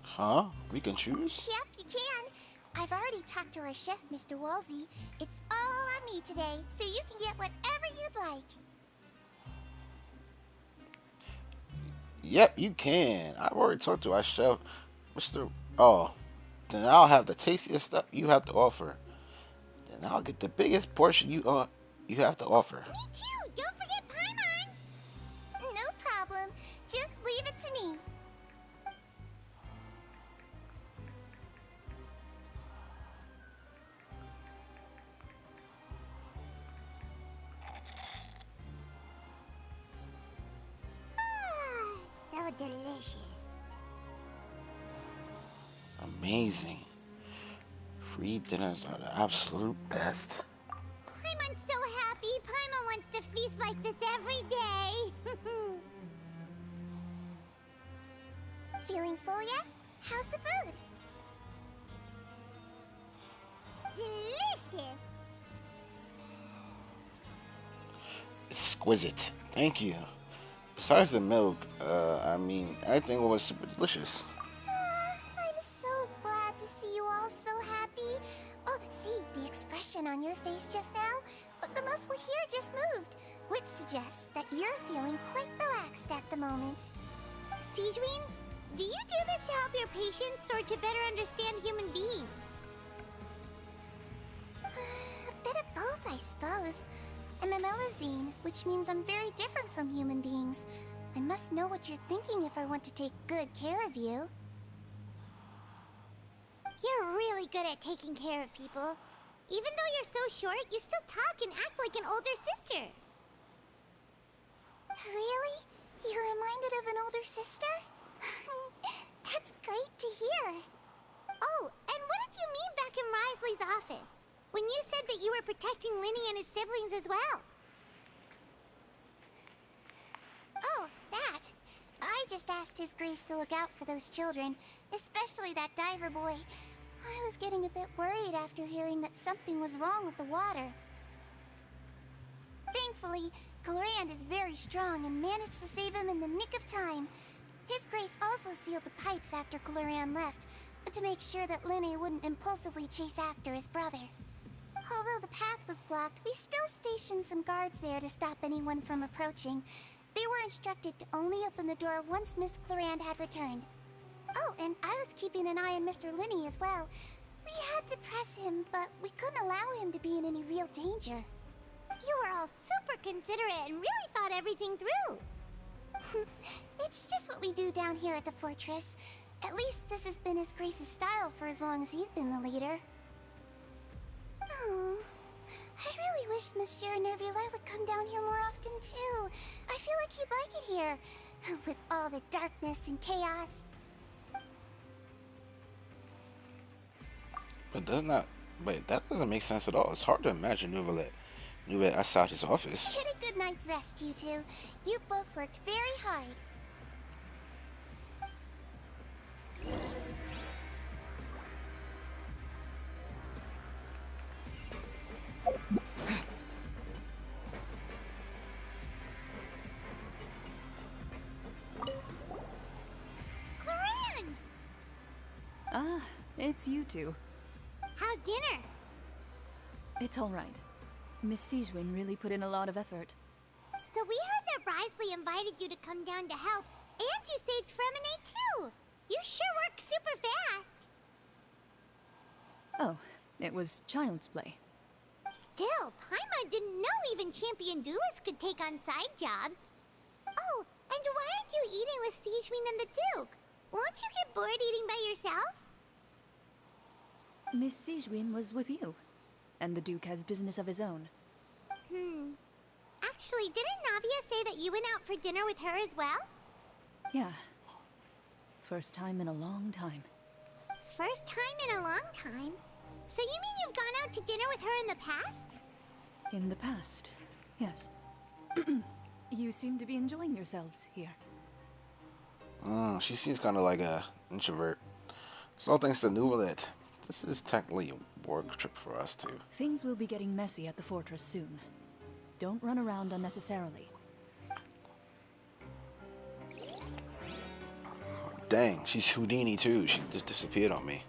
C: Huh? We can choose?
S: Yep, you can. I've already talked to our chef, Mr. Wolsey. It's all on me today, so you can get whatever you'd like.
C: Yep, you can. I've already talked to our chef, Mr. Oh, then I'll have the tastiest stuff you have to offer. Then I'll get the biggest portion you have to offer.
B: Me too. Don't forget Paimon.
S: No problem. Just leave it to me.
B: So delicious.
C: Amazing. Free dinners are the absolute best.
B: Paimon's so happy. Paimon wants to feast like this every day.
S: Feeling full yet? How's the food?
B: Delicious.
C: Exquisite. Thank you. Besides the milk, I mean, everything was super delicious.
S: I'm so glad to see you all so happy. Oh, see, the expression on your face just now? The muscle here just moved, which suggests that you're feeling quite relaxed at the moment.
B: Sijween, do you do this to help your patients or to better understand human beings?
S: A bit of both, I suppose. I'm a Melazine, which means I'm very different from human beings. I must know what you're thinking if I want to take good care of you.
B: You're really good at taking care of people. Even though you're so short, you still talk and act like an older sister.
S: Really? You're reminded of an older sister? That's great to hear.
B: Oh, and what did you mean back in Risley's office? when you said that you were protecting Linny and his siblings as well.
S: Oh, that. I just asked His Grace to look out for those children, especially that diver boy. I was getting a bit worried after hearing that something was wrong with the water. Thankfully, Glorand is very strong and managed to save him in the nick of time. His Grace also sealed the pipes after Glorand left, to make sure that Linny wouldn't impulsively chase after his brother. Although the path was blocked, we still stationed some guards there to stop anyone from approaching. They were instructed to only open the door once Miss Glorand had returned. Oh, and I was keeping an eye on Mr. Linny as well. We had to press him, but we couldn't allow him to be in any real danger.
B: You were all super considerate and really thought everything through.
S: It's just what we do down here at the fortress. At least this has been His Grace's style for as long as he's been the leader. Oh, I really wish Monsieur Nervila would come down here more often too. I feel like he'd like it here, with all the darkness and chaos.
C: But that doesn't make sense at all. It's hard to imagine Nouvelle outside his office.
S: Get a good night's rest, you two. You both worked very hard.
B: Glorand!
T: Ah, it's you two.
B: How's dinner?
T: It's all right. Miss Sigewin really put in a lot of effort.
B: So we heard that Risley invited you to come down to help, and you saved Fremine too. You sure work super fast.
T: Oh, it was child's play.
B: Still, Paimon didn't know even champion duelists could take on side jobs. Oh, and why aren't you eating with Sigewin and the Duke? Won't you get bored eating by yourself?
T: Miss Sigewin was with you, and the Duke has business of his own.
B: Actually, didn't Navia say that you went out for dinner with her as well?
T: Yeah. First time in a long time.
B: First time in a long time? So you mean you've gone out to dinner with her in the past?
T: In the past, yes. You seem to be enjoying yourselves here.
C: She seems kind of like a introvert. So thanks to Nouvelle, this is technically a work trip for us too.
T: Things will be getting messy at the fortress soon. Don't run around unnecessarily.
C: Dang, she's Houdini too. She just disappeared on me.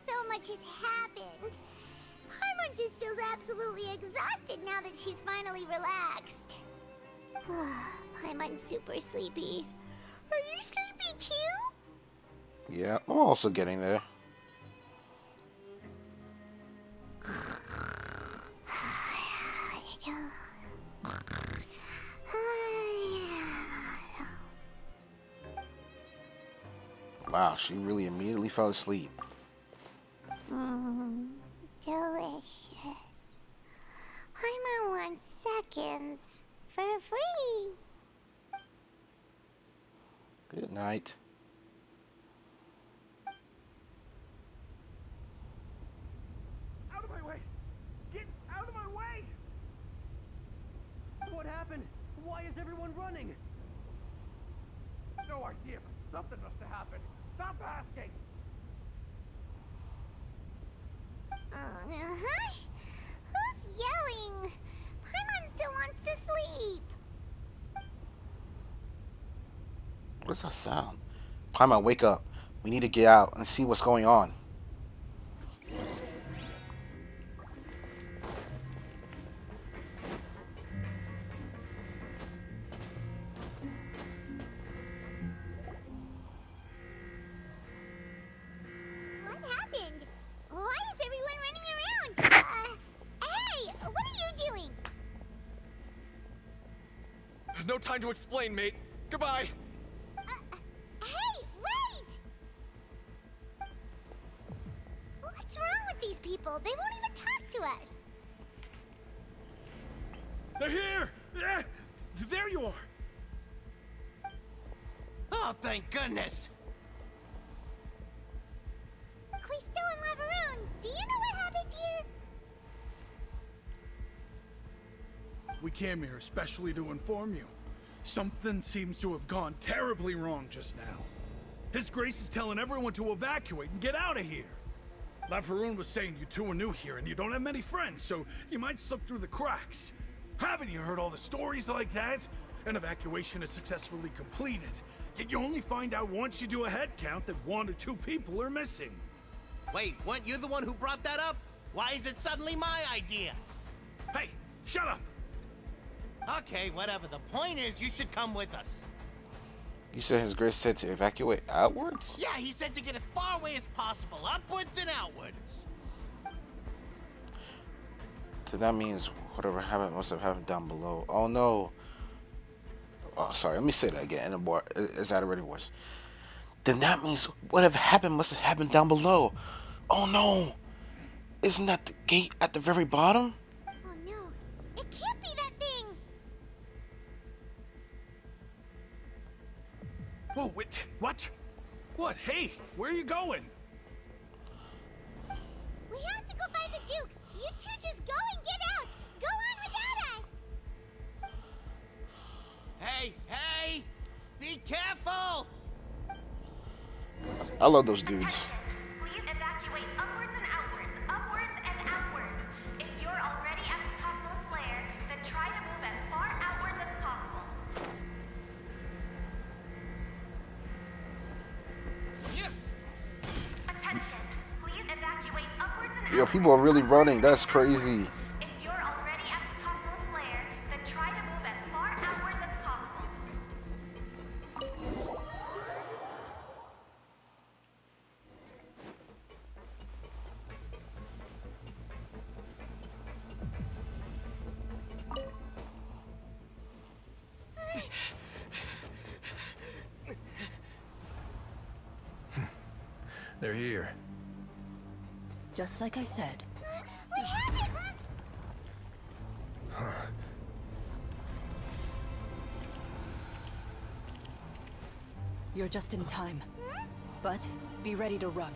B: So much has happened. Paimon just feels absolutely exhausted now that she's finally relaxed. Paimon's super sleepy. Are you sleepy too?
C: Yeah, I'm also getting there. Wow, she really immediately fell asleep.
B: Delicious. Paimon wants seconds for free.
C: Good night.
A: Out of my way! Get out of my way! What happened? Why is everyone running? No idea, but something must have happened. Stop asking!
B: Who's yelling? Paimon still wants to sleep.
C: What's that sound? Paimon, wake up. We need to get out and see what's going on.
B: What happened? Why is everyone running around? Hey, what are you
D: no time to explain, mate. Goodbye.
B: Hey, wait! What's wrong with these people? They won't even talk to us.
J: They're here! Yeah, there you are!
H: Oh, thank goodness!
B: Quisto and Laveroon, do you know what happened here?
K: We came here especially to inform you. Something seems to have gone terribly wrong just now. His Grace is telling everyone to evacuate and get out of here. Laveroon was saying you two are new here and you don't have many friends, so you might slip through the cracks. Haven't you heard all the stories like that? An evacuation is successfully completed, yet you only find out once you do a head count that 1 or 2 people are missing.
H: Wait, weren't you the one who brought that up? Why is it suddenly my idea?
K: Hey, shut up!
H: Okay, whatever. The point is, you should come with us.
C: You said His Grace said to evacuate outwards?
H: Yeah, he said to get as far away as possible, upwards and outwards.
C: So that means whatever happened must have happened down below. Oh no. Oh, sorry. Let me say that again in a more exaggerated voice. Then that means whatever happened must have happened down below. Oh no. Isn't that the gate at the very bottom?
B: Oh no, it can't be that thing!
K: Whoa, wait, what? What? Hey, where are you going?
B: We have to go find the Duke! You two just go and get out! Go on without us!
H: Hey, hey! Be careful!
C: I love those dudes.
V: Please evacuate upwards and outwards, upwards and outwards. If you're already at the topmost layer, then try to move as far outwards as possible. Attention, please evacuate upwards and
C: Yo, people are really running. That's crazy.
V: if you're already at the topmost layer, then try to move as far outwards as possible.
R: They're here.
T: Just like I said.
B: What happened?
T: You're just in time. But be ready to run.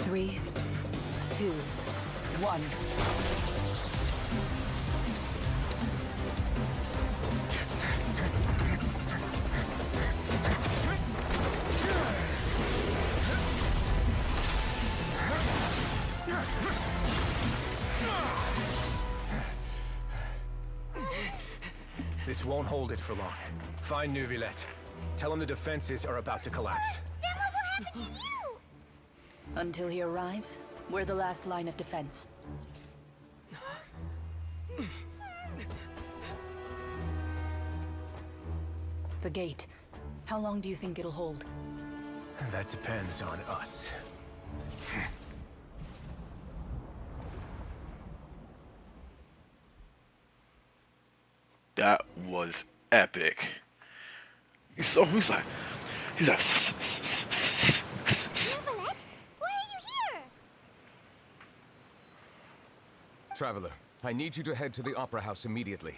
T: Three, two, one.
Q: This won't hold it for long. Find Neuvillette. Tell him the defenses are about to collapse.
B: Then what will happen to you?
T: Until he arrives, we're the last line of defense. The gate. How long do you think it'll hold?
Q: That depends on us.
C: That was epic. He's like,
B: Neuvillette, why are you here?
W: Traveler, I need you to head to the Opera House immediately.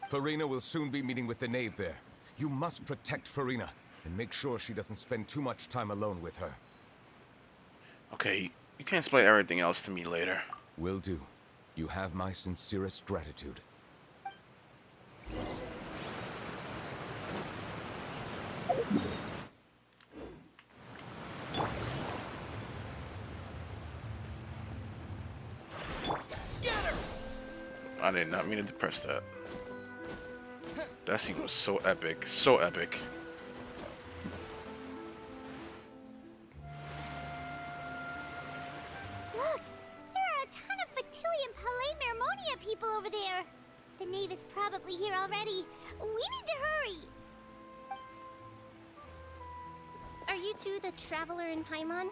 W: Farina will soon be meeting with the Knave there. You must protect Farina, and make sure she doesn't spend too much time alone with her.
C: okay, You can explain everything else to me later.
W: Will do. You have my sincerest gratitude.
C: I did not mean to press that. That scene was so epic. So epic.
B: Look! There are a ton of Fatui and Palais Mermonia people over there! The knave is probably here already. We need to hurry!
N: Are you two the traveler in Paimon?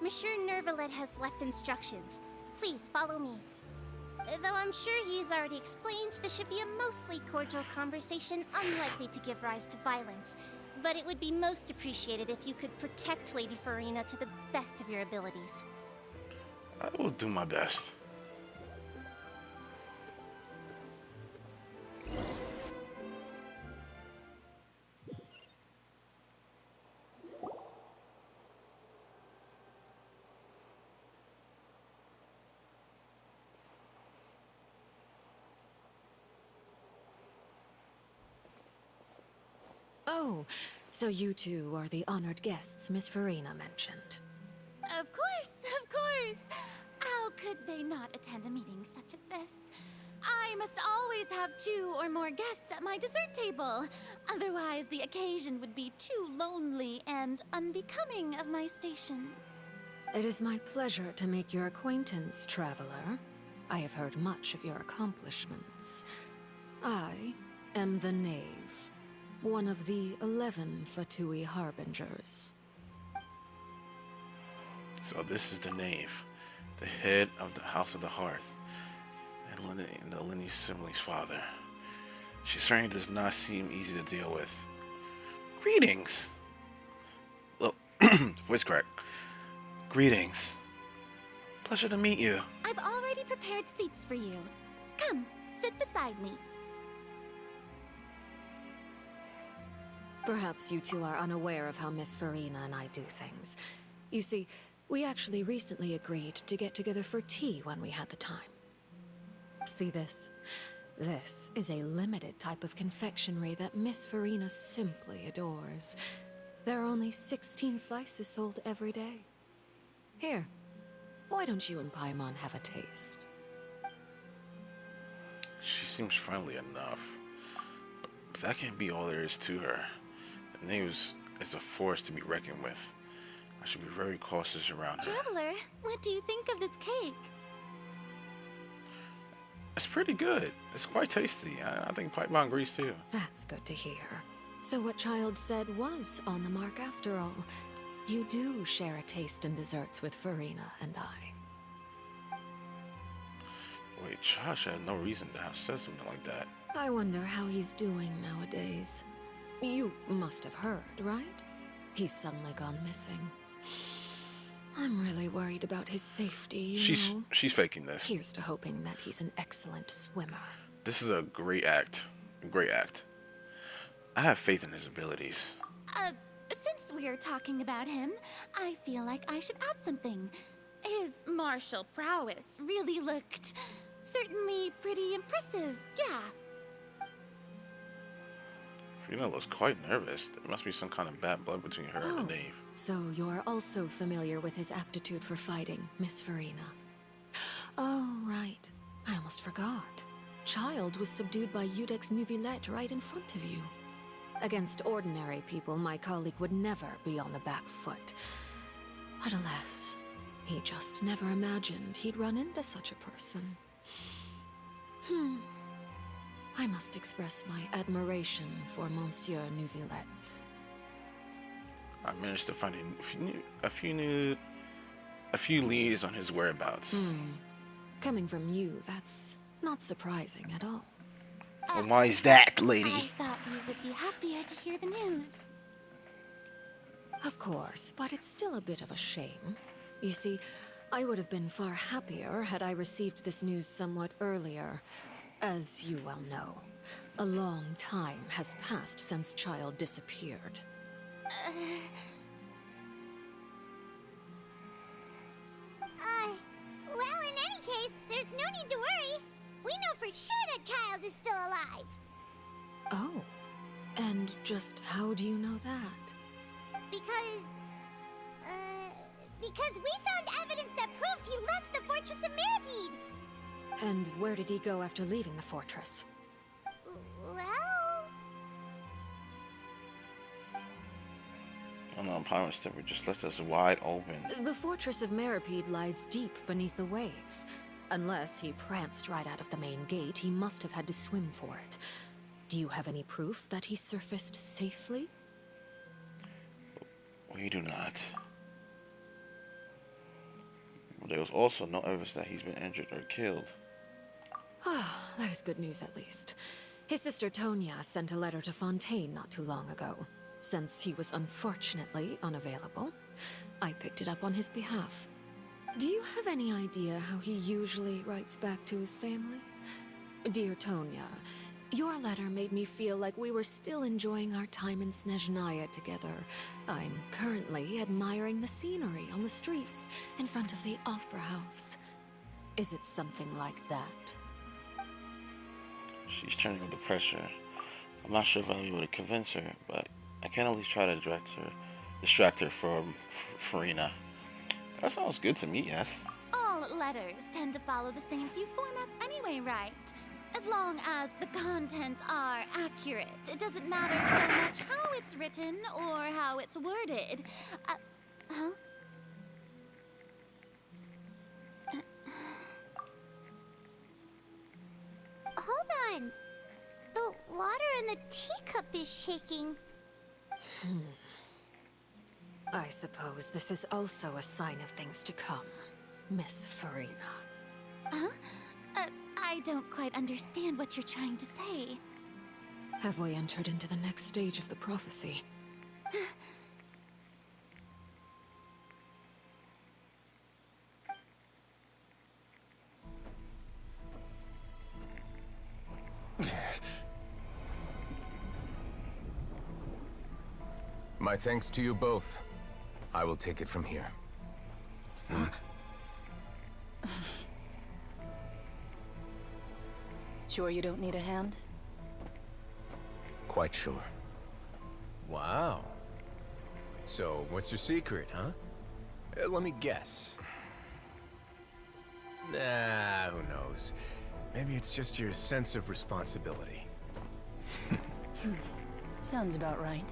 N: Monsieur Nervalet has left instructions. Please follow me. Though I'm sure he's already explained, this should be a mostly cordial conversation, unlikely to give rise to violence. But it would be most appreciated if you could protect Lady Farina to the best of your abilities.
C: I will do my best.
F: Oh, so you two are the honored guests Miss Farina mentioned.
G: Of course, of course. How could they not attend a meeting such as this? I must always have 2 or more guests at my dessert table. Otherwise, the occasion would be too lonely and unbecoming of my station.
F: It is my pleasure to make your acquaintance, traveler. I have heard much of your accomplishments. I am the Knave, one of the 11 Fatui Harbingers.
C: So this is the Knave, the head of the House of the Hearth, and the lineage sibling's father. She certainly does not seem easy to deal with. Greetings! Well, voice crack. Greetings. Pleasure to meet you.
G: I've already prepared seats for you. Come, sit beside me.
F: Perhaps you two are unaware of how Miss Farina and I do things. You see, we actually recently agreed to get together for tea when we had the time. See this? This is a limited type of confectionery that Miss Farina simply adores. There are only 16 slices sold every day. Here, why don't you and Paimon have a taste?
C: She seems friendly enough, but that can't be all there is to her. The Knave is a force to be reckoned with. I should be very cautious around her.
G: Traveler, what do you think of this cake?
C: It's pretty good. It's quite tasty. I think Paimon agrees too.
F: That's good to hear. So what Child said was on the mark after all. You do share a taste in desserts with Farina and I.
C: Wait, Josh had no reason to have said something like that.
F: I wonder how he's doing nowadays. You must have heard, right? He's suddenly gone missing. I'm really worried about his safety, you know?
C: She's faking this.
F: Here's to hoping that he's an excellent swimmer.
C: This is a great act. A great act. I have faith in his abilities.
G: Since we're talking about him, I feel like I should add something. His martial prowess really looked certainly pretty impressive, yeah.
C: Farina looks quite nervous. There must be some kind of bad blood between her and the Knave.
F: So you're also familiar with his aptitude for fighting, Miss Farina. Oh, right. I almost forgot. Child was subdued by Udex Nuvillette right in front of you. Against ordinary people, my colleague would never be on the back foot. But alas, he just never imagined he'd run into such a person. I must express my admiration for Monsieur Nuvillette.
C: I managed to find a few leads on his whereabouts.
F: Coming from you, that's not surprising at all.
C: And why is that, lady?
G: I thought you would be happier to hear the news.
F: Of course, but it's still a bit of a shame. You see, I would have been far happier had I received this news somewhat earlier. As you well know, a long time has passed since Child disappeared.
B: no need to worry. We know for sure that child is still alive.
F: Oh. And just how do you know that?
B: Because we found evidence that proved he left the Fortress of Mirapede.
F: And where did he go after leaving the fortress?
B: Well...
C: I don't know, Pirates Temple just left us wide open.
F: The Fortress of Mirapede lies deep beneath the waves. Unless he pranced right out of the main gate, he must have had to swim for it. Do you have any proof that he surfaced safely?
C: We do not. There was also no evidence that he's been injured or killed.
F: Ah, that is good news at least. His sister Tonya sent a letter to Fontaine not too long ago. Since he was unfortunately unavailable, I picked it up on his behalf. Do you have any idea how he usually writes back to his family? Dear Tonya, your letter made me feel like we were still enjoying our time in Snezhnaya together. I'm currently admiring the scenery on the streets in front of the Opera House. Is it something like that?
C: She's turning with the pressure. I'm not sure if I'll be able to convince her, but I can at least try to distract her from Farina. That sounds good to me, yes.
G: All letters tend to follow the same few formats anyway, right? As long as the contents are accurate, it doesn't matter so much how it's written or how it's worded. Huh?
B: Hold on. The water in the teacup is shaking.
F: I suppose this is also a sign of things to come, Miss Farina.
G: Huh? I don't quite understand what you're trying to say.
F: Have we entered into the next stage of the prophecy?
W: My thanks to you both. I will take it from here.
T: Sure you don't need a hand?
W: Quite sure.
R: Wow. So, what's your secret, huh? Let me guess. Nah, who knows? Maybe it's just your sense of responsibility.
T: Sounds about right.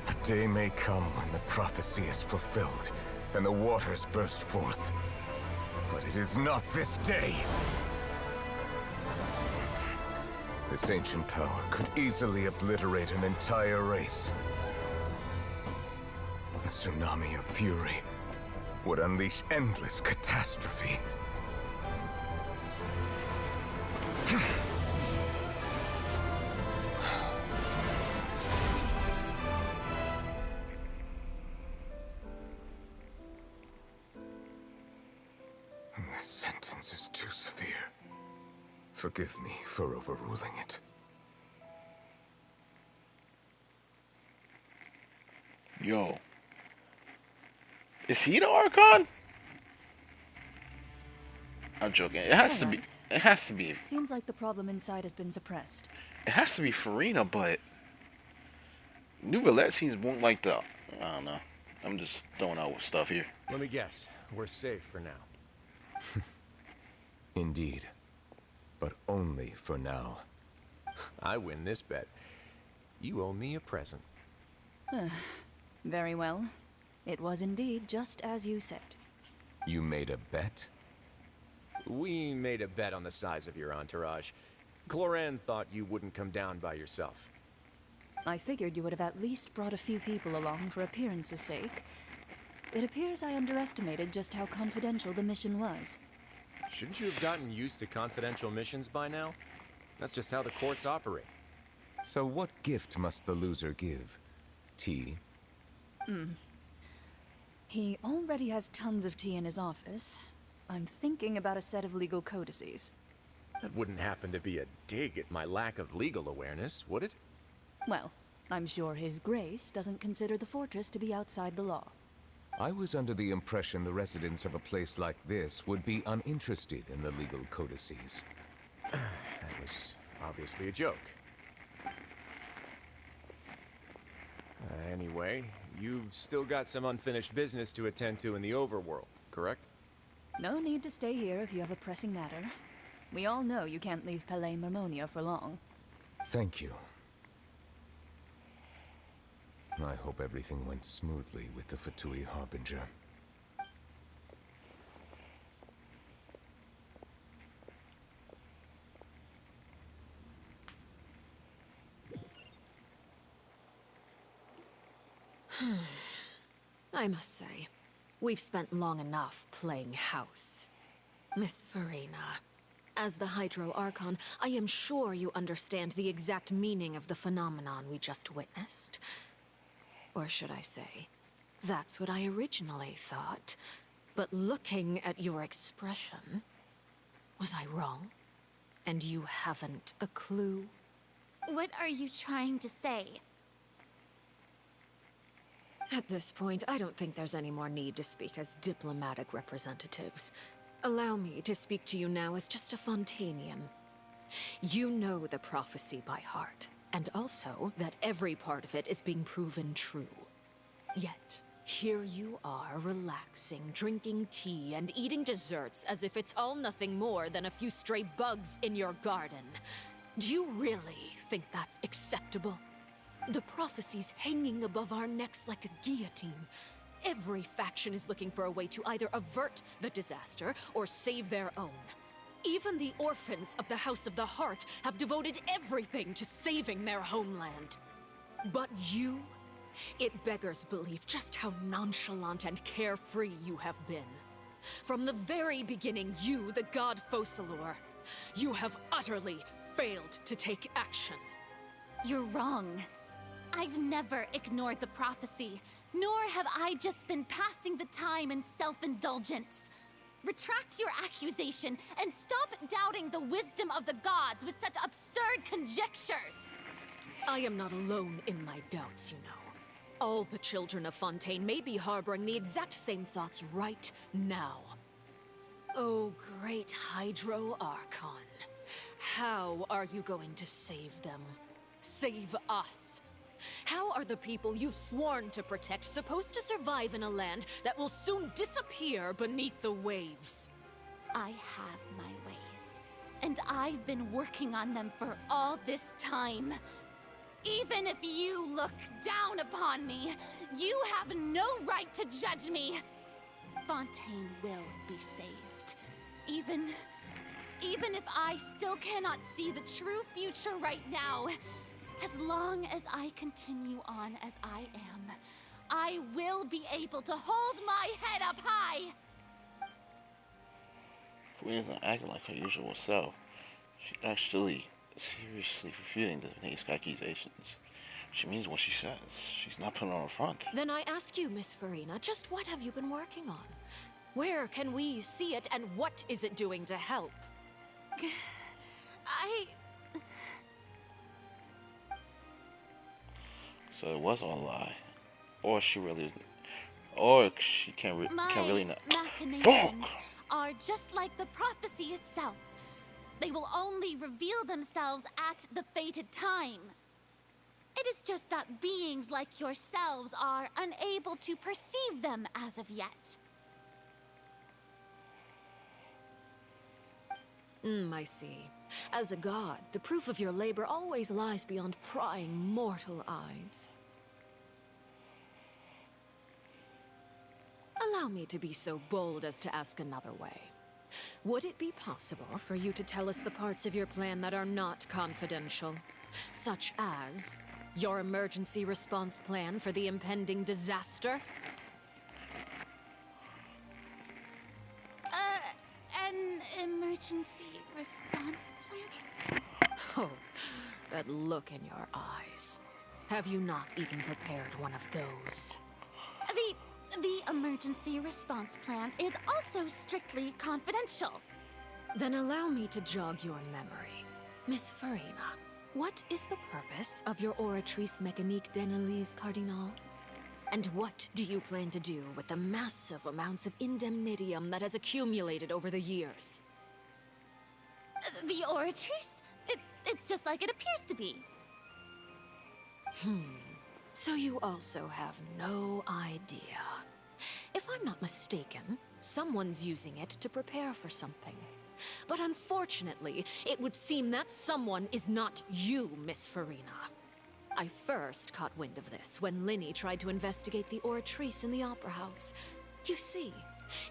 W: A day may come when the prophecy is fulfilled, and the waters burst forth. But it is not this day! This ancient power could easily obliterate an entire race. A tsunami of fury would unleash endless catastrophe. This sentence is too severe. Forgive me for overruling it.
C: Yo. Is he the Archon? I'm joking. It has to be. It has to be.
T: Seems like the problem inside has been suppressed.
C: It has to be Farina, but Nouvellette seems more like the. I don't know. I'm just throwing out stuff here.
R: Let me guess. We're safe for now.
W: Indeed. But only for now.
R: I win this bet. You owe me a present.
T: Very well. It was indeed just as you said.
W: You made a bet?
R: We made a bet on the size of your entourage. Cloran thought you wouldn't come down by yourself.
T: I figured you would have at least brought a few people along for appearance's sake. It appears I underestimated just how confidential the mission was.
Q: Shouldn't you have gotten used to confidential missions by now? That's just how the courts operate.
W: So what gift must the loser give? Tea?
T: He already has tons of tea in his office. I'm thinking about a set of legal codices.
Q: That wouldn't happen to be a dig at my lack of legal awareness, would it?
T: Well, I'm sure His Grace doesn't consider the fortress to be outside the law.
W: I was under the impression the residents of a place like this would be uninterested in the legal codices.
Q: That was obviously a joke. Anyway, you've still got some unfinished business to attend to in the overworld, correct?
T: No need to stay here if you have a pressing matter. We all know you can't leave Palais Marmonia for long.
W: Thank you. I hope everything went smoothly with the Fatui Harbinger.
F: I must say, we've spent long enough playing house. Miss Farina, as the Hydro Archon, I am sure you understand the exact meaning of the phenomenon we just witnessed. Or should I say, that's what I originally thought. But looking at your expression, was I wrong? And you haven't a clue?
G: What are you trying to say?
F: At this point, I don't think there's any more need to speak as diplomatic representatives. Allow me to speak to you now as just a Fontainian. You know the prophecy by heart, and also that every part of it is being proven true. Yet, here you are, relaxing, drinking tea, and eating desserts as if it's all nothing more than a few stray bugs in your garden. Do you really think that's acceptable? The prophecy's hanging above our necks like a guillotine. Every faction is looking for a way to either avert the disaster or save their own. Even the orphans of the House of the Hearth have devoted everything to saving their homeland. But you? It beggars belief just how nonchalant and carefree you have been. From the very beginning, you, the god Focalor, you have utterly failed to take action.
G: You're wrong. I've never ignored the prophecy, nor have I just been passing the time in self-indulgence. Retract your accusation and stop doubting the wisdom of the gods with such absurd conjectures!
F: I am not alone in my doubts, you know. All the children of Fontaine may be harboring the exact same thoughts right now. Oh, great Hydro Archon. How are you going to save them? Save us? How are the people you've sworn to protect supposed to survive in a land that will soon disappear beneath the waves?
G: I have my ways, and I've been working on them for all this time. Even if you look down upon me, you have no right to judge me. Fontaine will be saved. Even if I still cannot see the true future right now, as long as I continue on as I am, I will be able to hold my head up high.
C: Queen isn't acting like her usual self. She's actually seriously refuting these accusations. She means what she says. She's not putting on a front.
F: Then I ask you, Miss Farina, just what have you been working on? Where can we see it, and what is it doing to help?
C: So it was all a lie. Or she really isn't. Or she can't really not.
G: Machinations are just like the prophecy itself. They will only reveal themselves at the fated time. It is just that beings like yourselves are unable to perceive them as of yet.
F: I see. As a god, the proof of your labor always lies beyond prying mortal eyes. Allow me to be so bold as to ask another way. Would it be possible for you to tell us the parts of your plan that are not confidential? Such as your emergency response plan for the impending disaster?
G: An
F: Oh, that look in your eyes. Have you not even prepared one of those?
G: The emergency response plan is also strictly confidential.
F: Then allow me to jog your memory. Miss Farina, what is the purpose of your Oratrice Mécanique d'Analyse Cardinal? And what do you plan to do with the massive amounts of indemnitium that has accumulated over the years?
G: The Oratrice? It's just like it appears to be.
F: So you also have no idea. If I'm not mistaken, someone's using it to prepare for something. But unfortunately, it would seem that someone is not you, Miss Farina. I first caught wind of this when Linny tried to investigate the Oratrice in the Opera House. You see,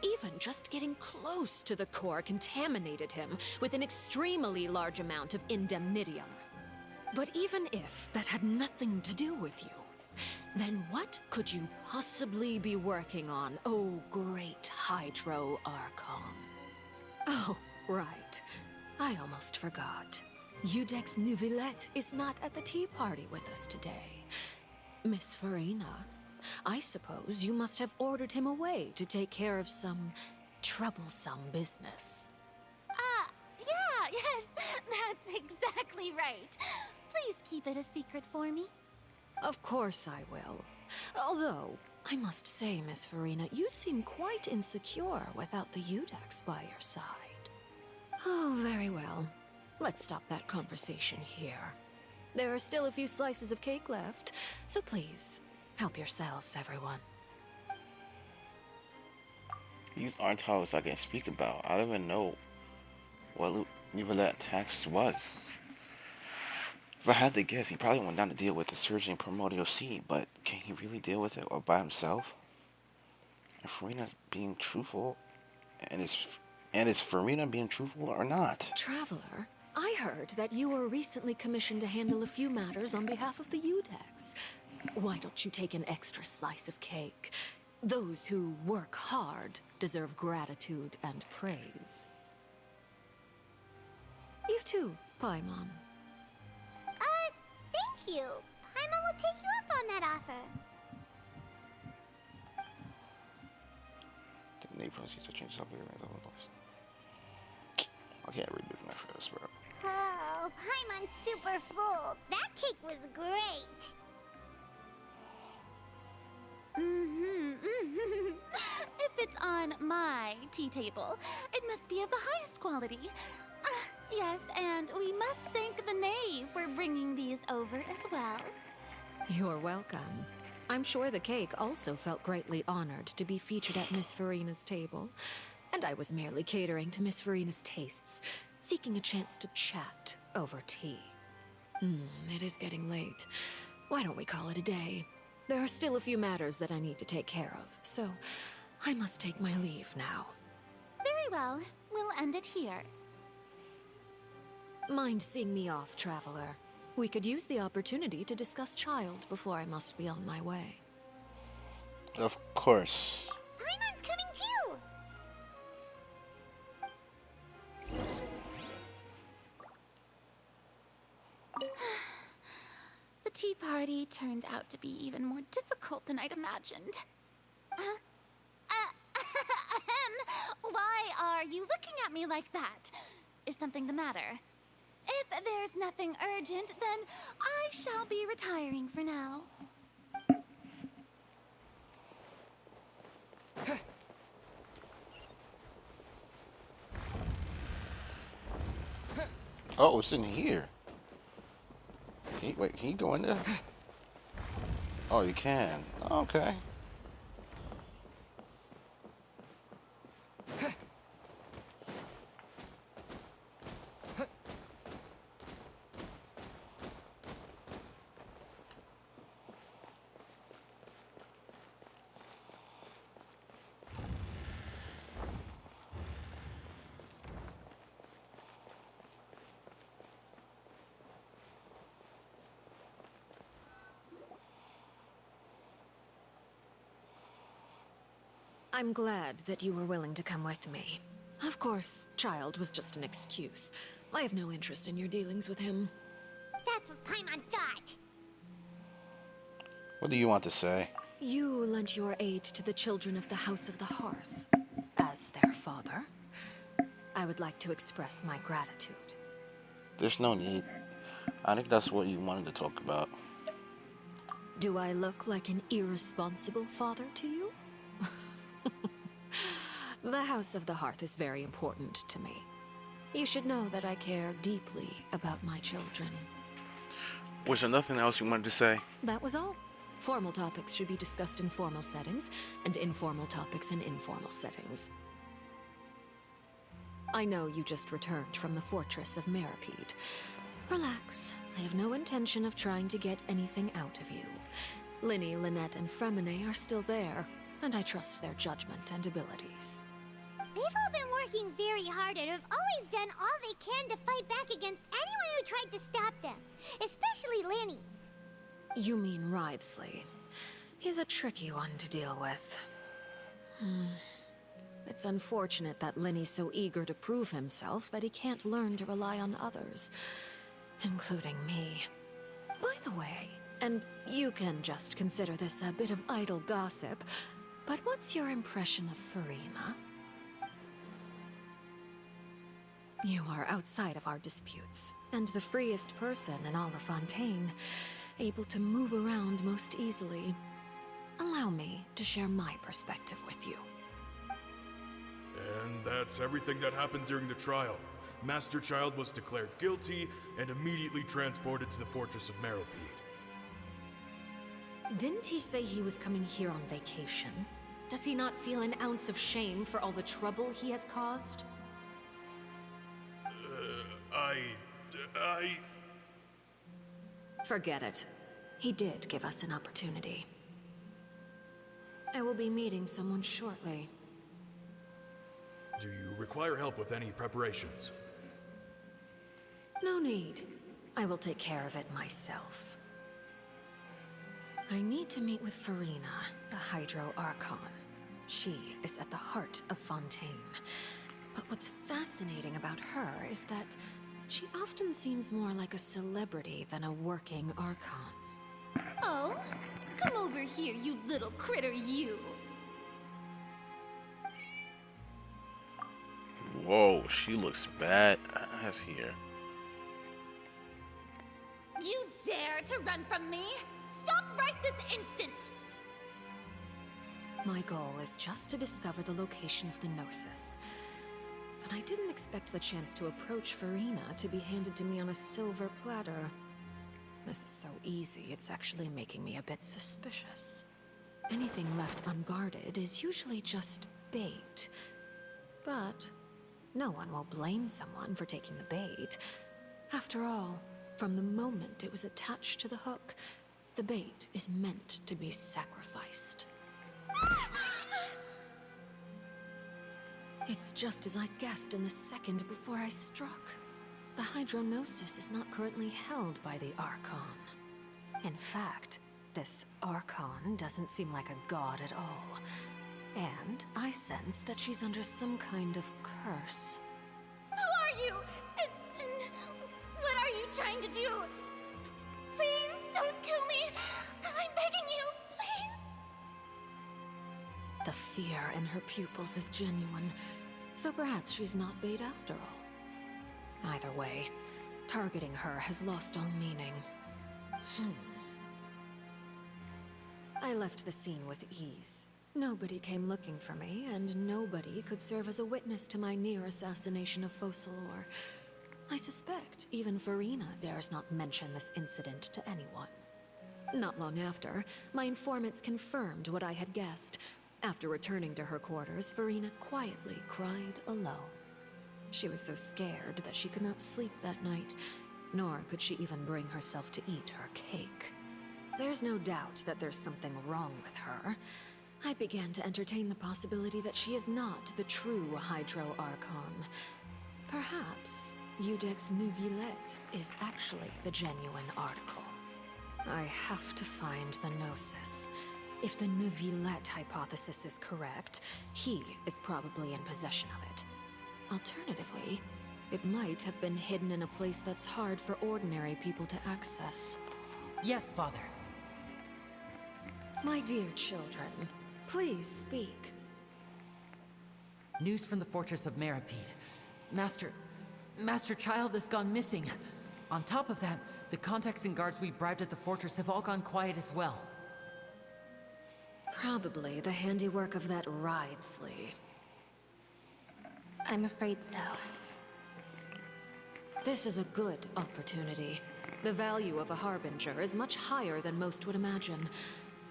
F: even just getting close to the core contaminated him with an extremely large amount of indemnitium. But even if that had nothing to do with you, then what could you possibly be working on, oh great Hydro Archon? Oh, right. I almost forgot. Udex Neuvillette is not at the tea party with us today. Miss Farina, I suppose you must have ordered him away to take care of some troublesome business.
G: Yes, that's exactly right. Please keep it a secret for me.
F: Of course I will. Although, I must say, Miss Farina, you seem quite insecure without the Udex by your side. Oh, very well. Let's stop that conversation here. There are still a few slices of cake left, so please, help yourselves, everyone.
C: These aren't topics I can speak about. I don't even know what Neuvillette tax was. If I had to guess, he probably went down to deal with the surging primordial sea, but can he really deal with it all by himself? If Farina's being truthful, and is Farina being truthful or not?
F: Traveler, I heard that you were recently commissioned to handle a few matters on behalf of the Udex. Why don't you take an extra slice of cake? Those who work hard deserve gratitude and praise. You too, Paimon.
B: Thank you. Paimon will take you up on that offer.
C: The name proceeds to change something. I can't read my first, bro.
B: Oh, Paimon's super full. That cake was great.
G: If it's on my tea table, it must be of the highest quality. Yes, and we must thank the knave for bringing these over as well.
F: You're welcome. I'm sure the cake also felt greatly honored to be featured at Miss Farina's table. And I was merely catering to Miss Farina's tastes, seeking a chance to chat over tea. It is getting late. Why don't we call it a day? There are still a few matters that I need to take care of, so I must take my leave now.
G: Very well. We'll end it here.
F: Mind seeing me off, Traveler? We could use the opportunity to discuss Child before I must be on my way.
C: Of course.
B: Paimon's coming too!
G: The tea party turned out to be even more difficult than I'd imagined. Why are you looking at me like that? Is something the matter? If there's nothing urgent, then I shall be retiring for now.
C: Oh, it's in here. Wait, can you go in there? Oh, you can. Okay.
F: I'm glad that you were willing to come with me. Of course, Child was just an excuse. I have no interest in your dealings with him.
B: that's what Paimon thought.
C: What do you want to say?
F: You lent your aid to the children of the House of the Hearth. As their father, I would like to express my gratitude.
C: There's no need. I think that's what you wanted to talk about.
F: Do I look like an irresponsible father to you? The House of the Hearth is very important to me. You should know that I care deeply about my children.
C: Was there nothing else you wanted to say?
F: That was all. Formal topics should be discussed in formal settings, and informal topics in informal settings. I know you just returned from the fortress of Meripede. Relax. I have no intention of trying to get anything out of you. Linny, Lynette, and Fremine are still there, and I trust their judgment and abilities.
B: They've all been working very hard and have always done all they can to fight back against anyone who tried to stop them, especially Linny.
F: You mean Wriothesley. He's a tricky one to deal with. It's unfortunate that Linny's so eager to prove himself that he can't learn to rely on others, including me. By the way, and you can just consider this a bit of idle gossip, but what's your impression of Furina? You are outside of our disputes, and the freest person in all of Fontaine, able to move around most easily. Allow me to share my perspective with you.
E: And that's everything that happened during the trial. Master Child was declared guilty and immediately transported to the Fortress of Meripede.
F: Didn't he say he was coming here on vacation? Does he not feel an ounce of shame for all the trouble he has caused? Forget it. He did give us an opportunity. I will be meeting someone shortly.
E: Do you require help with any preparations?
F: No need. I will take care of it myself. I need to meet with Furina, the Hydro Archon. She is at the heart of Fontaine. But what's fascinating about her is that she often seems more like a celebrity than a working Archon.
G: Oh, come over here, you little critter, you!
C: Whoa, she looks badass here.
G: You dare to run from me? Stop right this instant!
F: My goal is just to discover the location of the Gnosis. But I didn't expect the chance to approach Furina to be handed to me on a silver platter. This is so easy, it's actually making me a bit suspicious. Anything left unguarded is usually just bait. But no one will blame someone for taking the bait. After all, from the moment it was attached to the hook, the bait is meant to be sacrificed. It's just as I guessed in the second before I struck. The Hydronosis is not currently held by the Archon. In fact, this Archon doesn't seem like a god at all. And I sense that she's under some kind of curse.
G: Who are you? And what are you trying to do? Please don't kill me! I'm begging you, please!
F: The fear in her pupils is genuine, so perhaps she's not bait after all. Either way, targeting her has lost all meaning. I left the scene with ease. Nobody came looking for me, and nobody could serve as a witness to my near assassination of Focalor. I suspect even Furina dares not mention this incident to anyone. Not long after, my informants confirmed what I had guessed. After returning to her quarters, Furina quietly cried alone. She was so scared that she could not sleep that night, nor could she even bring herself to eat her cake. There's no doubt that there's something wrong with her. I began to entertain the possibility that she is not the true Hydro Archon. Perhaps Eudex Neuvillette is actually the genuine article. I have to find the Gnosis. If the Neuvillette hypothesis is correct, he is probably in possession of it. Alternatively, It might have been hidden in a place that's hard for ordinary people to access.
L: Yes, Father.
F: My dear children, please speak.
L: News from the fortress of Meripede. Master Child has gone missing. On top of that, the contacts and guards we bribed at the fortress have all gone quiet as well.
F: Probably the handiwork of that Wriothesley.
U: I'm afraid so.
F: This is a good opportunity. The value of a Harbinger is much higher than most would imagine.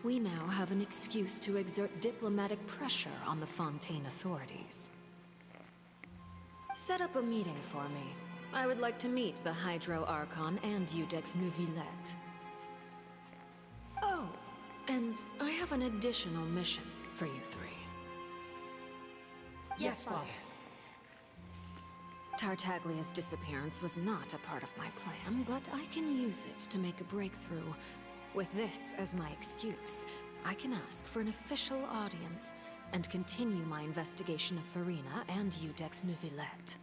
F: We now have an excuse to exert diplomatic pressure on the Fontaine authorities. Set up a meeting for me. I would like to meet the Hydro Archon and Iudex Neuvillette. Oh, and I have an additional mission for you three.
L: Yes, Father.
F: Tartaglia's disappearance was not a part of my plan, but I can use it to make a breakthrough. With this as my excuse, I can ask for an official audience and continue my investigation of Farina and Iudex Neuvillette.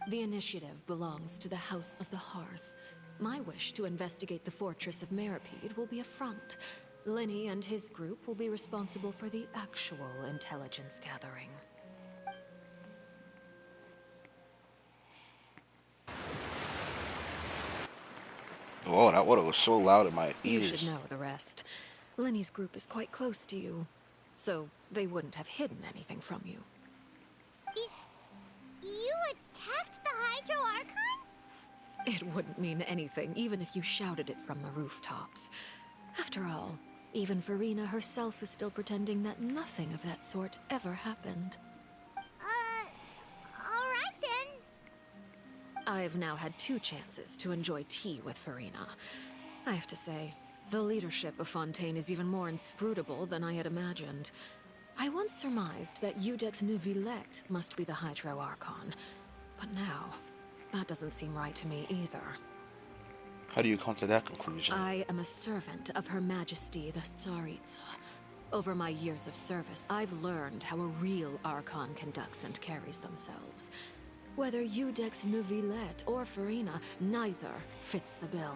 F: The initiative belongs to the House of the Hearth. My wish to investigate the fortress of Meripede will be a front. Lenny and his group will be responsible for the actual intelligence gathering.
C: Whoa, that water was so loud in my ears.
F: You should know the rest. Lenny's group is quite close to you, so they wouldn't have hidden anything from you.
B: You attacked the Hydro Archon?
F: It wouldn't mean anything, even if you shouted it from the rooftops. After all, even Farina herself is still pretending that nothing of that sort ever happened.
B: Alright then.
F: I've now had 2 chances to enjoy tea with Farina. I have to say, the leadership of Fontaine is even more inscrutable than I had imagined. I once surmised that Iudex Neuvillette must be the Hydro Archon, but now, that doesn't seem right to me either.
C: How do you come to that conclusion?
F: I am a servant of Her Majesty the Tsaritsa. Over my years of service, I've learned how a real Archon conducts and carries themselves. Whether Iudex Neuvillette or Farina, neither fits the bill.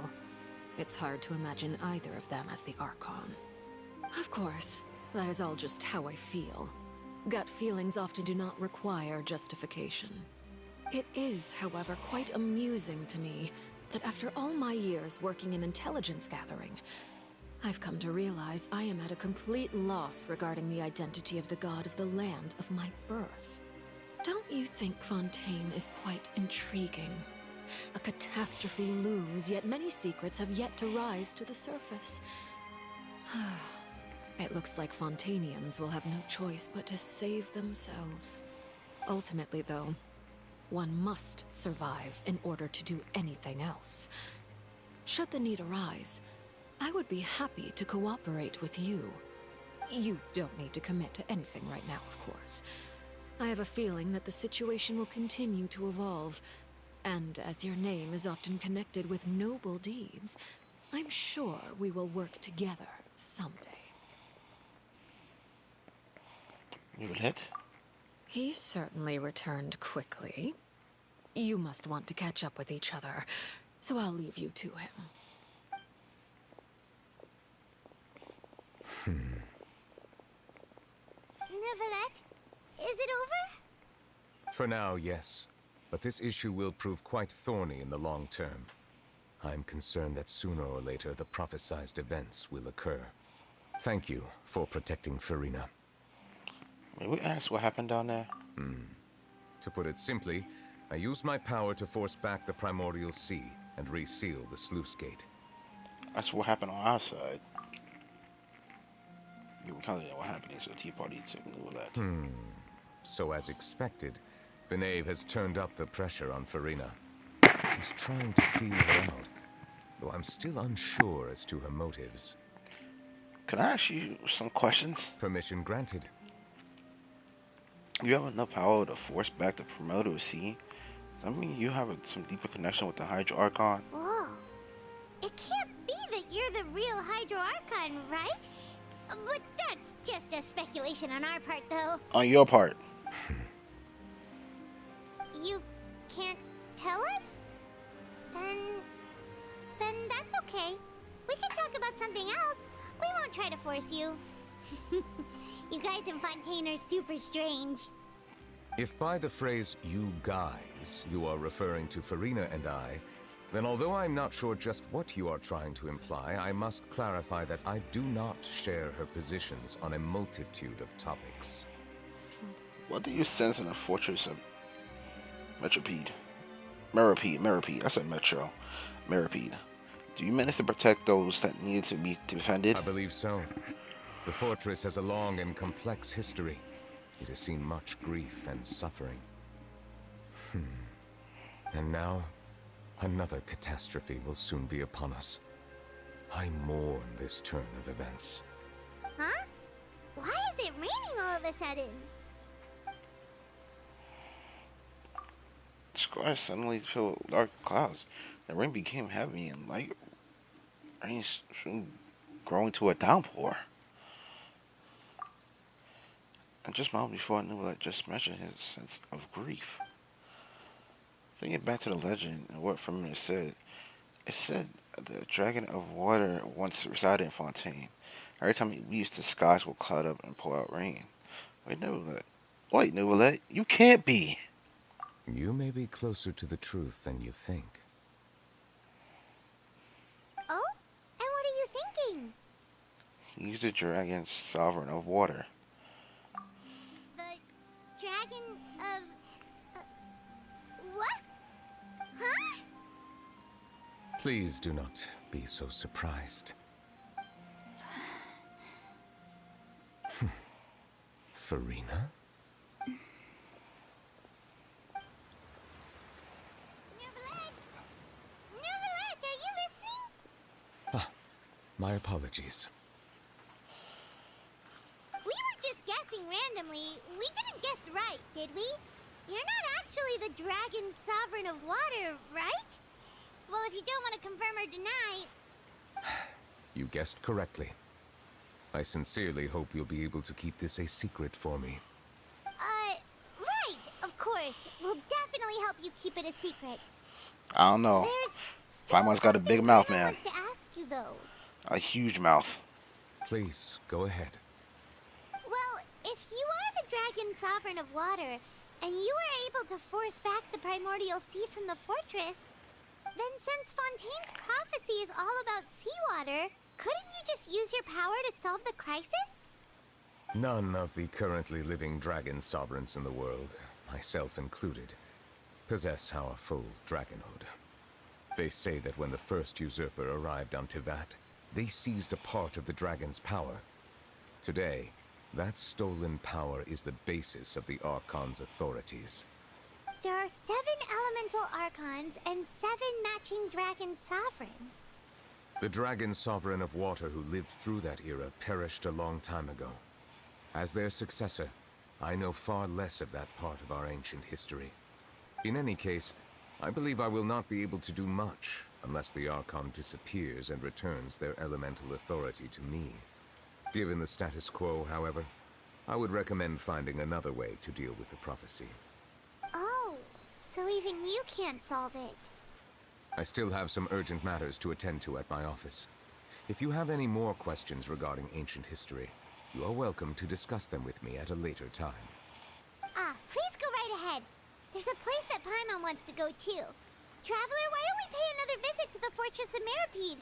F: It's hard to imagine either of them as the Archon. Of course, that is all just how I feel. Gut feelings often do not require justification. It is, however, quite amusing to me that after all my years working in intelligence gathering, I've come to realize I am at a complete loss regarding the identity of the god of the land of my birth. Don't you think Fontaine is quite intriguing? A catastrophe looms, yet many secrets have yet to rise to the surface. It looks like Fontainians will have no choice but to save themselves. Ultimately, though, one must survive in order to do anything else. Should the need arise, I would be happy to cooperate with you. You don't need to commit to anything right now, of course. I have a feeling that the situation will continue to evolve, and as your name is often connected with noble deeds, I'm sure we will work together someday.
C: Neuvillette?
F: He certainly returned quickly. You must want to catch up with each other, so I'll leave you to him.
B: Neuvillette, is it over?
W: For now, yes. But this issue will prove quite thorny in the long term. I'm concerned that sooner or later the prophesized events will occur. Thank you for protecting Farina.
C: May we ask what happened down there?
W: To put it simply, I used my power to force back the Primordial Sea and reseal the sluice gate.
C: That's what happened on our side. You were telling me what happened to the Tea Party to Neuvillette.
W: So as expected, the knave has turned up the pressure on Farina. He's trying to feel her out, though I'm still unsure as to her motives.
C: Can I ask you some questions?
W: Permission granted.
C: You have enough power to force back the Primordial Sea? I mean, you have some deeper connection with the Hydro Archon.
B: Whoa. It can't be that you're the real Hydro Archon, right? But that's just a speculation on our part, though.
C: On your part.
B: You can't tell us? Then that's okay. We can talk about something else. We won't try to force you. You guys in Fontaine are super strange.
W: If by the phrase, you guys, you are referring to Farina and I, then although I'm not sure just what you are trying to imply, I must clarify that I do not share her positions on a multitude of topics.
C: What do you sense in the fortress of Metropede? Meripede. I said Metro. Meripede. Do you manage to protect those that needed to be defended?
W: I believe so. The fortress has a long and complex history. It has seen much grief and suffering. And now, another catastrophe will soon be upon us. I mourn this turn of events.
B: Huh? Why is it raining all of a sudden?
C: The sky suddenly filled with dark clouds. The rain became heavy and light. Rain soon growing to a downpour. And just moments before I knew what I just mentioned, his sense of grief. Thinking back to the legend and what Farina said, it said the dragon of water once resided in Fontaine. Every time he leaves, the skies will cloud up and pour out rain. Wait, Neuvillette, you can't be.
W: You may be closer to the truth than you think.
B: Oh? And what are you thinking?
C: He's the dragon sovereign of water.
B: The dragon of... what? Huh?
W: Please do not be so surprised. Farina?
B: Neuvillette, are you listening?
W: Ah, my apologies.
B: We were just guessing randomly. We didn't guess right, did we? You're not actually the dragon sovereign of water, right? Well, if you don't want to confirm or deny...
W: You guessed correctly. I sincerely hope you'll be able to keep this a secret for me.
B: Right, of course. We'll definitely help you keep it a secret.
C: I don't know. Paimon's got a big mouth, man.
B: To ask you, though.
C: A huge mouth.
W: Please, go ahead.
B: Well, if you are the dragon sovereign of water, and you were able to force back the primordial sea from the fortress, then since Fontaine's prophecy is all about seawater, couldn't you just use your power to solve the crisis?
W: None of the currently living dragon sovereigns in the world, myself included, possess our full dragonhood. They say that when the first usurper arrived on Tivat, they seized a part of the dragon's power. Today, that stolen power is the basis of the Archon's authorities.
B: There are 7 elemental Archons and 7 matching dragon sovereigns.
W: The dragon sovereign of water who lived through that era perished a long time ago. As their successor, I know far less of that part of our ancient history. In any case, I believe I will not be able to do much unless the Archon disappears and returns their elemental authority to me. Given the status quo, however, I would recommend finding another way to deal with the prophecy.
B: Oh, so even you can't solve it.
W: I still have some urgent matters to attend to at my office. If you have any more questions regarding ancient history, you are welcome to discuss them with me at a later time.
B: Please go right ahead. There's a place that Paimon wants to go too. Traveler, why don't we pay another visit to the Fortress of Meripede?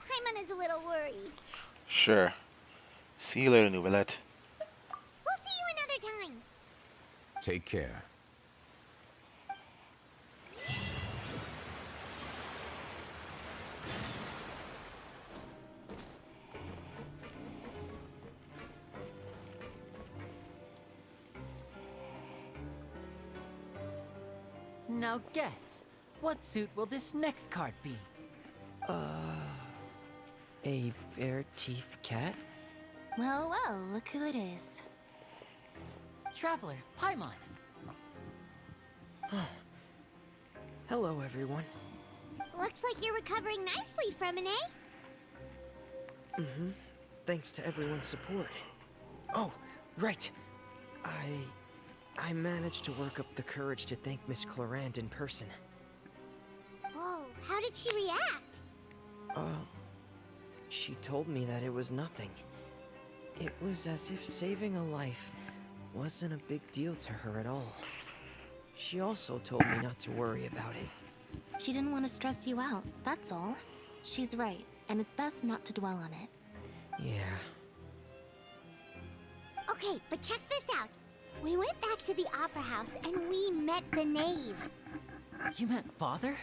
B: Paimon is a little worried.
C: Sure. See you later, Neuvillette.
B: We'll see you another time.
W: Take care.
L: Now guess, what suit will this next card be?
M: A bare-teeth cat?
U: Well, well, look who it is.
L: Traveler, Paimon.
M: Hello, everyone.
B: Looks like you're recovering nicely from an A.
M: Mm-hmm. Thanks to everyone's support. Oh, right. I managed to work up the courage to thank Miss Clorand in person.
B: How did she react?
M: She told me that it was nothing. It was as if saving a life wasn't a big deal to her at all. She also told me not to worry about it.
U: She didn't want to stress you out, that's all. She's right, and it's best not to dwell on it.
M: Yeah.
B: Okay, but check this out. We went back to the opera house and we met the knave.
L: You met Father?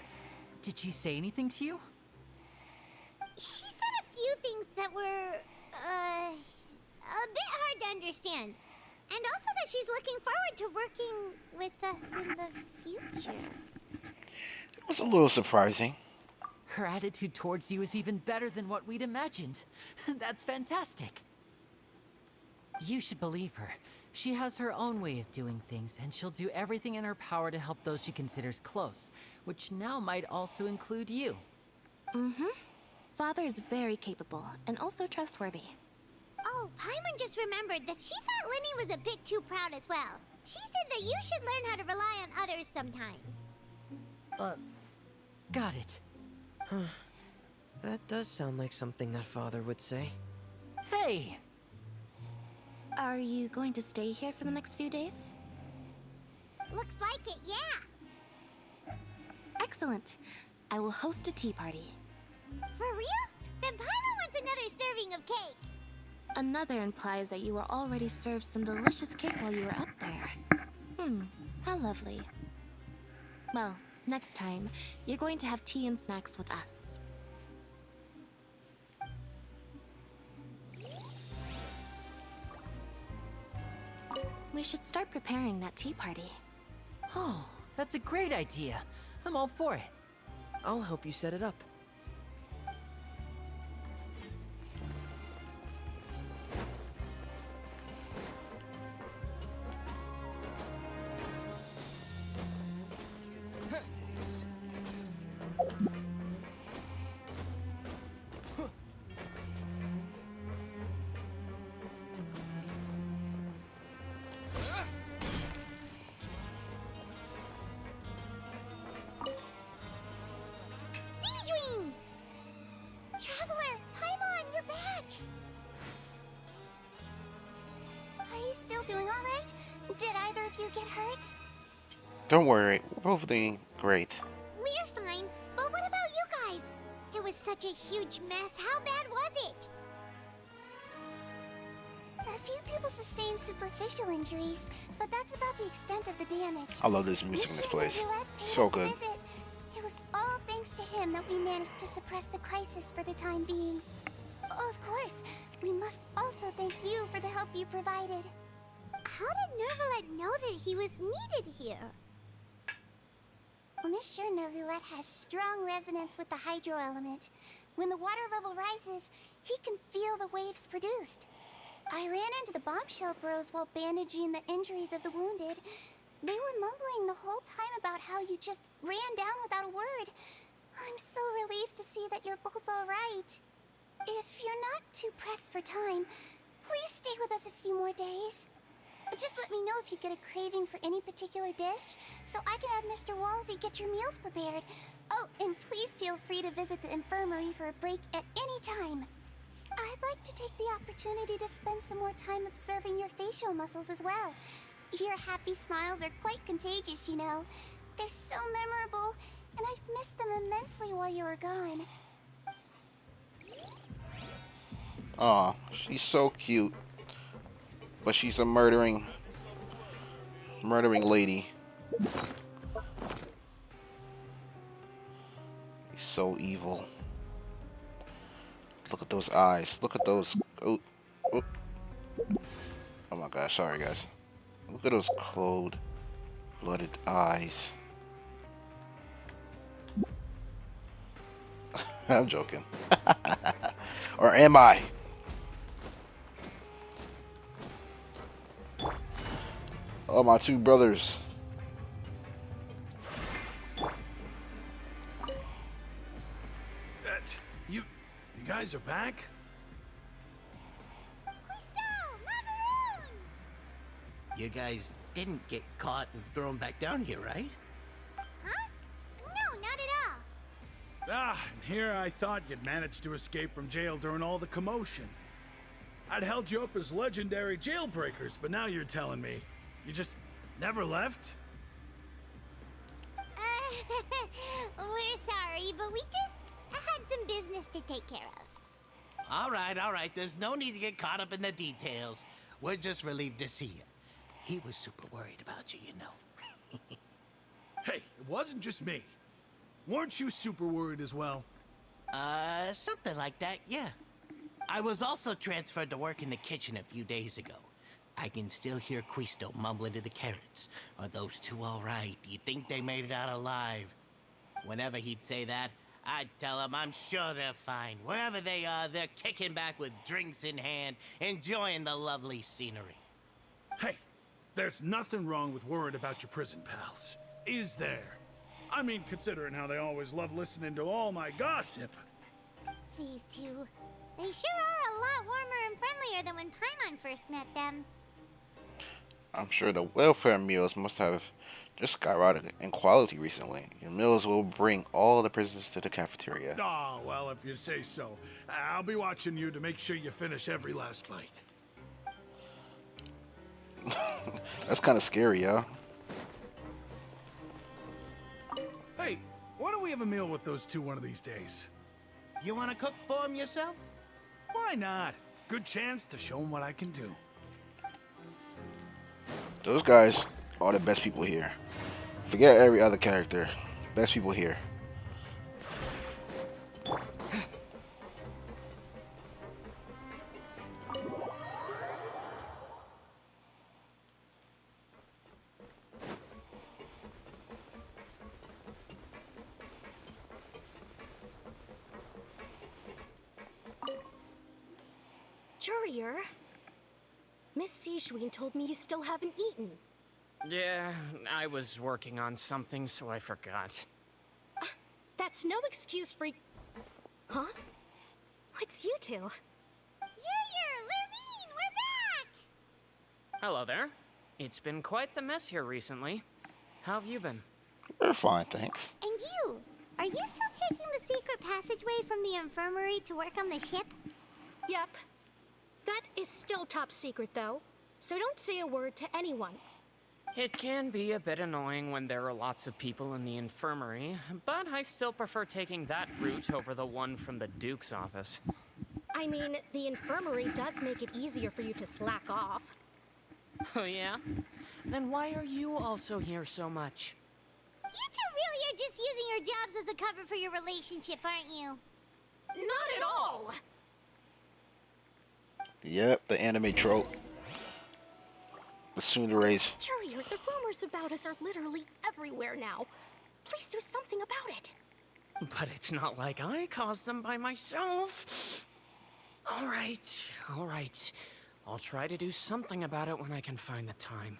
L: Did she say anything to you?
B: She said a few things that were, a bit hard to understand. And also that she's looking forward to working with us in the future.
C: It was a little surprising.
L: Her attitude towards you is even better than what we'd imagined. That's fantastic. You should believe her. She has her own way of doing things, and she'll do everything in her power to help those she considers close, which now might also include you.
U: Mm-hmm. Father is very capable, and also trustworthy.
B: Oh, Paimon just remembered that she thought Lenny was a bit too proud as well. She said that you should learn how to rely on others sometimes.
L: Got it.
M: Huh. That does sound like something that Father would say.
L: Hey!
U: Are you going to stay here for the next few days?
B: Looks like it, yeah.
U: Excellent. I will host a tea party.
B: For real? Then Paimon wants another serving of cake.
U: Another implies that you were already served some delicious cake while you were up there. How lovely. Well, next time, you're going to have tea and snacks with us. We should start preparing that tea party.
L: Oh, that's a great idea. I'm all for it.
M: I'll help you set it up.
S: Traveler, Paimon, you're back! Are you still doing alright? Did either of you get hurt?
C: Don't worry, we're both doing great.
B: We're fine, but what about you guys? It was such a huge mess. How bad was it?
S: A few people sustained superficial injuries, but that's about the extent of the damage.
C: I love this music in this place. So good.
S: It was all thanks to him that we managed to suppress the crisis for the time being. Oh, of course, we must also thank you for the help you provided.
B: How did Nervalet know that he was needed here?
S: Well, Miss sure Nervalet has strong resonance with the hydro element. When the water level rises, he can feel the waves produced. I ran into the bombshell bros while bandaging the injuries of the wounded. They were mumbling the whole time about how you just ran down without a word. I'm so relieved to see that you're both alright. If you're not too pressed for time, please stay with us a few more days. Just let me know if you get a craving for any particular dish, so I can have Mr. Walsey get your meals prepared. Oh, and please feel free to visit the infirmary for a break at any time. I'd like to take the opportunity to spend some more time observing your facial muscles as well. Your happy smiles are quite contagious, you know. They're so memorable, and I've missed them immensely while you were gone.
C: Aw, she's so cute. But she's a murdering lady. He's so evil. Look at those eyes. Look at those. Oh my gosh, sorry guys. Look at those cold-blooded eyes. I'm joking. Or am I? Oh, my two brothers.
K: You guys are back?
H: You guys didn't get caught and thrown back down here, right?
B: Huh? No, not at all.
K: And here I thought you'd managed to escape from jail during all the commotion. I'd held you up as legendary jailbreakers, but now you're telling me you just never left?
B: We're sorry, but we just had some business to take care of.
H: All right. There's no need to get caught up in the details. We're just relieved to see you. He was super worried about you, you know.
K: Hey, it wasn't just me. Weren't you super worried as well?
H: Something like that, yeah. I was also transferred to work in the kitchen a few days ago. I can still hear Quisto mumbling to the carrots. Are those two all right? Do you think they made it out alive? Whenever he'd say that, I'd tell him I'm sure they're fine. Wherever they are, they're kicking back with drinks in hand, enjoying the lovely scenery.
K: Hey, there's nothing wrong with worrying about your prison pals, is there? I mean, considering how they always love listening to all my gossip.
B: These two, they sure are a lot warmer and friendlier than when Paimon first met them.
C: I'm sure the welfare meals must have just skyrocketed in quality recently. Your meals will bring all the prisoners to the cafeteria.
K: Oh, well, if you say so. I'll be watching you to make sure you finish every last bite.
C: That's kind of scary, yo.
K: Hey, why don't we have a meal with those two one of these days?
H: You want to cook for them yourself?
K: Why not? Good chance to show them what I can do.
C: Those guys are the best people here. Forget every other character. Best people here.
N: Courier, Miss Sijween told me you still haven't eaten.
I: Yeah, I was working on something, so I forgot.
N: That's no excuse for... Huh? It's you two.
B: Courier, Lurvine, we're back!
I: Hello there. It's been quite the mess here recently. How have you been?
C: We're fine, thanks.
B: And you? Are you still taking the secret passageway from the infirmary to work on the ship?
N: Yep. That is still top secret, though. So don't say a word to anyone.
I: It can be a bit annoying when there are lots of people in the infirmary, but I still prefer taking that route over the one from the Duke's office.
N: I mean, the infirmary does make it easier for you to slack off.
I: Oh yeah? Then why are you also here so much?
B: You two really are just using your jobs as a cover for your relationship, aren't you?
N: Not at all!
C: Yep, the anime trope. The tsunderays.
N: Courier, the rumors about us are literally everywhere now. Please do something about it.
I: But it's not like I caused them by myself. All right. I'll try to do something about it when I can find the time.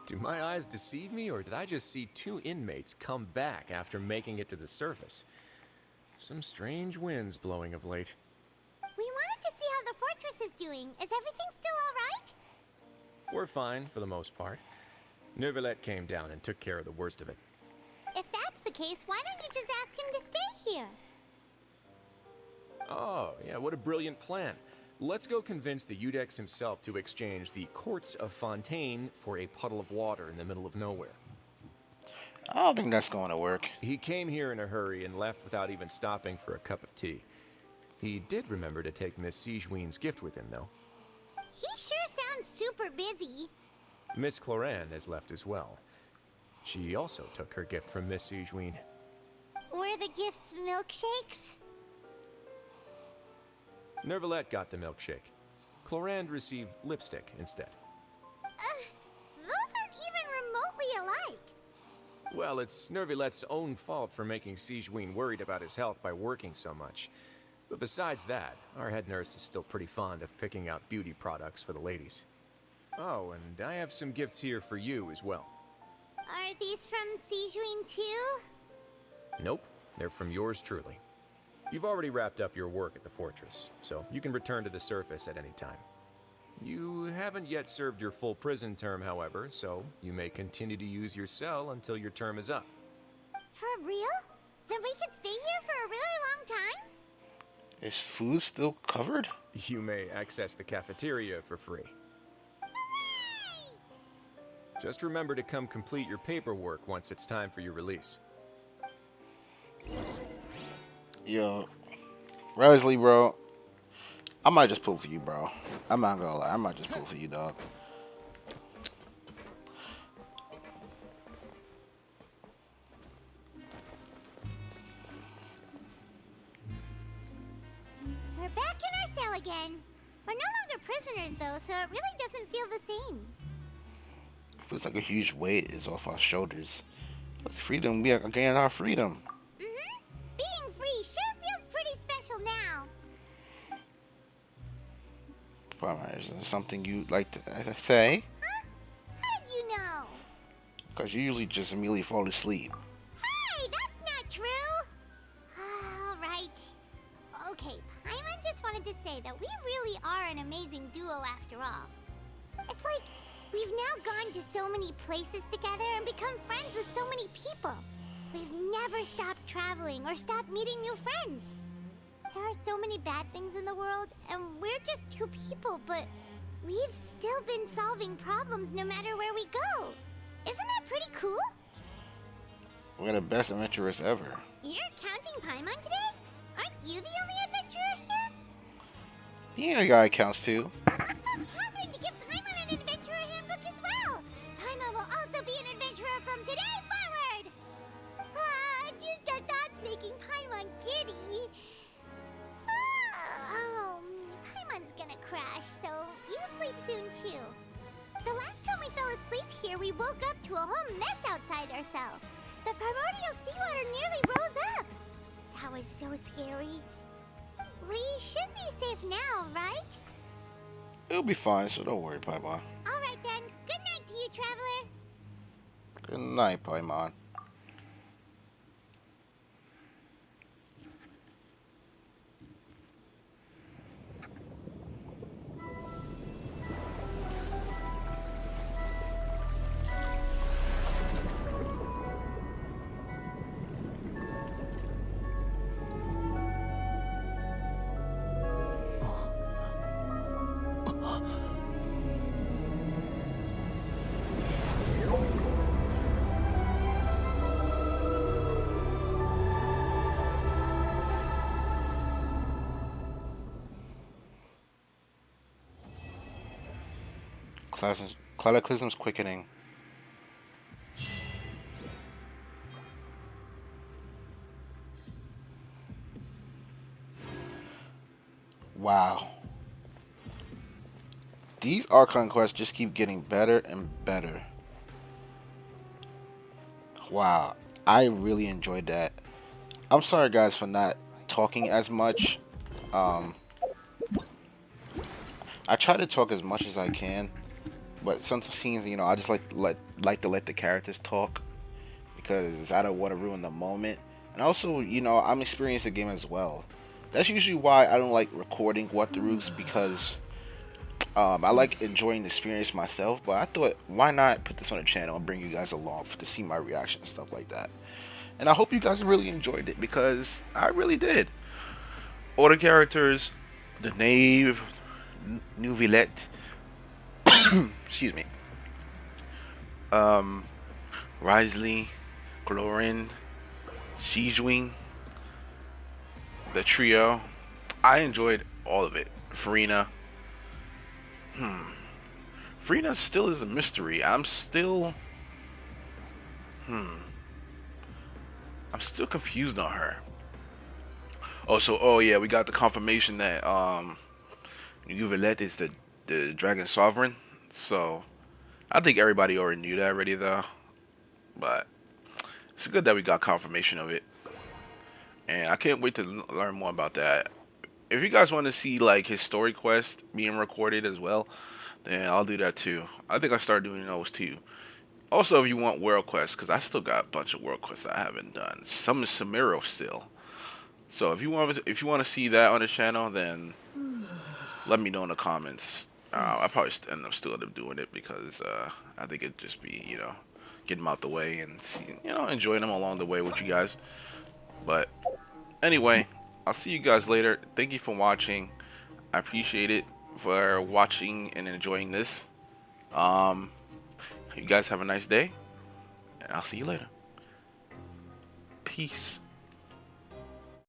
Q: Do my eyes deceive me, or did I just see two inmates come back after making it to the surface? Some strange winds blowing of late.
B: We wanted to see how the fortress is doing. Is everything still all right?
Q: We're fine, for the most part. Neuvillette came down and took care of the worst of it.
B: If that's the case, why don't you just ask him to stay here?
Q: Oh, yeah, what a brilliant plan. Let's go convince the Udex himself to exchange the courts of Fontaine for a puddle of water in the middle of nowhere.
C: I don't think that's going to work.
Q: He came here in a hurry and left without even stopping for a cup of tea. He did remember to take Miss Sijween's gift with him, though.
B: He sure sounds super busy.
Q: Miss Cloran has left as well. She also took her gift from Miss Sijween.
B: Were the gifts milkshakes?
Q: Neuvillette got the milkshake. Clorand received lipstick instead.
B: Those aren't even remotely alike.
Q: Well, it's Neuvillette's own fault for making Sijween worried about his health by working so much. But besides that, our head nurse is still pretty fond of picking out beauty products for the ladies. Oh, and I have some gifts here for you as well.
B: Are these from Sijun too?
Q: Nope, they're from yours truly. You've already wrapped up your work at the fortress, so you can return to the surface at any time. You haven't yet served your full prison term, however, so you may continue to use your cell until your term is up.
B: For real? Then we could stay here for a really long time?
C: Is food still covered?
Q: You may access the cafeteria for free.
B: Hooray!
Q: Just remember to come complete your paperwork once it's time for your release.
C: Yo, Resley, bro. I might just pull for you, bro. I'm not gonna lie. I might just pull for you, dog.
B: We're back in our cell again. We're no longer prisoners, though, so it really doesn't feel the same.
C: Feels like a huge weight is off our shoulders. With freedom, we are gaining our freedom.
B: Being free sure feels pretty special now.
C: Is there something you'd like to say?
B: Huh? How did you know?
C: Because you usually just immediately fall asleep.
B: Hey, that's not true! Alright. Okay, Paimon just wanted to say that we really are an amazing duo after all. It's like we've now gone to so many places together and become friends with so many people. We've never stopped traveling or stopped meeting new friends. There are so many bad things in the world, and we're just two people, but we've still been solving problems no matter where we go. Isn't that pretty cool?
C: We're the best adventurers ever.
B: You're counting Paimon today? Aren't you the only adventurer here?
C: Being a guy counts too.
B: Let's ask Catherine to give Paimon an adventurer handbook as well. Paimon will also be an adventurer from today forward. Just our thoughts making Paimon giddy. Paimon's gonna crash, so you sleep soon too. The last time we fell asleep here, we woke up to a whole mess outside our cell. The primordial seawater nearly rose up. That was so scary. We should be safe now, right?
C: It'll be fine, so don't worry, Paimon.
B: Alright then. Good night to you, traveler.
C: Good night, Paimon. Cataclysm's quickening. Wow. These Archon quests just keep getting better and better. Wow. I really enjoyed that. I'm sorry guys for not talking as much. I try to talk as much as I can, but sometimes, you know, I just like to let the characters talk because I don't want to ruin the moment. And also, you know, I'm experiencing the game as well. That's usually why I don't like recording walkthroughs, because I like enjoying the experience myself. But I thought, why not put this on the channel and bring you guys along to see my reaction and stuff like that. And I hope you guys really enjoyed it, because I really did. All the characters, the Knave, Neuvillette, excuse me, Risley, Glorin, Shijwing, the trio, I enjoyed all of it. Farina, Farina still is a mystery. I'm still confused on her. Oh yeah, we got the confirmation that Neuvillette is the Dragon Sovereign. So I think everybody already knew that already though. But it's good that we got confirmation of it. And I can't wait to learn more about that. If you guys want to see like his story quest being recorded as well, then I'll do that too. I think I started doing those too. Also, if you want world quests, because I still got a bunch of world quests I haven't done. Some is Samiro still. So if you want to see that on the channel, then let me know in the comments. I probably still end up doing it because I think it'd just be, you know, getting them out the way and see, you know, enjoying them along the way with you guys. But anyway, I'll see you guys later. Thank you for watching. I appreciate it for watching and enjoying this. You guys have a nice day, and I'll see you later. Peace.